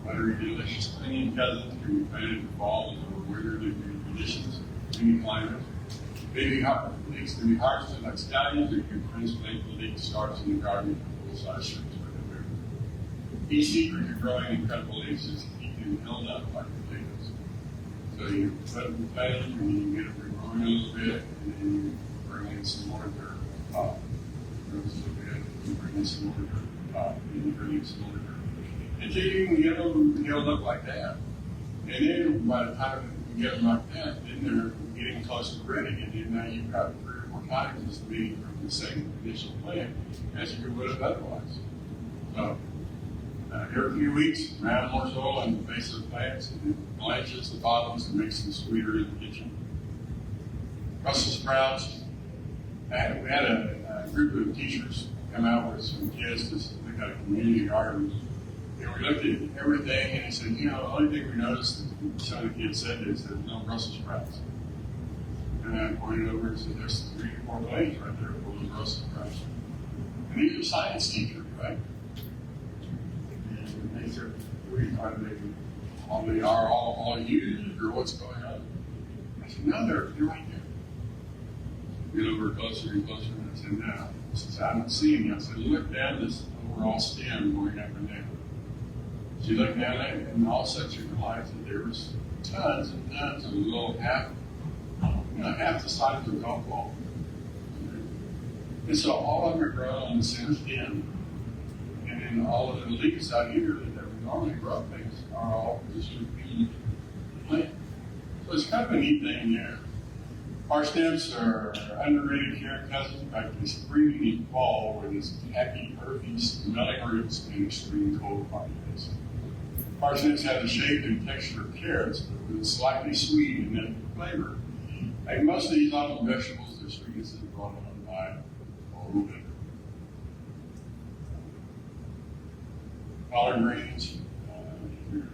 buttery, delicious clinging cousins can be planted in the fall and over winter conditions, many climates. Baby leeks can be harvested like scallions, or you can transplant the leek starts in the garden full size strips with the river. Each secret to growing incredible leeks is keeping them held up like potatoes. So you put them in potatoes, and you get them regrowing a little bit, and then you bring in some more dirt on top. Grows a little bit, you bring in some more dirt on top, and you bring in some more dirt. Until you can get them held up like that. And then by the time you get them like that, then they're getting close to ready, and then now you've got 3 or 4 cottages made from the same initial plant as you would have otherwise. So every few weeks, add more soil on the base of the plants, and it blanches the bottoms and makes them sweeter in the kitchen. Brussels sprouts. We had a group of teachers come out with some kids to look at a community garden. And we looked at everything, and they said, you know, the only thing we noticed, some of the kids said, is there's no Brussels sprouts. And I pointed over and said, there's 3 or 4 blades right there full of Brussels sprouts. And these are science teachers, right? And they said, are they all used, or what's going on? I said, no, they're right there. Get over closer and closer, and I said, no. Since I don't see them, I said, look down this overall stem going up and down. So you look down at it, and all of a sudden you realize that there was tons and tons of little half the size of a golf ball. And so all of them are grown on the same stem. And then all of the leaves out here that we normally grow things are all just repeated plant. So it's kind of a neat thing there. Parsnips are underrated carrot cousins. In fact, this spring and fall where this happy, earthy, smelling roots in extreme cold climates. Parsnips have the shape and texture of carrots, but with slightly sweet and nutty flavor. Like most of these autumn vegetables, their sweetness is brought on by cold winter. Collard greens, in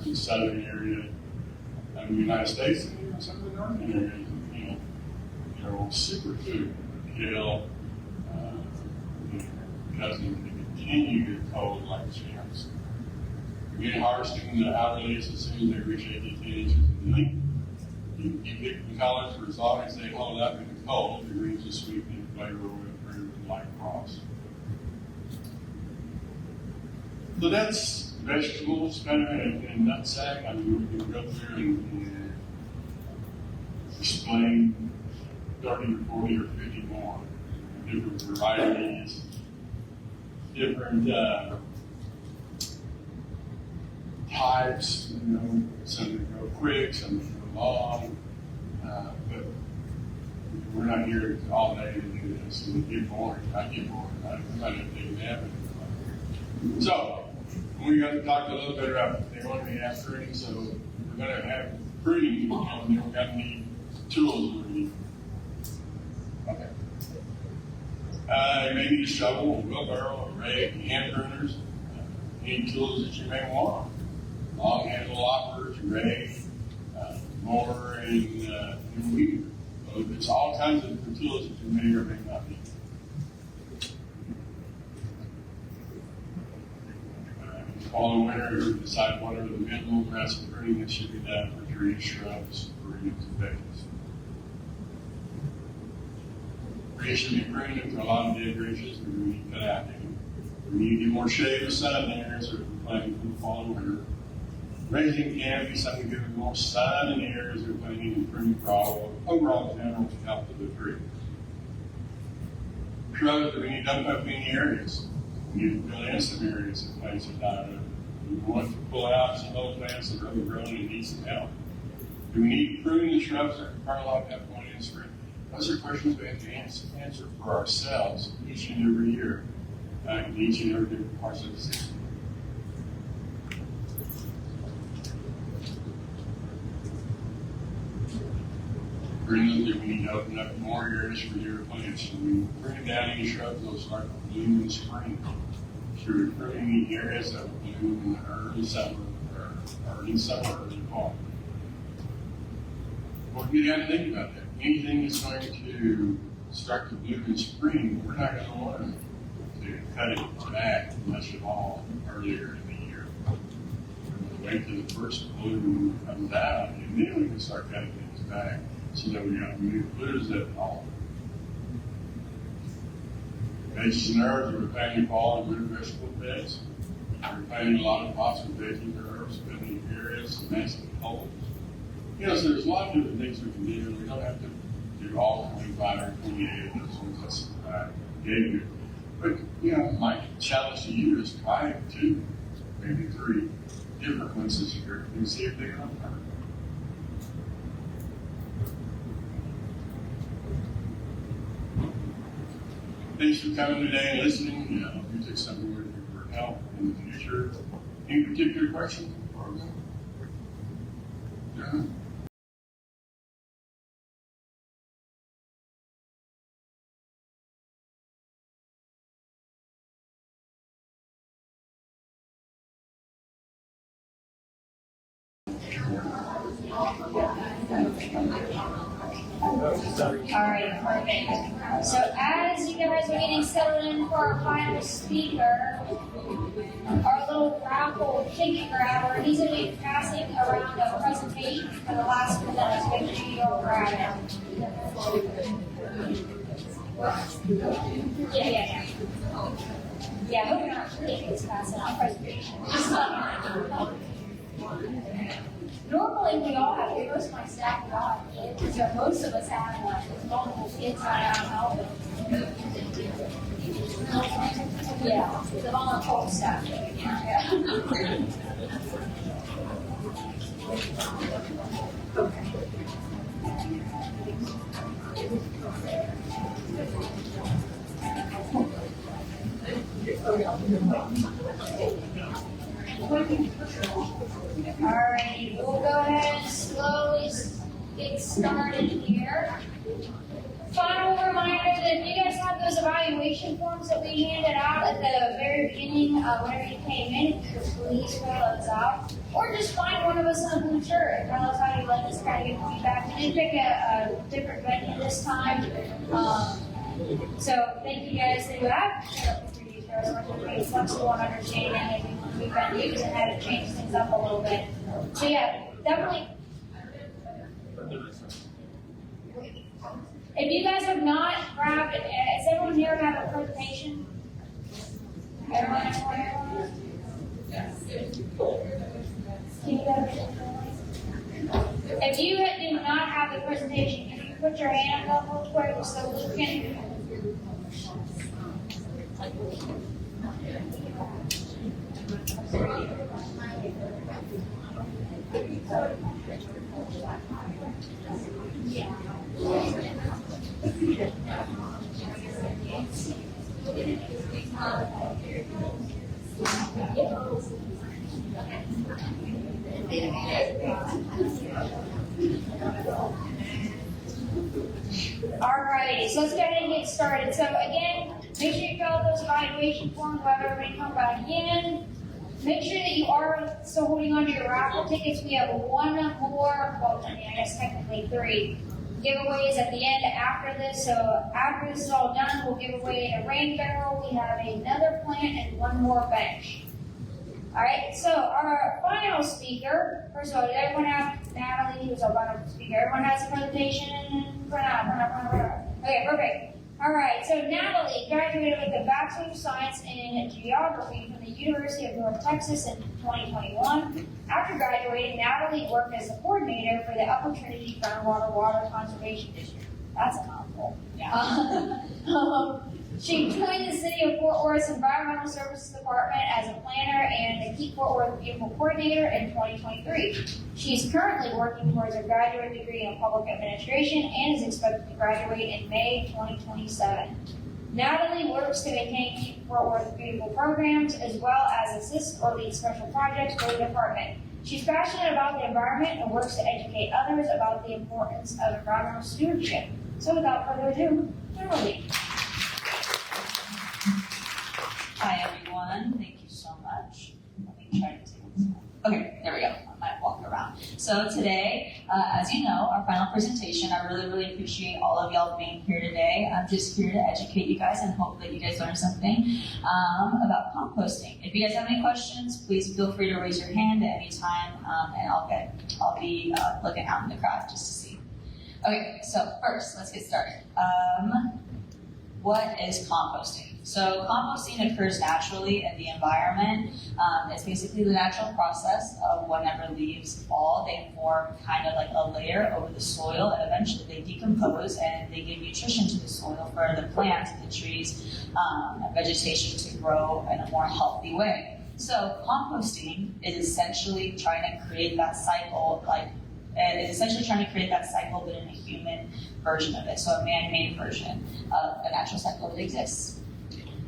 the southern area of the United States, and some of the northern areas, they're super food. Kale, cousins that continue to get cold like champs. Begin harvesting the outer leaves as soon as they reach 8 to 10 inches in length. You pick the collards for as long as they hold up in the cold. The greens will sweeten and flavor will improve like frost. So that's vegetables kind of in a nutsack. I mean, we can go through and explain 30 or 40 or 50 more. Different varieties, different types, some that go quick, some that go long, but we're not here all day to do this. We get bored. I get bored. I'm not going to take a nap anymore. So, we got to talk a little bit about they want to have pruning, so we're going to have pruning, and we're going to need tools. We need. Okay. You may need a shovel, a wheelbarrow, a rake, hand pruners, any tools that you may want. Long handle loppers, rake, mower, and weeder. So there's all kinds of different tools that you may or may not need. Fall and winter, decide what are the minimal amounts of pruning that should be done for trees, shrubs, perennials, and vegetables. Trees should be pruned if there are a lot of dead branches that we need to cut out. We need to get more shade of sun in areas that we're planting for the fall and winter. Raising canopy, something to give it more sun in the areas we're planting and pruning for overall general health of the tree. Shrubs that we need to dump up in the areas. We need to fill in some areas that plants are dying up. We want to pull out some old plants that are overgrown and need some help. Do we need to prune the shrubs that are like that point in spring? Those are questions we have to answer for ourselves each and every year, in each and every different parts of the season. Greenland, that we need to open up more areas for newer plants. So we bring down any shrubs that'll start blooming in the spring. So we're pruning the areas that will bloom in the early summer, or early summer, early fall. Well, you got to think about that. Anything that's going to start to bloom in spring, we're not going to want to cut it back much at all earlier in the year. We'll wait till the first bloom comes out, and then we can start cutting things back so that we don't lose that fall. Veggies and herbs, we're planting fall and winter vegetable beds. We're planting a lot of pots with veggies and herbs, filling areas, and massive holes. You know, so there's a lot of different things we can do. We don't have to do all 25 or 28 of those ones that's gave you. But, you know, my challenge to you is try 2, maybe 3 different ones this year and see if they're going to work. Thanks for coming today and listening. You know, if you took something with you for help in the future. Any particular questions? Yeah. Alright, perfect. So as you guys are getting settled in for our final speaker, our little raffle ticket grabber, he's going to be passing around a presentation for the last few minutes. Make sure you all grab it. Yeah. Yeah, I hope you're not kidding. It's passing out presentations. Normally, we all have, most of my staff, we all have kids, so most of us have multiple kids that are out helping. Yeah, the volunteer staff. Yeah. Alrighty, we'll go ahead and slowly get started here. Final reminder that if you guys have those evaluation forms that we handed out at the very beginning, whenever you came in, please fill those out. Or just find one of us in a blue shirt and tell us how you like us, kind of get feedback. We did pick a different venue this time. So thank you guys that you have. Pretty flexible and understanding, and we've been used and had to change things up a little bit. So yeah, definitely. If you guys have not grabbed it, does everyone here have a presentation? Everyone have one? Yes. If you do not have the presentation, can you put your hand up real quick so we can? Alrighty, so let's go ahead and get started. So again, make sure you fill out those evaluation forms while everybody come back in. Make sure that you are still holding on to your raffle tickets. We have one more, well, I guess technically 3 giveaways at the end after this. So after this is all done, we'll give away a rain barrel. We have another plant and 1 more bench. Alright, so our final speaker, first of all, did everyone have Natalie, who's our final speaker? Everyone has a presentation for now. Okay, perfect. Alright, so Natalie graduated with a Bachelor of Science in Geography from the University of North Texas in 2021. After graduating, Natalie worked as the coordinator for the Upper Trinity Groundwater Water Conservation District. That's a mouthful. Yeah. She joined the City of Fort Worth's Environmental Services Department as a planner and the Keep Fort Worth Beautiful coordinator in 2023. She's currently working towards her graduate degree in public administration and is expected to graduate in May 2027. Natalie works to maintain Keep Fort Worth Beautiful programs as well as assist or lead special projects for the department. She's passionate about the environment and works to educate others about the importance of environmental stewardship. So without further ado, Kimberly. Hi everyone, thank you so much. Let me try to take this one. Okay, there we go. I might walk around. So today, as you know, our final presentation, I really appreciate all of y'all being here today. I'm just here to educate you guys and hope that you guys learn something about composting. If you guys have any questions, please feel free to raise your hand at any time, and I'll be looking out in the crowd just to see. Okay, so first, let's get started. What is composting? So composting occurs naturally in the environment. It's basically the natural process of whenever leaves fall, they form kind of like a layer over the soil, and eventually they decompose and they give nutrition to the soil for the plants and the trees and vegetation to grow in a more healthy way. So composting is essentially trying to create that cycle, it's essentially trying to create that cycle, but in a human version of it, so a man-made version of a natural cycle that exists.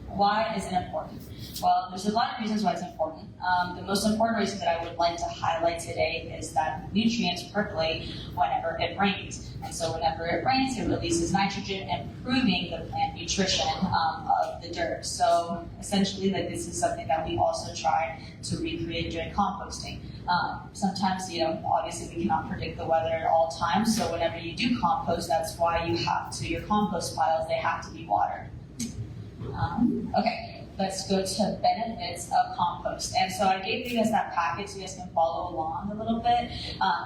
Why is it important? Well, there's a lot of reasons why it's important. The most important reason that I would like to highlight today is that nutrients percolate whenever it rains. And so whenever it rains, it releases nitrogen, improving the plant nutrition of the dirt. So essentially, this is something that we also try to recreate during composting. Sometimes, obviously we cannot predict the weather at all times. So whenever you do compost, that's why your compost piles, they have to be watered. Okay, let's go to benefits of compost. And so I gave you guys that packet so you guys can follow along a little bit.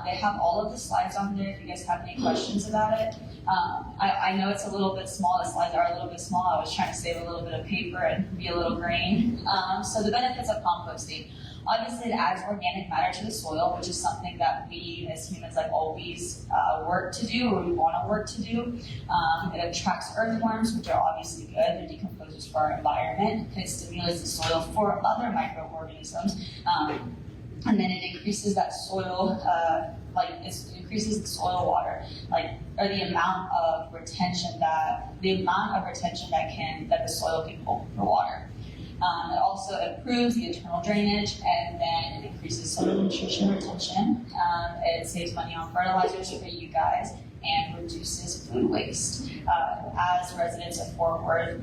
They have all of the slides on there if you guys have any questions about it. I know it's a little bit small, the slides are a little bit small. I was trying to save a little bit of paper and be a little green. So the benefits of composting. Obviously, it adds organic matter to the soil, which is something that we as humans always work to do, or we want to work to do. It attracts earthworms, which are obviously good. They're decomposers for our environment. It stimulates the soil for other microorganisms. And then it increases that soil, it increases the soil water, or the amount of retention that the soil can hold for water. It also improves the internal drainage, and then it increases soil nutrition retention. It saves money on fertilizers for you guys and reduces food waste. As residents of Fort Worth,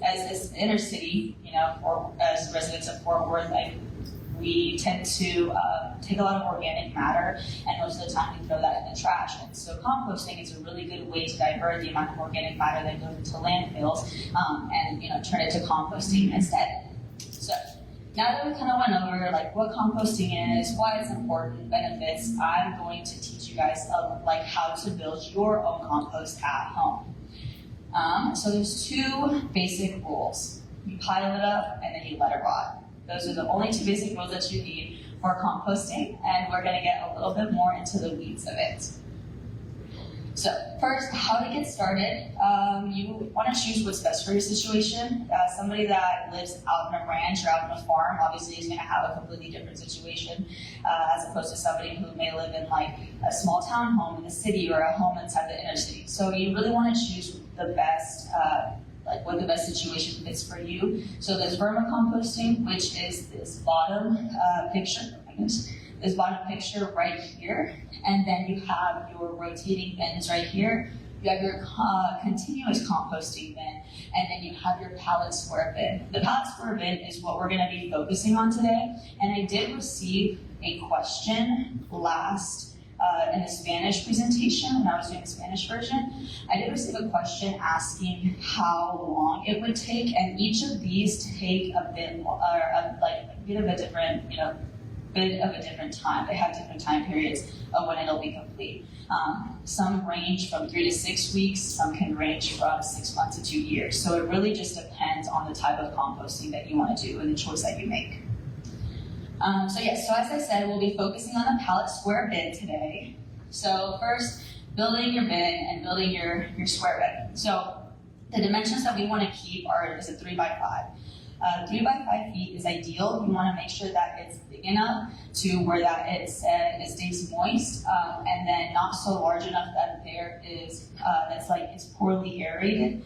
as this inner city, as residents of Fort Worth, we tend to take a lot of organic matter, and most of the time we throw that in the trash. And so composting is a really good way to divert the amount of organic matter that goes into landfills and turn it to composting instead. So now that we kind of went over what composting is, why it's important, benefits, I'm going to teach you guys how to build your own compost at home. So there's two basic rules. You pile it up and then you let it rot. Those are the only two basic rules that you need for composting, and we're going to get a little bit more into the weeds of it. So first, how to get started. You want to choose what's best for your situation. Somebody that lives out in a ranch or out on a farm obviously is going to have a completely different situation as opposed to somebody who may live in a small town home in the city or a home inside the inner city. So you really want to choose the best what the best situation fits for you. So there's vermicomposting, which is this bottom picture, this bottom picture right here, and then you have your rotating bins right here. You have your continuous composting bin, and then you have your pallet square bin. The pallet square bin is what we're going to be focusing on today, and I did receive a question in the Spanish presentation, when I was doing the Spanish version. I did receive a question asking how long it would take, and each of these take a bit of a different time. They have different time periods of when it'll be complete. Some range from 3 to 6 weeks, some can range from 6 months to 2 years. So it really just depends on the type of composting that you want to do and the choice that you make. So as I said, we'll be focusing on the pallet square bin today. So first, building your bin and building your square bin. So the dimensions that we want to keep is a 3 by 5. 3 by 5 feet is ideal. You want to make sure that it's big enough to where that it stays moist, and then not so large enough that there is it's poorly aerated.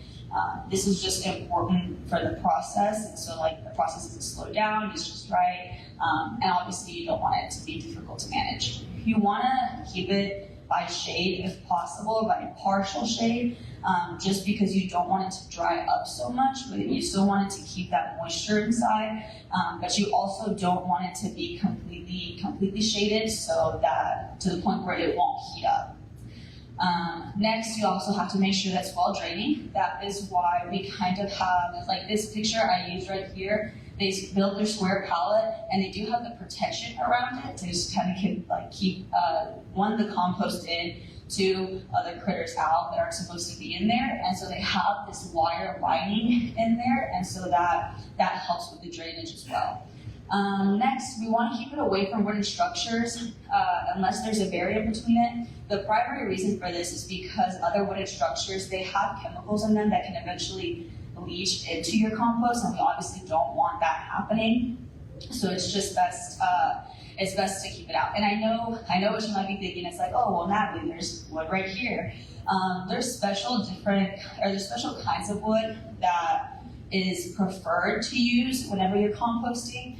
This is just important for the process, and so like the process isn't slowed down, it's just right, and obviously you don't want it to be difficult to manage. You want to keep it by shade if possible, by partial shade, just because you don't want it to dry up so much, but you still want it to keep that moisture inside, but you also don't want it to be completely shaded so that to the point where it won't heat up. Next, you also have to make sure that's well draining. That is why we kind of have, like this picture I used right here, they built their square pallet and they do have the protection around it to just kind of keep the compost in, 2 other critters out that aren't supposed to be in there, and so they have this wire lining in there, and so that helps with the drainage as well. Next, we want to keep it away from wooden structures unless there's a barrier between it. The primary reason for this is because other wooden structures, they have chemicals in them that can eventually leach into your compost, and we obviously don't want that happening. So it's just best to keep it out. And I know what you might be thinking. It's like, oh well, Natalie, there's wood right here. There's special kinds of wood that is preferred to use whenever you're composting.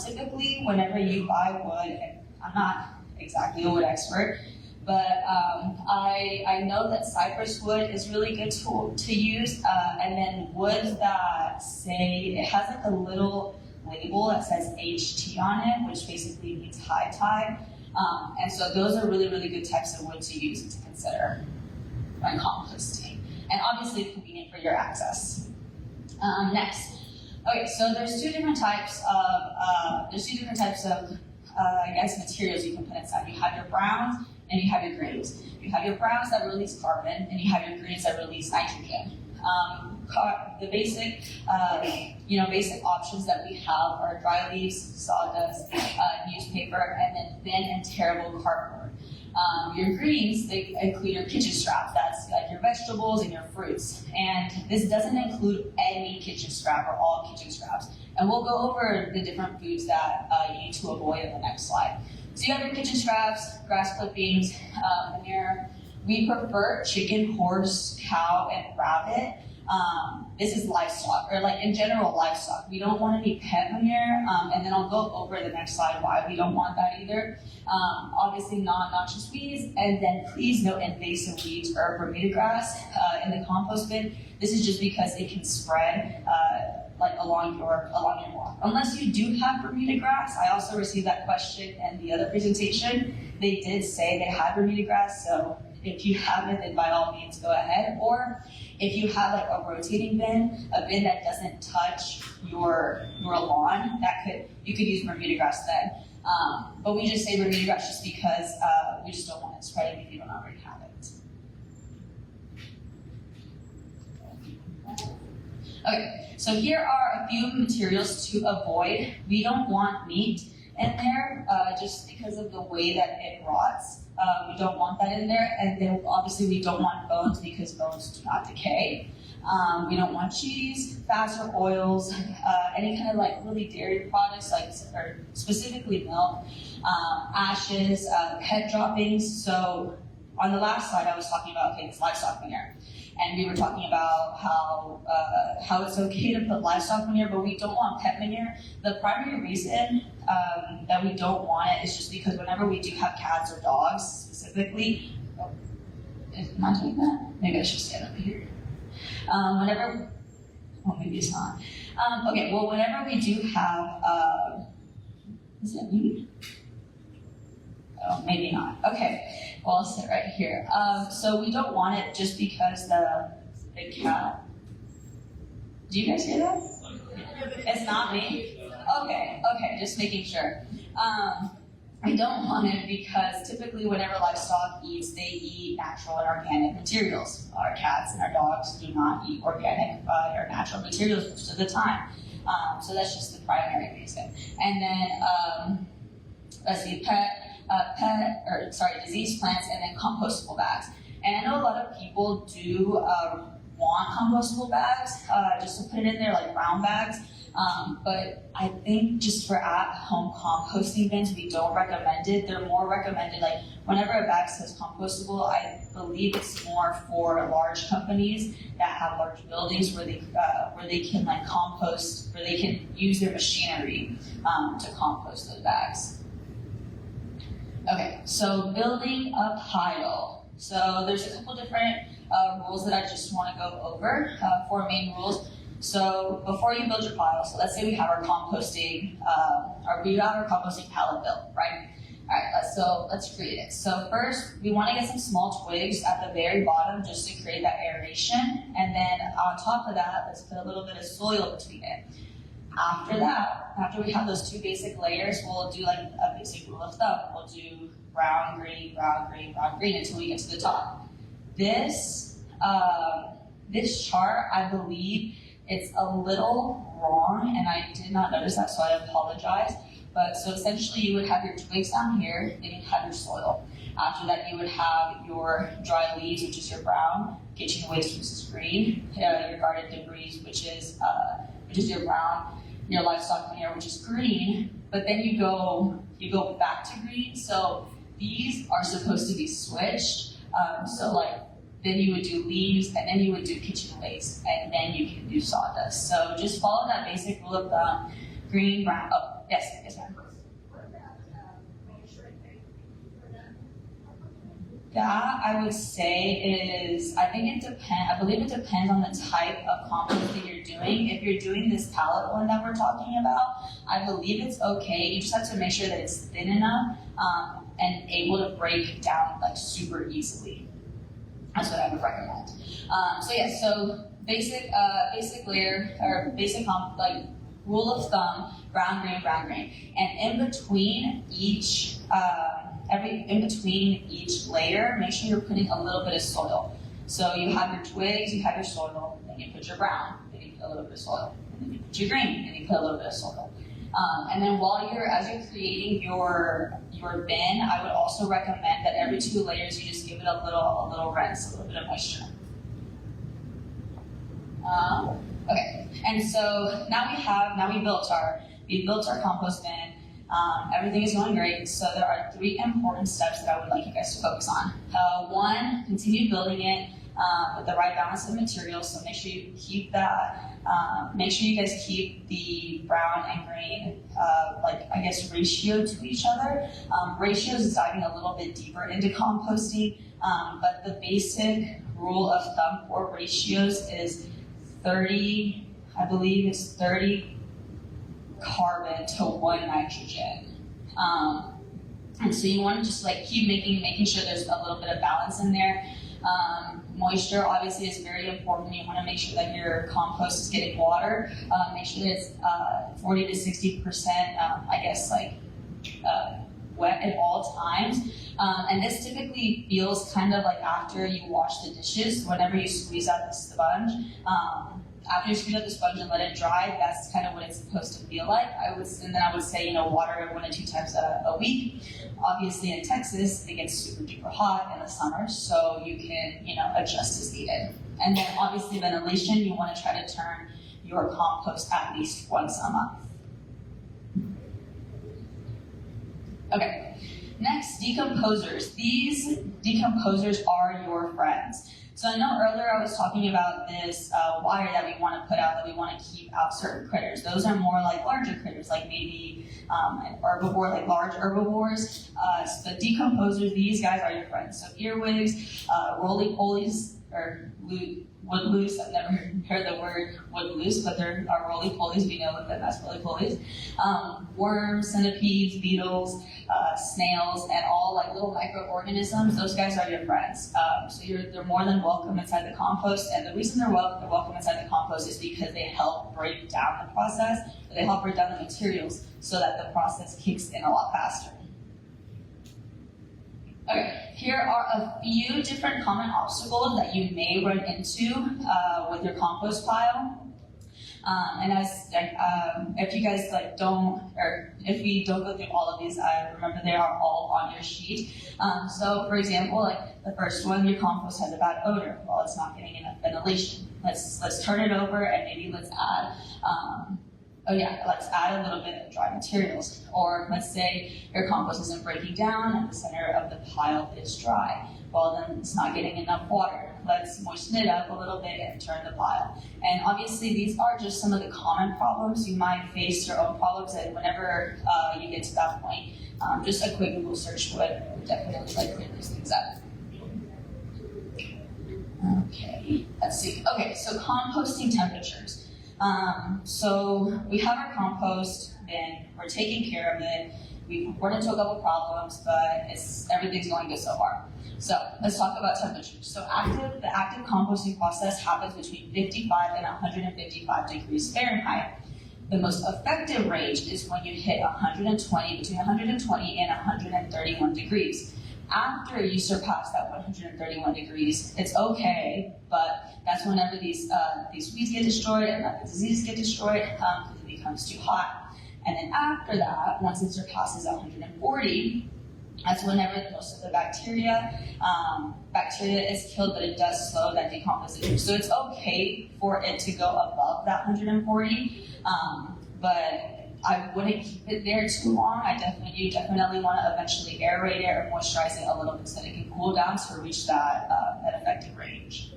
Typically, whenever you buy wood, and I'm not exactly a wood expert, but I know that cypress wood is really good to use, and then wood that say, it has like a little label that says HT on it, which basically means high tide, and so those are really, really good types of wood to use and to consider when composting, and obviously convenient for your access. Next, okay, so there's two different types of I guess materials you can put inside. You have your browns and you have your greens. You have your browns that release carbon, and you have your greens that release nitrogen. The basic options that we have are dry leaves, sawdust, newspaper, and then thin and tearable cardboard. Your greens, they include your kitchen scraps. That's like your vegetables and your fruits. And this doesn't include any kitchen scrap or all kitchen scraps. And we'll go over the different foods that you need to avoid in the next slide. So you have your kitchen scraps, grass clippings, manure. We prefer chicken, horse, cow, and rabbit. This is livestock, or like in general livestock. We don't want any pet manure, and then I'll go over the next slide why we don't want that either. Obviously non-noxious weeds, and then please no invasive weeds or Bermuda grass in the compost bin. This is just because it can spread like along your lawn. Unless you do have Bermuda grass. I also received that question in the other presentation. They did say they had Bermuda grass, so if you have it, then by all means go ahead. Or if you have like a rotating bin, a bin that doesn't touch your lawn, you could use Bermuda grass then. But we just say Bermuda grass just because we just don't want it spreading if you don't already have it. Okay, so here are a few materials to avoid. We don't want meat in there just because of the way that it rots. We don't want that in there, and then obviously we don't want bones because bones do not decay. We don't want cheese, fats or oils, any kind of like really dairy products, or specifically milk, ashes, pet droppings. So on the last slide, I was talking about this livestock manure, and we were talking about how it's okay to put livestock manure, but we don't want pet manure. The primary reason that we don't want it is just because whenever we do have cats or dogs specifically, am I doing that? Maybe I should stand up here. Maybe it's not. Okay, well, whenever we do have, is it me? Oh, maybe not. Okay, well, I'll sit right here. So we don't want it just because the cat. Do you guys hear that? It's not me? Okay, just making sure. I don't want it because typically whenever livestock eats, they eat natural and organic materials. Our cats and our dogs do not eat organic or natural materials most of the time. So that's just the primary reason. And then, let's see, diseased plants, and then compostable bags. And I know a lot of people do want compostable bags, just to put it in there like brown bags. But I think just for at-home composting bins, we don't recommend it. They're more recommended, like whenever a bag says compostable, I believe it's more for large companies that have large buildings where they can like compost, where they can use their machinery to compost those bags. Okay, so building a pile. So there's a couple different rules that I just want to go over, 4 main rules. So before you build your pile, so let's say we have our composting, composting pallet built, right? All right, let's create it. So first, we want to get some small twigs at the very bottom just to create that aeration, and then on top of that, let's put a little bit of soil between it. After that, after we have those 2 basic layers, we'll do like a basic rule of thumb. We'll do brown, green, brown, green, brown, green until we get to the top. This chart, I believe it's a little wrong, and I did not notice that, so I apologize. But so essentially, you would have your twigs down here, then you'd have your soil. After that, you would have your dry leaves, which is your brown, kitchen waste, which is green, your garden debris, which is your brown, your livestock manure, which is green. But then you go back to green. So these are supposed to be switched. So like then you would do leaves, and then you would do kitchen waste, and then you can do sawdust. So just follow that basic rule of thumb: green, brown. Oh, yes, ma'am. That I would say is, I believe it depends on the type of compost that you're doing. If you're doing this pallet one that we're talking about, I believe it's okay. You just have to make sure that it's thin enough and able to break down like super easily. That's what I would recommend. So basic layer, or basic rule of thumb, brown, green. And in between each layer, make sure you're putting a little bit of soil. So you have your twigs, you have your soil, then you put your brown, then you put a little bit of soil, and then you put your green, and you put a little bit of soil. And then as you're creating your bin, I would also recommend that every 2 layers you just give it a little rinse, a little bit of moisture. Okay, and so now we built our compost bin. Everything is going great. So there are 3 important steps that I would like you guys to focus on. 1, continue building it with the right balance of materials. So make sure you keep that. Make sure you guys keep the brown and green, ratio to each other. Ratios is diving a little bit deeper into composting, but the basic rule of thumb for ratios is 30, I believe it's 30 carbon to 1 nitrogen. And so you want to just like keep making sure there's a little bit of balance in there. Moisture obviously is very important. You want to make sure that your compost is getting water. Make sure that it's 40 to 60%, wet at all times. And this typically feels kind of like after you wash the dishes, whenever you squeeze out the sponge. After you squeeze out the sponge and let it dry, that's kind of what it's supposed to feel like. I would say, water it 1 to 2 times a week. Obviously in Texas, it gets super duper hot in the summer, so you can, adjust as needed. And then obviously ventilation, you want to try to turn your compost at least once a month. Okay, next, decomposers. These decomposers are your friends. So I know earlier I was talking about this wire that we want to put out, that we want to keep out certain critters. Those are more like larger critters, like maybe an herbivore, like large herbivores. So the decomposers, these guys are your friends. So earwigs, roly-polies, or wood-loose. I've never heard the word wood-loose, but there are roly-polies. We know that that's roly-polies. Worms, centipedes, beetles, snails, and all like little microorganisms. Those guys are your friends. So they're more than welcome inside the compost. And the reason they're welcome inside the compost is because they help break down the process. Or they help break down the materials so that the process kicks in a lot faster. Okay, here are a few different common obstacles that you may run into with your compost pile. If you guys if we don't go through all of these, remember they are all on your sheet. So for example, the first one, your compost has a bad odor. Well, it's not getting enough ventilation. Let's turn it over and maybe let's add oh yeah, let's add a little bit of dry materials. Or let's say your compost isn't breaking down and the center of the pile is dry. Well, then it's not getting enough water. Let's moisten it up a little bit and turn the pile. And obviously these are just some of the common problems. You might face your own problems, and whenever you get to that point, just a quick Google search would definitely like clear these things up. Okay, let's see. Okay, so composting temperatures. So we have our compost bin, we're taking care of it. We've run into a couple problems, but everything's going good so far. So let's talk about temperatures. So the active composting process happens between 55 and 155 degrees Fahrenheit. The most effective range is when you hit between 120 and 131 degrees. After you surpass that 131 degrees, it's okay, but that's whenever these weeds get destroyed and the diseases get destroyed because it becomes too hot. And then after that, once it surpasses 140, that's whenever most of the bacteria is killed, but it does slow that decomposition. So it's okay for it to go above that 140, but I wouldn't keep it there too long. You definitely want to eventually aerate it or moisturize it a little bit so that it can cool down to reach that effective range.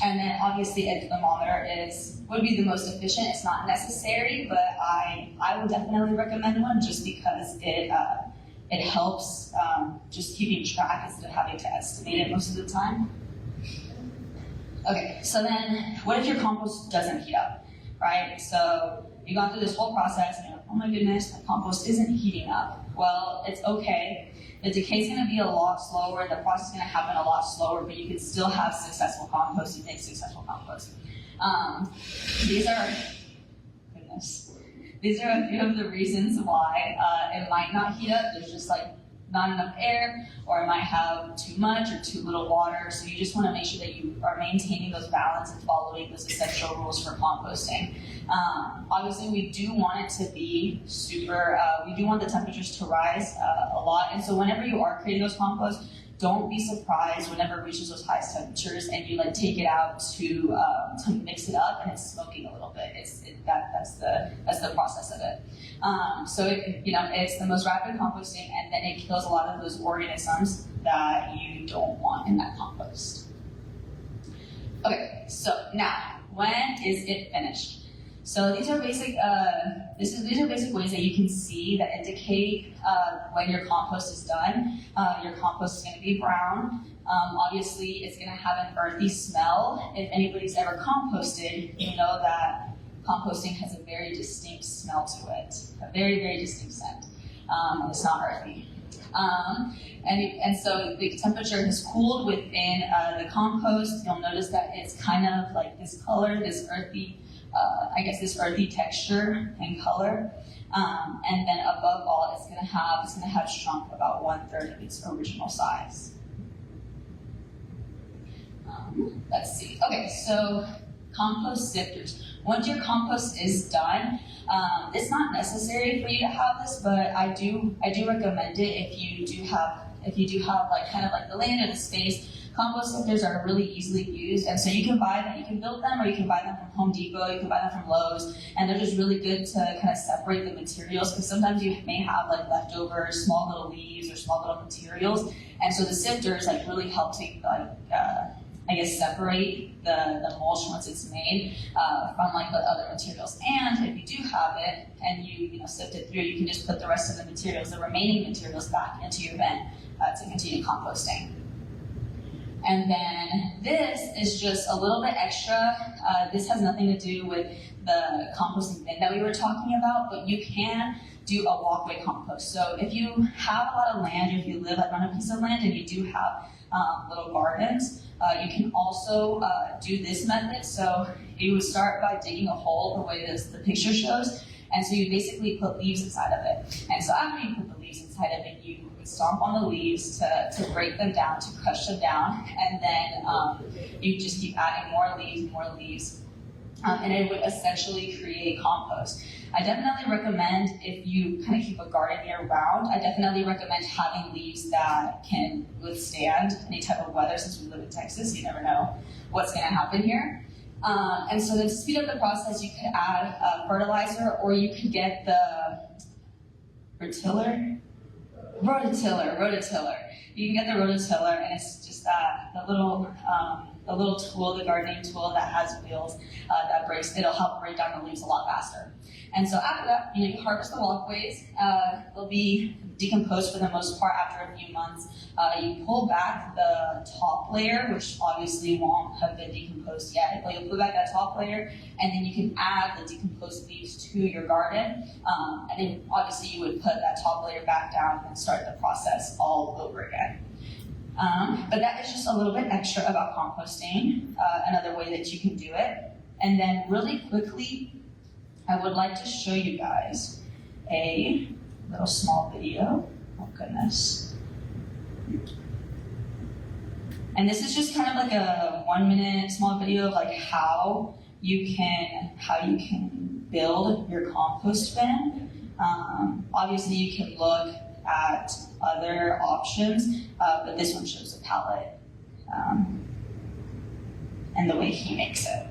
And then obviously a thermometer would be the most efficient. It's not necessary, but I would definitely recommend one just because it helps just keeping track instead of having to estimate it most of the time. Okay, so then what if your compost doesn't heat up, right? So you've gone through this whole process and you're like, oh my goodness, my compost isn't heating up. Well, it's okay. The decay is going to be a lot slower, the process is going to happen a lot slower, but you can still have successful compost. You make successful compost. These are a few of the reasons why it might not heat up. There's just like not enough air, or it might have too much or too little water. So you just want to make sure that you are maintaining those balance and following those essential rules for composting. Obviously, we do want it to be we do want the temperatures to rise a lot. And so whenever you are creating those composts, don't be surprised whenever it reaches those highest temperatures and you like take it out to mix it up and it's smoking a little bit. That's the process of it. So it's the most rapid composting, and then it kills a lot of those organisms that you don't want in that compost. Okay, so now when is it finished? So these are basic. These are basic ways that you can see that indicate when your compost is done. Your compost is going to be brown. Obviously, it's going to have an earthy smell. If anybody's ever composted, you know that composting has a very distinct smell to it, a very, very distinct scent. It's not earthy. And so the temperature has cooled within the compost. You'll notice that it's kind of like this color, this earthy. This earthy texture and color, and then above all, it's going to have shrunk about 1/3 of its original size. Let's see. Okay, so compost sifters. Once your compost is done, it's not necessary for you to have this, but I do recommend it if you do have like kind of like the land or the space. Compost sifters are really easily used, and so you can buy them, you can build them, or you can buy them from Home Depot, you can buy them from Lowe's, and they're just really good to kind of separate the materials, because sometimes you may have like leftover small little leaves or small little materials, and so the sifters like really help to separate the mulch once it's made from like the other materials. And if you do have it and you sift it through, you can just put the rest of the materials, the remaining materials, back into your bin to continue composting. And then this is just a little bit extra. This has nothing to do with the composting bin that we were talking about, but you can do a walkway compost. So if you have a lot of land, or if you live on a piece of land and you do have little gardens, you can also do this method. So you would start by digging a hole the way the picture shows, and so you basically put leaves inside of it. And so after you put the leaves inside of it, you stomp on the leaves to break them down, to crush them down, and then you just keep adding more leaves, and it would essentially create compost. I definitely recommend, if you kind of keep a garden year round, I definitely recommend having leaves that can withstand any type of weather. Since we live in Texas, you never know what's going to happen here. And so then to speed up the process, you could add fertilizer, or you could get the rototiller. You can get the rototiller, and it's just the little tool, the gardening tool that has wheels it'll help break down the leaves a lot faster. And so after that, you harvest the walkways. They'll be decomposed for the most part after a few months. You pull back the top layer, which obviously won't have been decomposed yet, but you'll pull back that top layer, and then you can add the decomposed leaves to your garden. And then obviously you would put that top layer back down and start the process all over again. But that is just a little bit extra about composting, another way that you can do it. And then really quickly, I would like to show you guys a little small video. Oh goodness. And this is just kind of like a 1-minute small video of like how you can build your compost bin. Obviously you can look at other options, but this one shows the palette and the way he makes it.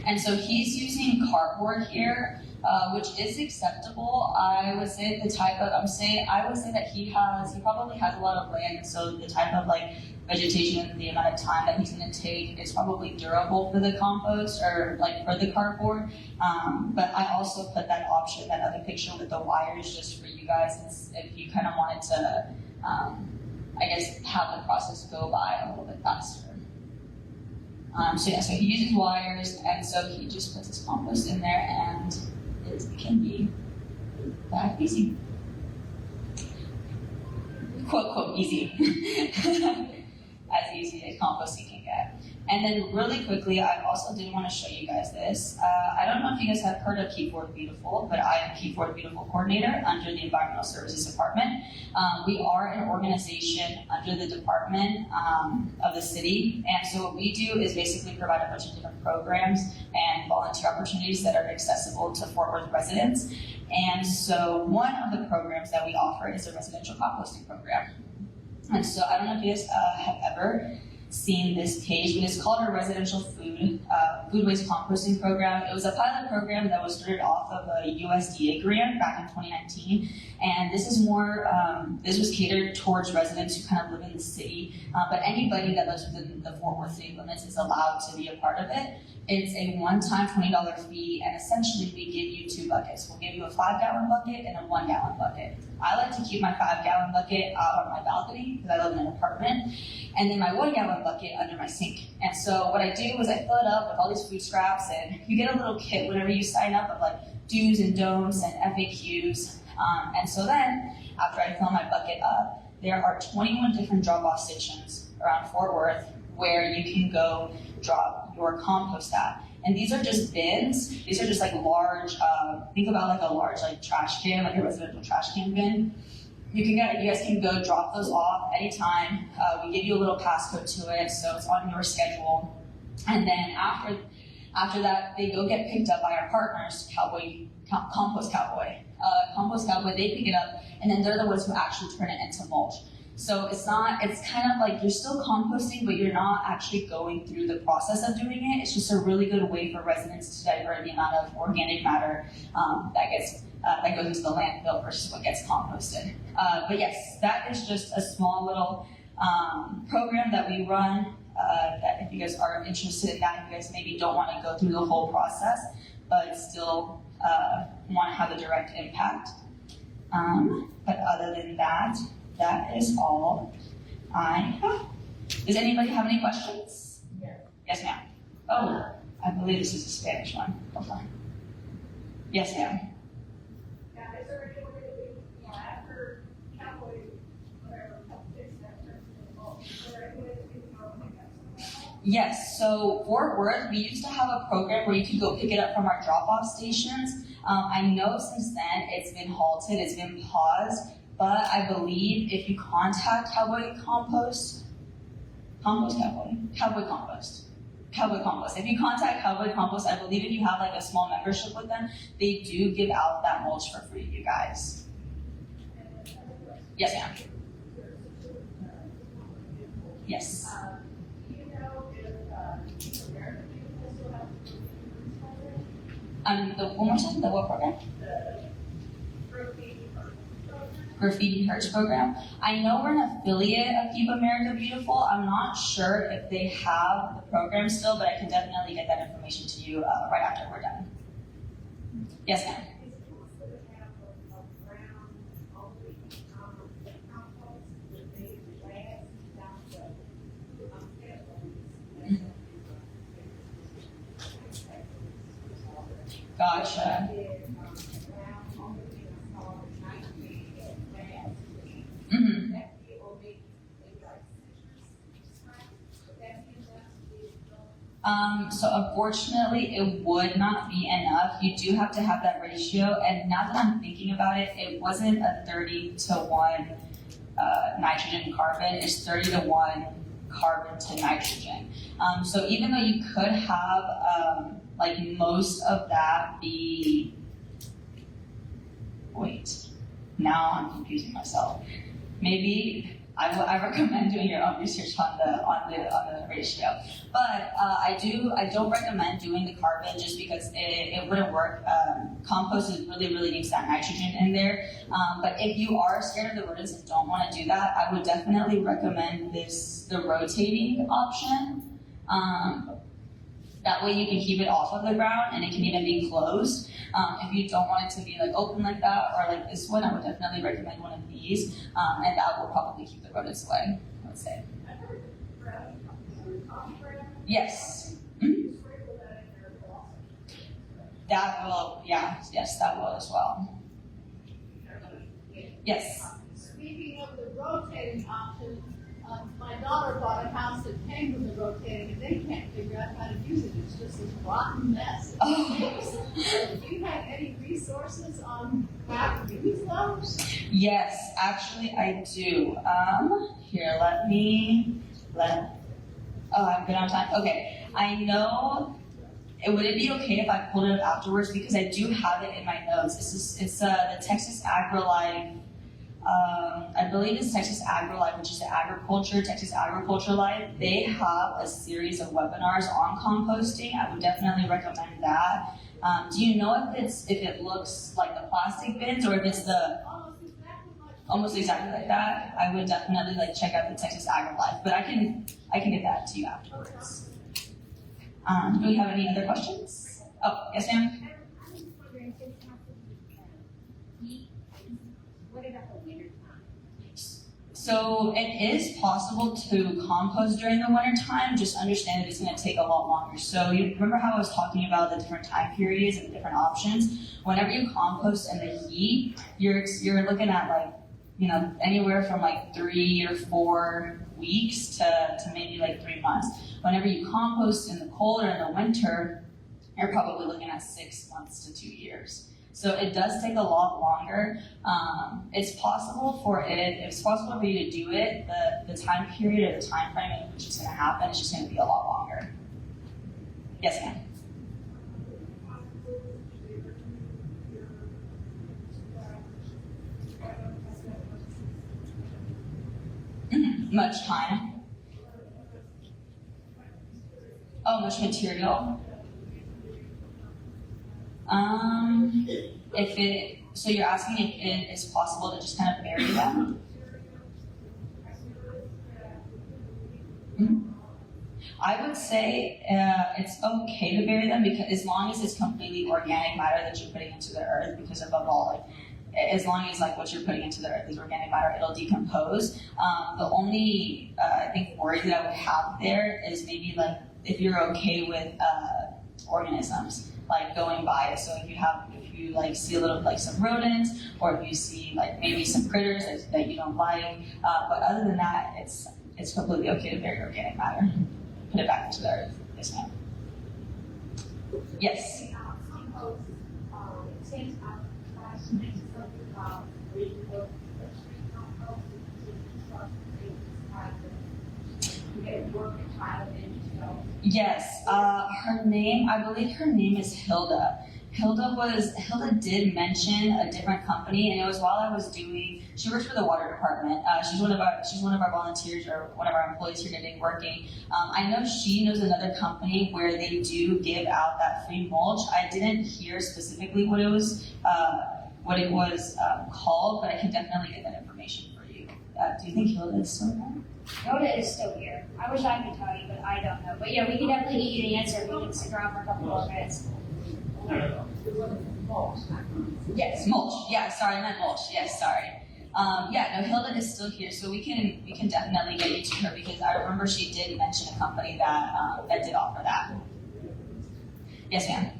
And so he's using cardboard here, which is acceptable. I would say that he probably has a lot of land, so the type of like vegetation and the amount of time that he's going to take is probably durable for the compost or like for the cardboard. But I also put that option, that other picture with the wires, just for you guys, if you kind of wanted to, I guess, have the process go by a little bit faster. So he uses wires, and so he just puts his compost in there, and it can be that easy. Quote, quote, easy. As easy as composting can get. And then really quickly, I also did want to show you guys this. I don't know if you guys have heard of Keep Forth Beautiful, but I am Keep Forth Beautiful Coordinator under the Environmental Services Department. We are an organization under the department of the city. And so what we do is basically provide a bunch of different programs and volunteer opportunities that are accessible to Fort Worth residents. And so one of the programs that we offer is a residential composting program. And so I don't know if you guys have ever seen this page, but it's called our Residential Food Waste Composting Program. It was a pilot program that was started off of a USDA grant back in 2019. And this is more, this was catered towards residents who kind of live in the city, but anybody that lives within the Fort Worth city limits is allowed to be a part of it. It's a one-time $20 fee, and essentially we give you 2 buckets. We'll give you a 5-gallon bucket and a 1-gallon bucket. I like to keep my 5-gallon bucket out on my balcony because I live in an apartment, and then my 1-gallon bucket under my sink. And so what I do is I fill it up with all these food scraps, and you get a little kit whenever you sign up of like do's and don'ts and FAQs. And so then, after I fill my bucket up, there are 21 different drop-off stations around Fort Worth where you can go drop your compost at. And these are just bins. These are just like large, think about like a large like trash can, like a residential trash can bin. You guys can go drop those off anytime. We give you a little passcode to it, so it's on your schedule. And then after that, they go get picked up by our partners, Compost Cowboy. Compost Cowboy, they pick it up, and then they're the ones who actually turn it into mulch. So it's kind of like you're still composting, but you're not actually going through the process of doing it. It's just a really good way for residents to divert the amount of organic matter that goes into the landfill versus what gets composted. But yes, that is just a small little program that we run. That if you guys are interested in that, if you guys maybe don't want to go through the whole process, but still want to have a direct impact. But other than that, that is all I have. Does anybody have any questions? Yes, ma'am. Oh, I believe this is a Spanish one. Hold on. Yes, ma'am. Now, is there any way that we, after Cowboy, whatever, fix that person involved, is there any way that we can go pick up something? Yes, so Fort Worth, we used to have a program where you could go pick it up from our drop-off stations. I know since then it's been halted, it's been paused, but I believe if you contact Cowboy Compost, if you contact Cowboy Compost, I believe if you have like a small membership with them, they do give out that mulch for free, you guys. And then Yes, ma'am. Yes. Do you know if, American people still have One more time, the what program? the graffiti program? Graffiti Hurts program. I know we're an affiliate of Keep America Beautiful. I'm not sure if they have the program still, but I can definitely get that information to you right after we're done. Yes, ma'am. Is it possible to have a brown, only, compost with maybe glass down Gotcha. Mm-hmm. So unfortunately, it would not be enough. You do have to have that ratio. And now that I'm thinking about it, it wasn't a 30-to-1 nitrogen carbon. It's 30-to-1 carbon to nitrogen. So even though you could have like most of that be, wait, now I'm confusing myself. Maybe I recommend doing your own research on the ratio. But I don't recommend doing the carbon just because it wouldn't work. Compost really needs that nitrogen in there. But if you are scared of the rodents and don't want to do that, I would definitely recommend the rotating option. That way you can keep it off of the ground and it can even be closed. If you don't want it to be like open like that or like this one, I would definitely recommend one of these. And that will probably keep the rodents away, let's say. Yes. Mm-hmm. That will, yes, that will as well. Yes. Speaking of the rotating option, my daughter bought a house that came with the rotating, and they can't figure out how to use it. It's just this rotten mess. Oh. Do you have any resources on how to use those? Yes, actually I do. Here, I'm good on time. Okay, I know. Would it be okay if I pulled it up afterwards because I do have it in my notes. It's the Texas AgriLife. I believe it's Texas AgriLife, which is the Texas Agriculture Life. They have a series of webinars on composting. I would definitely recommend that. Do you know if it looks like the plastic bins or if it's the almost exactly like that? I would definitely check out the Texas AgriLife, but I can get that to you afterwards. Do we have any other questions? Oh, yes, ma'am. So it is possible to compost during the winter time, just understand that it's going to take a lot longer. So you remember how I was talking about the different time periods and the different options? Whenever you compost in the heat, you're looking at anywhere from 3 or 4 weeks to maybe 3 months. Whenever you compost in the cold or in the winter, you're probably looking at 6 months to 2 years. So it does take a lot longer. It's possible for you to do it. The time period or the time frame in which it's going to happen is just going to be a lot longer. Yes, ma'am. Much time. Oh, much material. So you're asking if it is possible to just kind of bury them? Mm-hmm. I would say it's okay to bury them because as long as it's completely organic matter that you're putting into the earth, because above all, as long as what you're putting into the earth is organic matter, it'll decompose. The only I think worry that I would have there is maybe if you're okay with organisms going by it. So if you see a little some rodents, or if you see maybe some critters that you don't like, but other than that, it's completely okay to bury organic matter. Put it back into the earth. Yes, ma'am. Yes. Yes, I believe her name is Hilda. Hilda did mention a different company, and it was while I was doing, she works for the water department. She's one of our volunteers or one of our employees here today working. I know she knows another company where they do give out that free mulch. I didn't hear specifically what it was called, but I can definitely get that information for you. Do you think Hilda is still there? Hilda is still here. I wish I could tell you, but I don't know. But yeah, we can definitely get you the answer. We can stick around for a couple more minutes. Yes, mulch. Yeah, sorry, I meant mulch. Yes, sorry. No, Hilda is still here, so we can definitely get you to her because I remember she did mention a company that that did offer that. Yes, ma'am.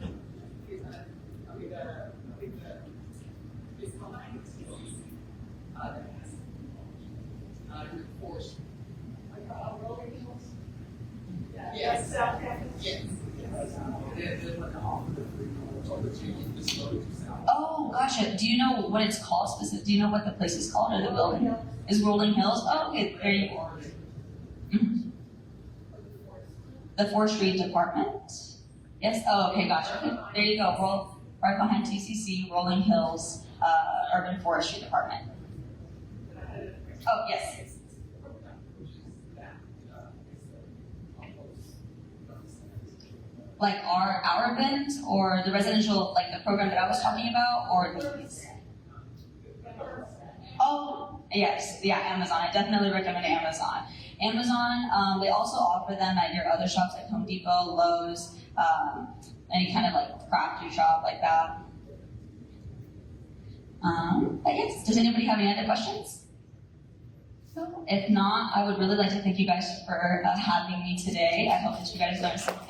Yes. South Campus. Yes. Oh, gotcha. Do you know what it's called specifically? Do you know what the place is called or the building? Is Rolling Hills? Oh, okay. There you go. Mhm. The Forestry Department? Yes? Oh, okay, gotcha. Okay. There you go. Right behind TCC, Rolling Hills, Urban Forestry Department. Oh, yes. Like our event or the residential, like the program that I was talking about, or these? Oh, yes, yeah, Amazon. I definitely recommend Amazon. Amazon, they also offer them at your other shops like Home Depot, Lowe's, any kind of like crafty shop like that. But yes, does anybody have any other questions? If not, I would really like to thank you guys for having me today. I hope that you guys learned something.